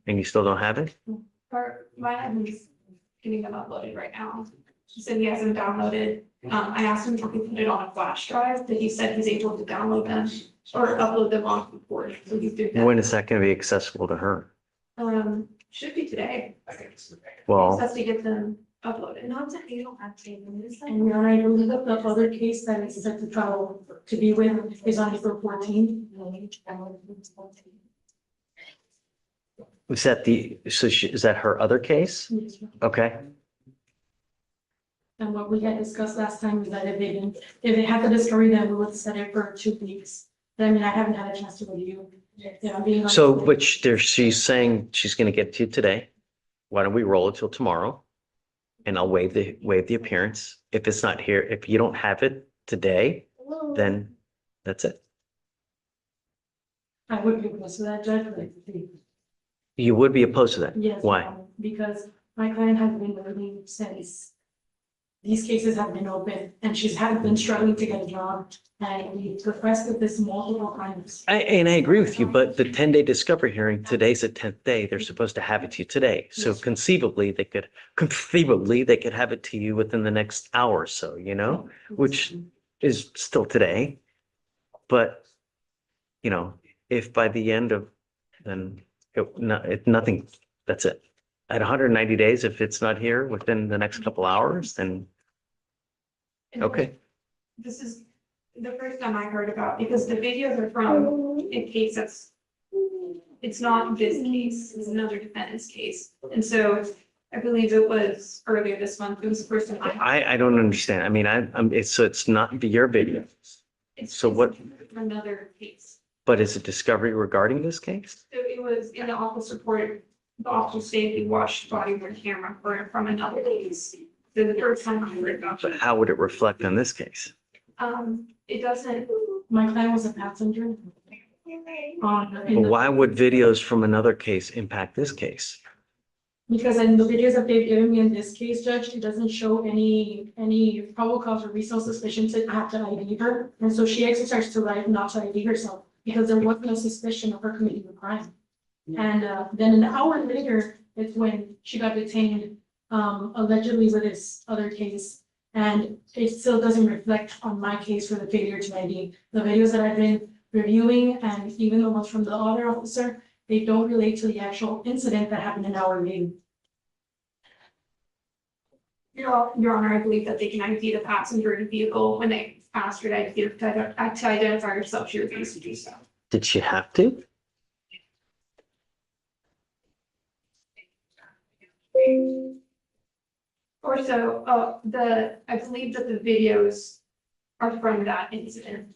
And you still don't have it? For mine, he's getting them uploaded right now. He said he hasn't downloaded. I asked him if he could put it on a flash drive, but he said he's able to download them or upload them on the board. So he's doing that. When is that going to be accessible to her? Should be today. Well, He has to get them uploaded. Not that you don't have to. And Your Honor, I believe that the other case that is set to trial to be with is on April 14th. is that her other case? Okay. And what we had discussed last time was that if they had the discovery, then we would set it for 2 weeks. But I mean, I haven't had a chance to review. If I'm being honest. So, but she's saying she's going to get to you today. Why don't we roll it till tomorrow? and I'll waive the appearance. If it's not here, if you don't have it today, then that's it. I would be opposed to that, Judge, but You would be opposed to that? yes. Why? Because my client has been waiting since these cases have been open and she's had been struggling to get a job. And we requested this multiple times. And I agree with you, but the 10-day discovery hearing, today's the 10th day. They're supposed to have it to you today. So conceivably, they could have it to you within the next hour or so, you know, which is still today. But, you know, if by the end of, then nothing, that's it. At 190 days, if it's not here within the next couple hours, then okay. This is the first time I heard about, because the videos are from a case it's not this case, it's another defendant's case. And so I believe it was earlier this month, it was the first time I don't understand. I mean, it's not your video. So what, another case. but is it discovery regarding this case? So it was in the office report, the officer stated he watched body worn camera from another case. So the first time I heard about But it. how would it reflect on this case? It doesn't. My client was a passenger. Well, why would videos from another case impact this case? Because in the videos that they've given me in this case, Judge, it doesn't show any probable cause or reasonable suspicion to have to ID her. And so she exercised her right not to ID herself because there was no suspicion of her committing a crime. And then an hour later, it's when she got detained allegedly with this other case. And it still doesn't reflect on my case for the failure to ID. The videos that I've been reviewing and even the ones from the other officer, they don't relate to the actual incident that happened an hour later. Your Honor, I believe that they can ID the passenger in the vehicle when they asked her to identify herself. She refused to do so. Did she have to? Or so, I believe that the videos are from that incident.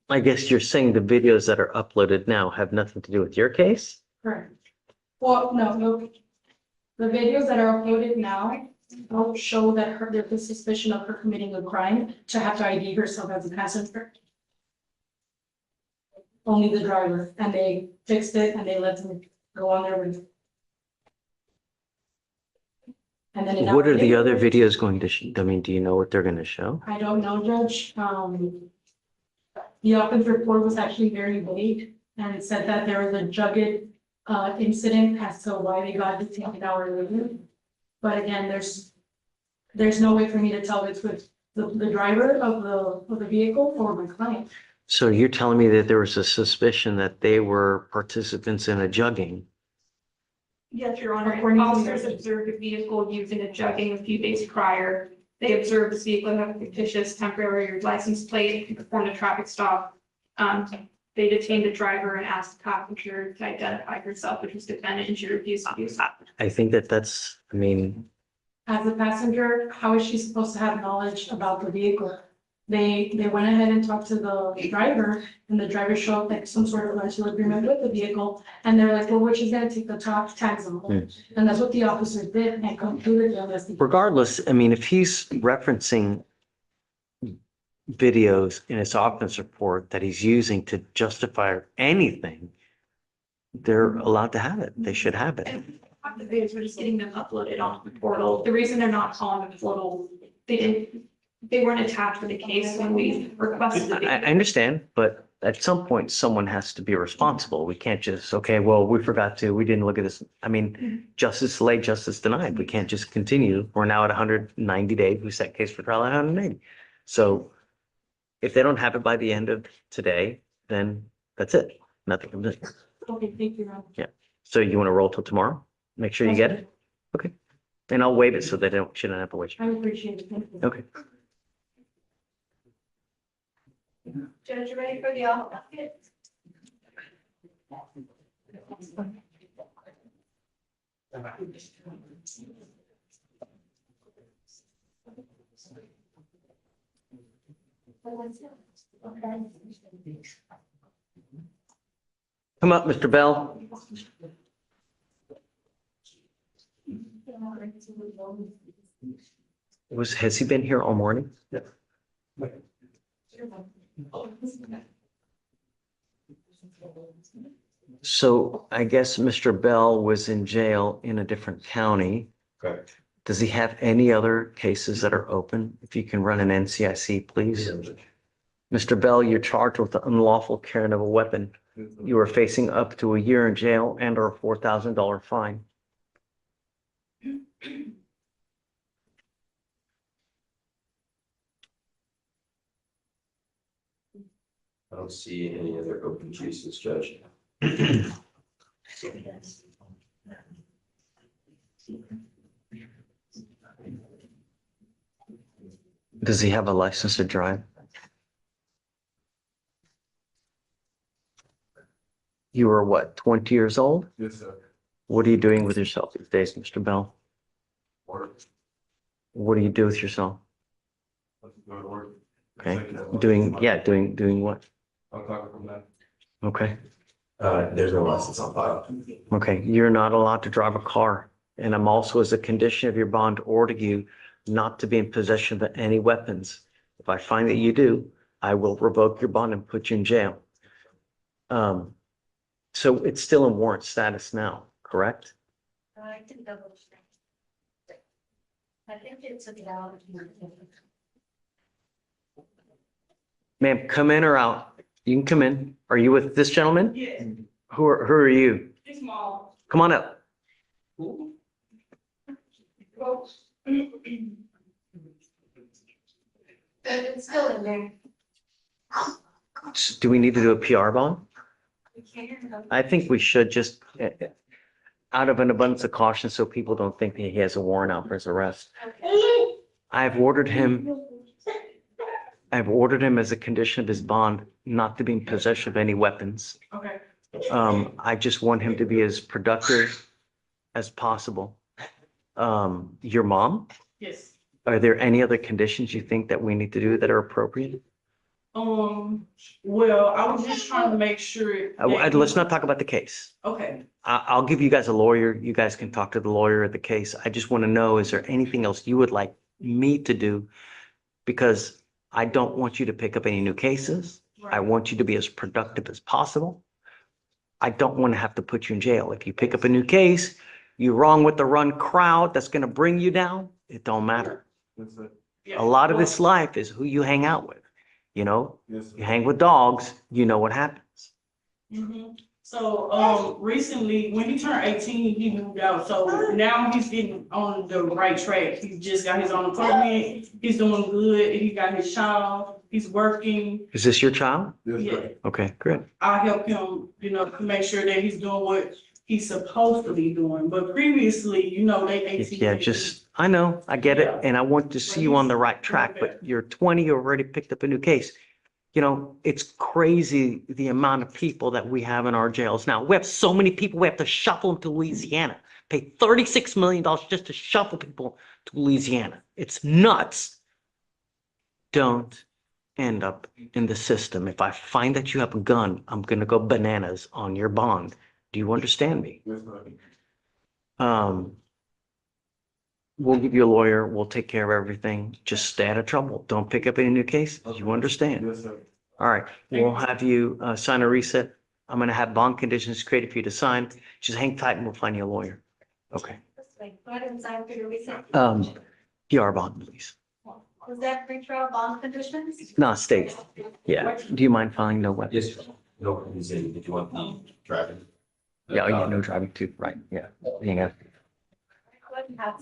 I guess you're saying the videos that are uploaded now have nothing to do with your case? Correct. Well, no. The videos that are uploaded now don't show that there's a suspicion of her committing a crime to have to ID herself as a passenger. Only the driver, and they fixed it and they let them go on their way. And then What are the other videos going to show? I mean, do you know what they're going to show? I don't know, Judge. The office report was actually very vague and it said that there was a jugged incident as to why they got detained an hour later. But again, there's no way for me to tell it's with the driver of the vehicle or my client. So you're telling me that there was a suspicion that they were participants in a jugging? Yes, Your Honor. Officers observed a vehicle used in a jugging a few days prior. They observed this vehicle had a fictitious temporary license plate and performed a traffic stop. They detained the driver and asked the passenger to identify herself, which was defendant, and she refused to do so. I think that's, I mean. As a passenger, how is she supposed to have knowledge about the vehicle? They went ahead and talked to the driver and the driver showed like some sort of rental agreement with the vehicle. And they're like, well, we're just gonna take the top tags off. And that's what the officer did and concluded the investigation. Regardless, I mean, if he's referencing videos in his offense report that he's using to justify anything, they're allowed to have it. They should have it. And the videos, we're just getting them uploaded on the portal. The reason they're not calling the portal, they weren't attached with the case when we requested the I understand, but at some point, someone has to be responsible. We can't just, okay, well, we forgot to, we didn't look at this. I mean, justice delayed, justice denied. We can't just continue. We're now at 190 days. We set case for trial at 180. So if they don't have it by the end of today, then that's it. Nothing comes in. Okay, thank you, Ron. Yeah. So you want to roll till tomorrow? Make sure you get it? Okay. And I'll waive it so they shouldn't have to wait. I appreciate it. Thank you. Okay. Judge, you ready for the off bucket? Come up, Mr. Bell. Has he been here all morning? So I guess Mr. Bell was in jail in a different county. Correct. Does he have any other cases that are open? If you can run an NCIC, please. Mr. Bell, you're charged with the unlawful carrying of a weapon. You are facing up to a year in jail and or a $4,000 fine. I don't see any other open cases, Judge. Does he have a license to drive? You are what, 20 years old? Yes, sir. What are you doing with yourself these days, Mr. Bell? Work. What do you do with yourself? Let's go to work. Okay, doing what? I'll talk from that. Okay, There's no license on file. okay, you're not allowed to drive a car. And I'm also, as a condition of your bond, order you not to be in possession of any weapons. If I find that you do, I will revoke your bond and put you in jail. So it's still in warrant status now, correct? I can double check. I think it's about. Ma'am, come in or out? You can come in. Are you with this gentleman? Yeah, Who are you? it's small. Come on up. It's still in there. Do we need to do a PR bond? We can. I think we should just, out of an abundance of caution, so people don't think that he has a warrant out for his arrest. I've ordered him as a condition of his bond not to be in possession of any weapons. Okay. I just want him to be as productive as possible. Your mom, Yes. are there any other conditions you think that we need to do that are appropriate? Well, I was just trying to make sure. Let's not talk about the case. Okay, I'll give you guys a lawyer. You guys can talk to the lawyer of the case. I just want to know, is there anything else you would like me to do? Because I don't want you to pick up any new cases. I want you to be as productive as possible. I don't want to have to put you in jail. If you pick up a new case, you're wrong with the run crowd that's going to bring you down. It don't matter. Yes, sir. A lot of this life is who you hang out with. You know, Yes, sir. you hang with dogs, you know what happens. so, recently, when he turned 18, he moved out, so now he's getting on the right track. He just got his own apartment, he's doing good, he got his child, he's working. Is this your child? Yes, Yeah, sir. Okay, good. I help him, to make sure that he's doing what he's supposed to be doing, but previously, they 18. Yeah, I know, I get it, Yeah. and I want to see you on the right track, but you're 20, you already picked up a new case. It's crazy the amount of people that we have in our jails now. We have so many people, we have to shuffle them to Louisiana. Pay $36 million just to shuffle people to Louisiana. It's nuts. Don't end up in the system. If I find that you have a gun, I'm gonna go bananas on your bond. Do you understand me? Yes, sir. We'll give you a lawyer. We'll take care of everything. Just stay out of trouble. Don't pick up any new cases. You understand? Yes, sir. All right. We'll have you sign a reset. I'm going to have bond conditions created for you to sign. Just hang tight and we'll find you a lawyer. Okay. Go ahead and sign for your recent. PR bond, please. Was that pre-trial bond conditions? No, state. Yeah. Do you mind filing no weapon? Yes, no, he's in, if you want the driving. Yeah, yeah, no driving too. Right. Yeah. You got- Go ahead and have.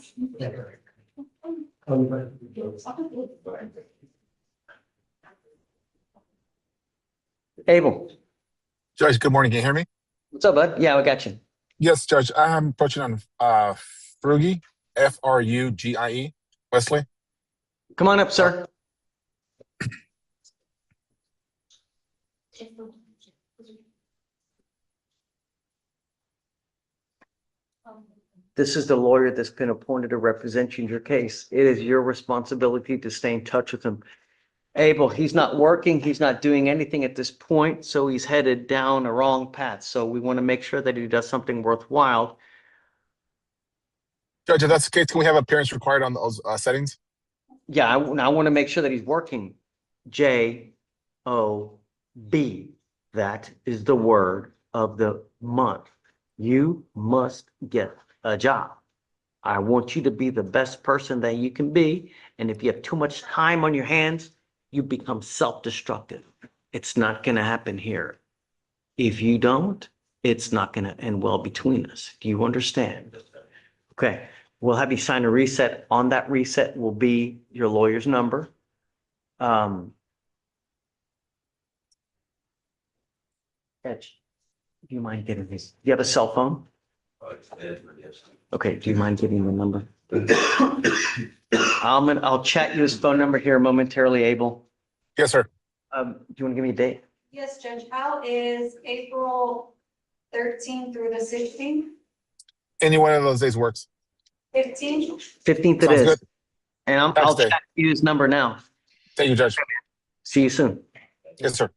Abel, Judge, good morning. Can you hear me? what's up, bud? Yeah, we got you. Yes, Judge. I'm approaching on Frugie, Frugie, Wesley. Come on up, sir. This is the lawyer that's been appointed to represent you in your case. It is your responsibility to stay in touch with him. Abel, he's not working, he's not doing anything at this point, so he's headed down a wrong path. So we want to make sure that he does something worthwhile. Judge, if that's the case, can we have appearance required on those settings? Yeah, I want to make sure that he's working. Job. That is the word of the month. You must get a job. I want you to be the best person that you can be. And if you have too much time on your hands, you become self-destructive. It's not going to happen here. If you don't, it's not going to end well between us. Do you understand? Okay, we'll have you sign a reset. On that reset will be your lawyer's number. Edge, do you mind getting this? Do you have a cell phone? Okay, do you mind giving the number? I'll chat you his phone number here momentarily, Abel. Yes, sir. Do you want to give me a date? Yes, Judge, how is April 13th through the 16th? Any one of those days works. 15th? 15th it Sounds is. good. And I'll Tax day. chat you his number now. Thank you, Judge. See you soon. Yes, sir.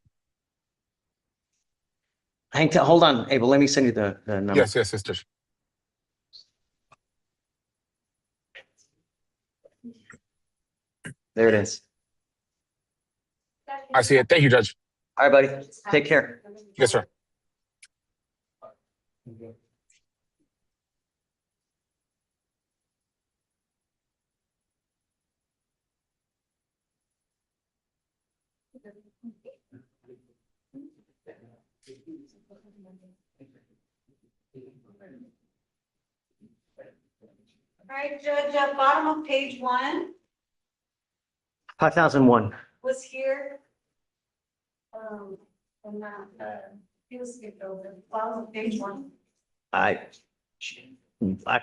Hold on, Abel, let me send you the number. Yes, Judge. There it is. I see it. Thank you, Judge. All right, buddy. Take care. Yes, sir. All right, Judge, bottom of page 1 5001. was here. And that, he was skipped over, bottom of page 1. I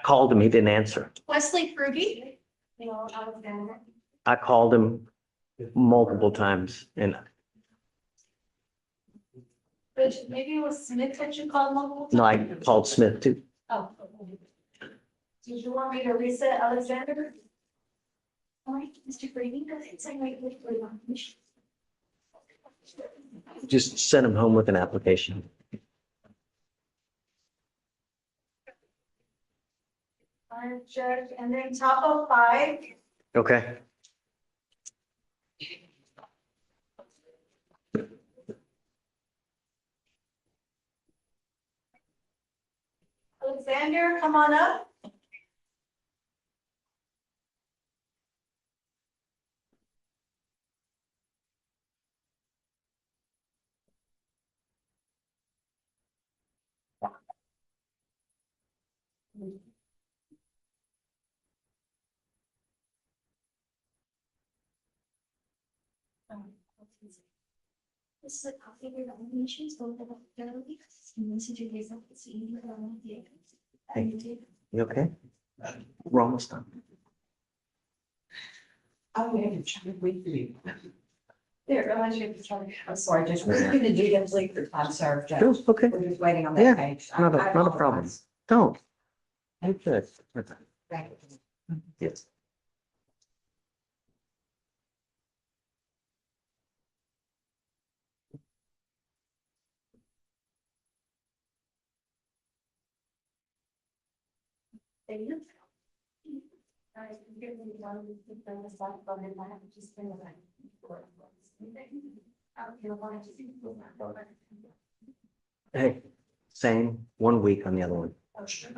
called him, he didn't answer. Wesley Frugy. Alexander. I called him multiple times and But maybe it was Smith that you called multiple times? no, I called Smith too. Oh. Did you want me to reset Alexander? All right, Mr. Brady, go ahead, sign right with permission. Just send him home with an application. All right, Judge, and then top of 5. Okay. Alexander, come on up. This is a copy of your nominations, both of them thoroughly, and this is your result, so you need to Hey, you okay? We're almost done. Oh, yeah, trying to wait for you. There, sorry. I'm sorry, Judge, we're gonna do them late for time served, Judge. No, okay. We're just waiting on Yeah, that page. Not I a problem. apologize. Don't. I'm good. Thank you. Yes. Thank you. All right, I'm gonna move on to the slide, but then I have to just bring it back. Hey, same, 1 week on the other one. Asher?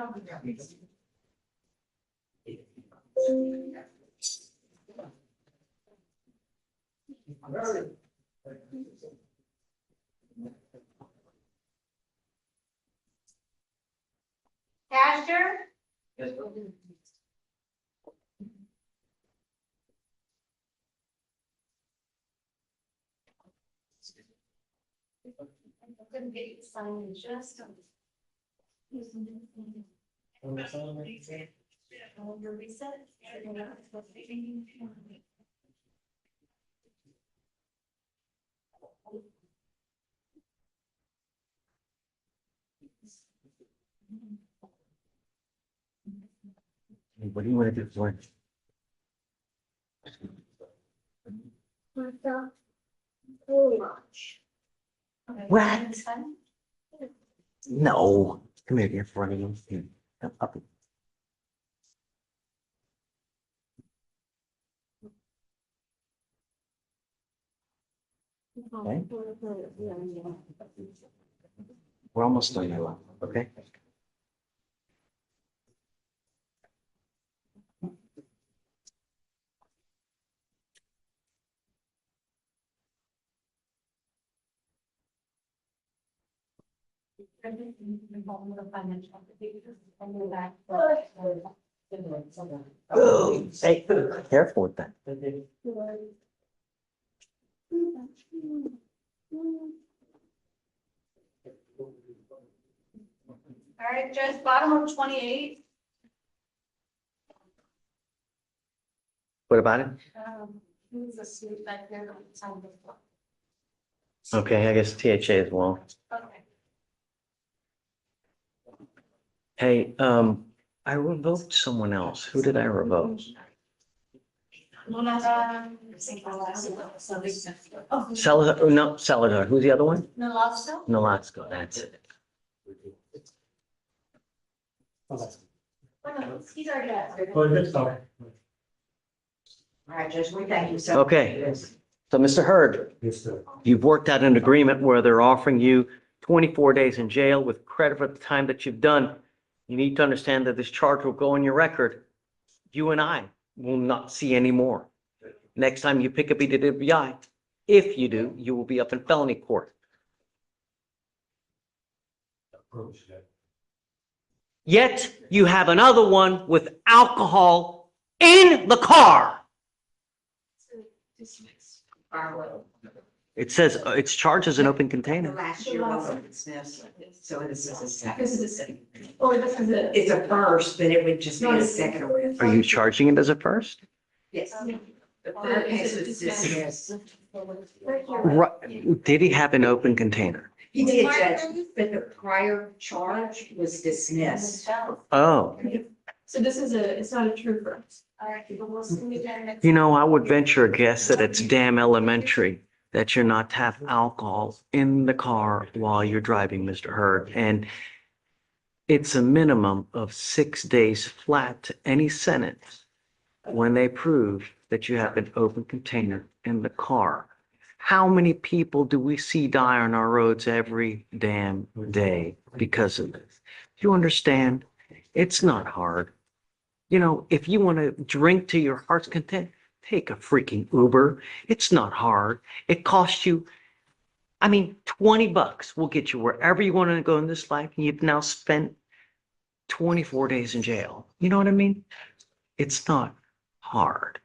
I couldn't get you to sign in just. Your reset. What do you want to do for lunch? What? No. Come here, you're running. Here, come up. Okay. We're almost done now, okay? Hey, careful with that. All right, Judge, bottom of 28. What about it? Who's asleep back there? Okay, I guess THA as well. Okay. Hey, I revoked someone else. Who did I revoke? Salazar, no, Salazar. Who's the other one? Nalazzo? Nolasco, that's it. He's already got it. All right, Judge, we thank you so. Okay, so Mr. Hurd, you've worked out an agreement where they're offering you 24 days in jail with credit for the time that you've done. You need to understand that this charge will go on your record. You and I will not see any more. Next time you pick up a DWI, if you do, you will be up in felony court. Yet you have another one with alcohol in the car. It says it's charged as an open The container. last year wasn't dismissed, so this is a second. This is a second. Oh, this is it. It's a first, but it would just be a second. Are you charging it as a first? Yes. The prior case was dismissed. Right. Did he have an open container? He did, Judge, but the prior charge was dismissed. Oh, So this is it's not a true first. All right, people will see you again next. you know, I would venture a guess that it's damn elementary that you're not to have alcohol in the car while you're driving, Mr. Hurd. And it's a minimum of 6 days flat to any sentence when they prove that you have an open container in the car. How many people do we see die on our roads every damn day because of this? You understand? It's not hard. You know, if you want to drink to your heart's content, take a freaking Uber. It's not hard. It costs you, I mean, $20 will get you wherever you want to go in this life. And you've now spent 24 days in jail. You know what I mean? It's not hard.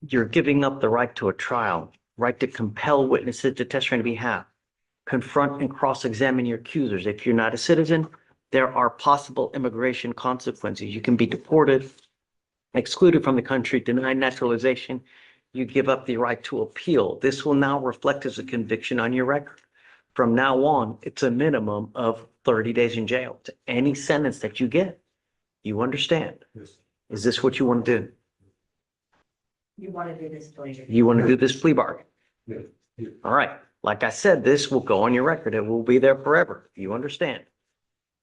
You're giving up the right to a trial, right to compel witnesses to testify on your behalf, confront and cross-examine your accusers. If you're not a citizen, there are possible immigration consequences. You can be deported, excluded from the country, denied naturalization. You give up the right to appeal. This will now reflect as a conviction on your record. From now on, it's a minimum of 30 days in jail to any sentence that you get. You understand? Is this what you want to do? You want to do this, please? You want to do this plea bargain? All right. Like I said, this will go on your record. It will be there forever. You understand?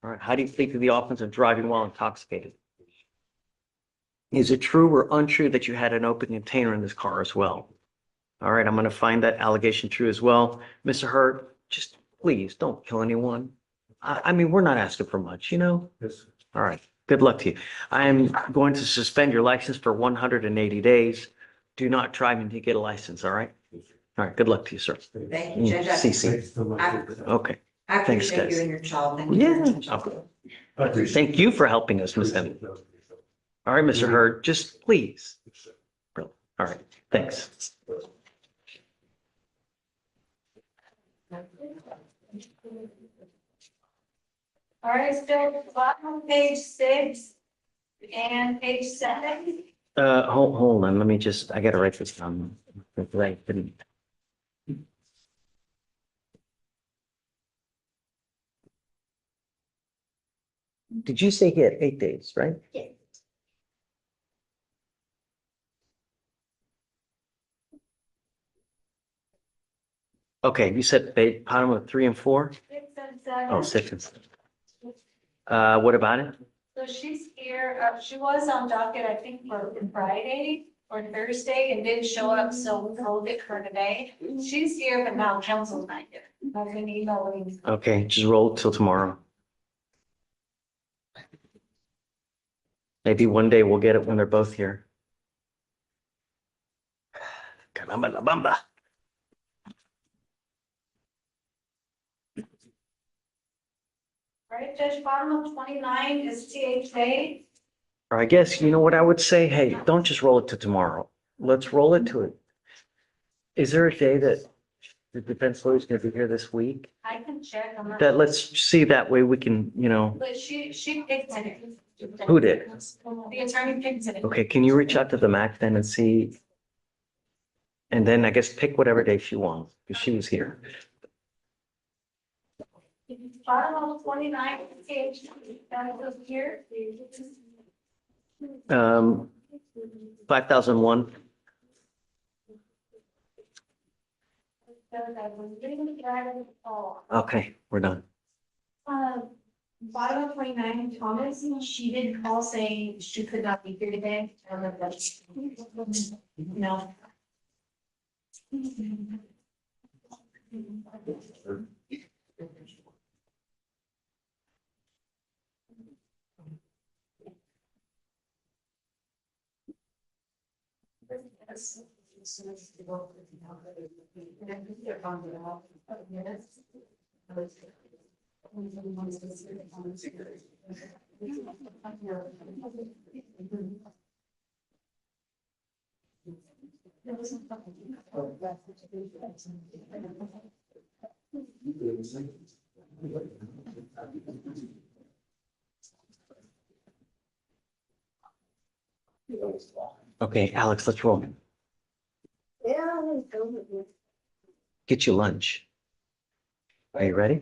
All right. How do you plead to the offense of driving while intoxicated? Is it true or untrue that you had an open container in this car as well? All right. I'm going to find that allegation true as well. Mr. Hurd, just please don't kill anyone. I mean, we're not asking for much, you know? All right. Good luck to you. I am going to suspend your license for 180 days. Do not drive until you get a license, all right? All right, good luck to you, sir. Thank you, Judge. CC. Okay. I Thanks, appreciate you guys. and your child. Thank you very much. Yeah. Thank you for helping us, Ms. Emmy. All right, Mr. Hurd, just please. All right, thanks. All right, still bottom of page 6 and page 7. Hold on, let me just, I gotta write this down. I didn't. Did you say he had 8 days, right? Yeah. Okay, you said bottom of 3 and 4? 6 and 7. Oh, 6 and 7. What about it? So she's here, she was on docket, I think, for Friday for Thursday and didn't show up, so we'll get her today. She's here, but now counsel's not here. I've been emailing. Okay, just roll it till tomorrow. Maybe one day we'll get it when they're both here. Caramba la bamba. Right, Judge, bottom of 29 is THA. Or I guess, you know what I would say? Hey, don't just roll it to tomorrow. Let's roll it to it. Is there a day that the defense lawyer is going to be here this week? I can check on that. That let's see, that way we can, you know, But she picked it. who did? The attorney picked it. Okay, can you reach out to the MAC then and see? And then I guess pick whatever day she wants, because she was here. Bottom of 29 is THA. That was here. 5001. Okay, we're done. Bottom of 29, Thomas, she did call saying she could not be here today. I don't know if that's. No. Okay, Alex, let's roll. Yeah. Get you lunch. Are you ready?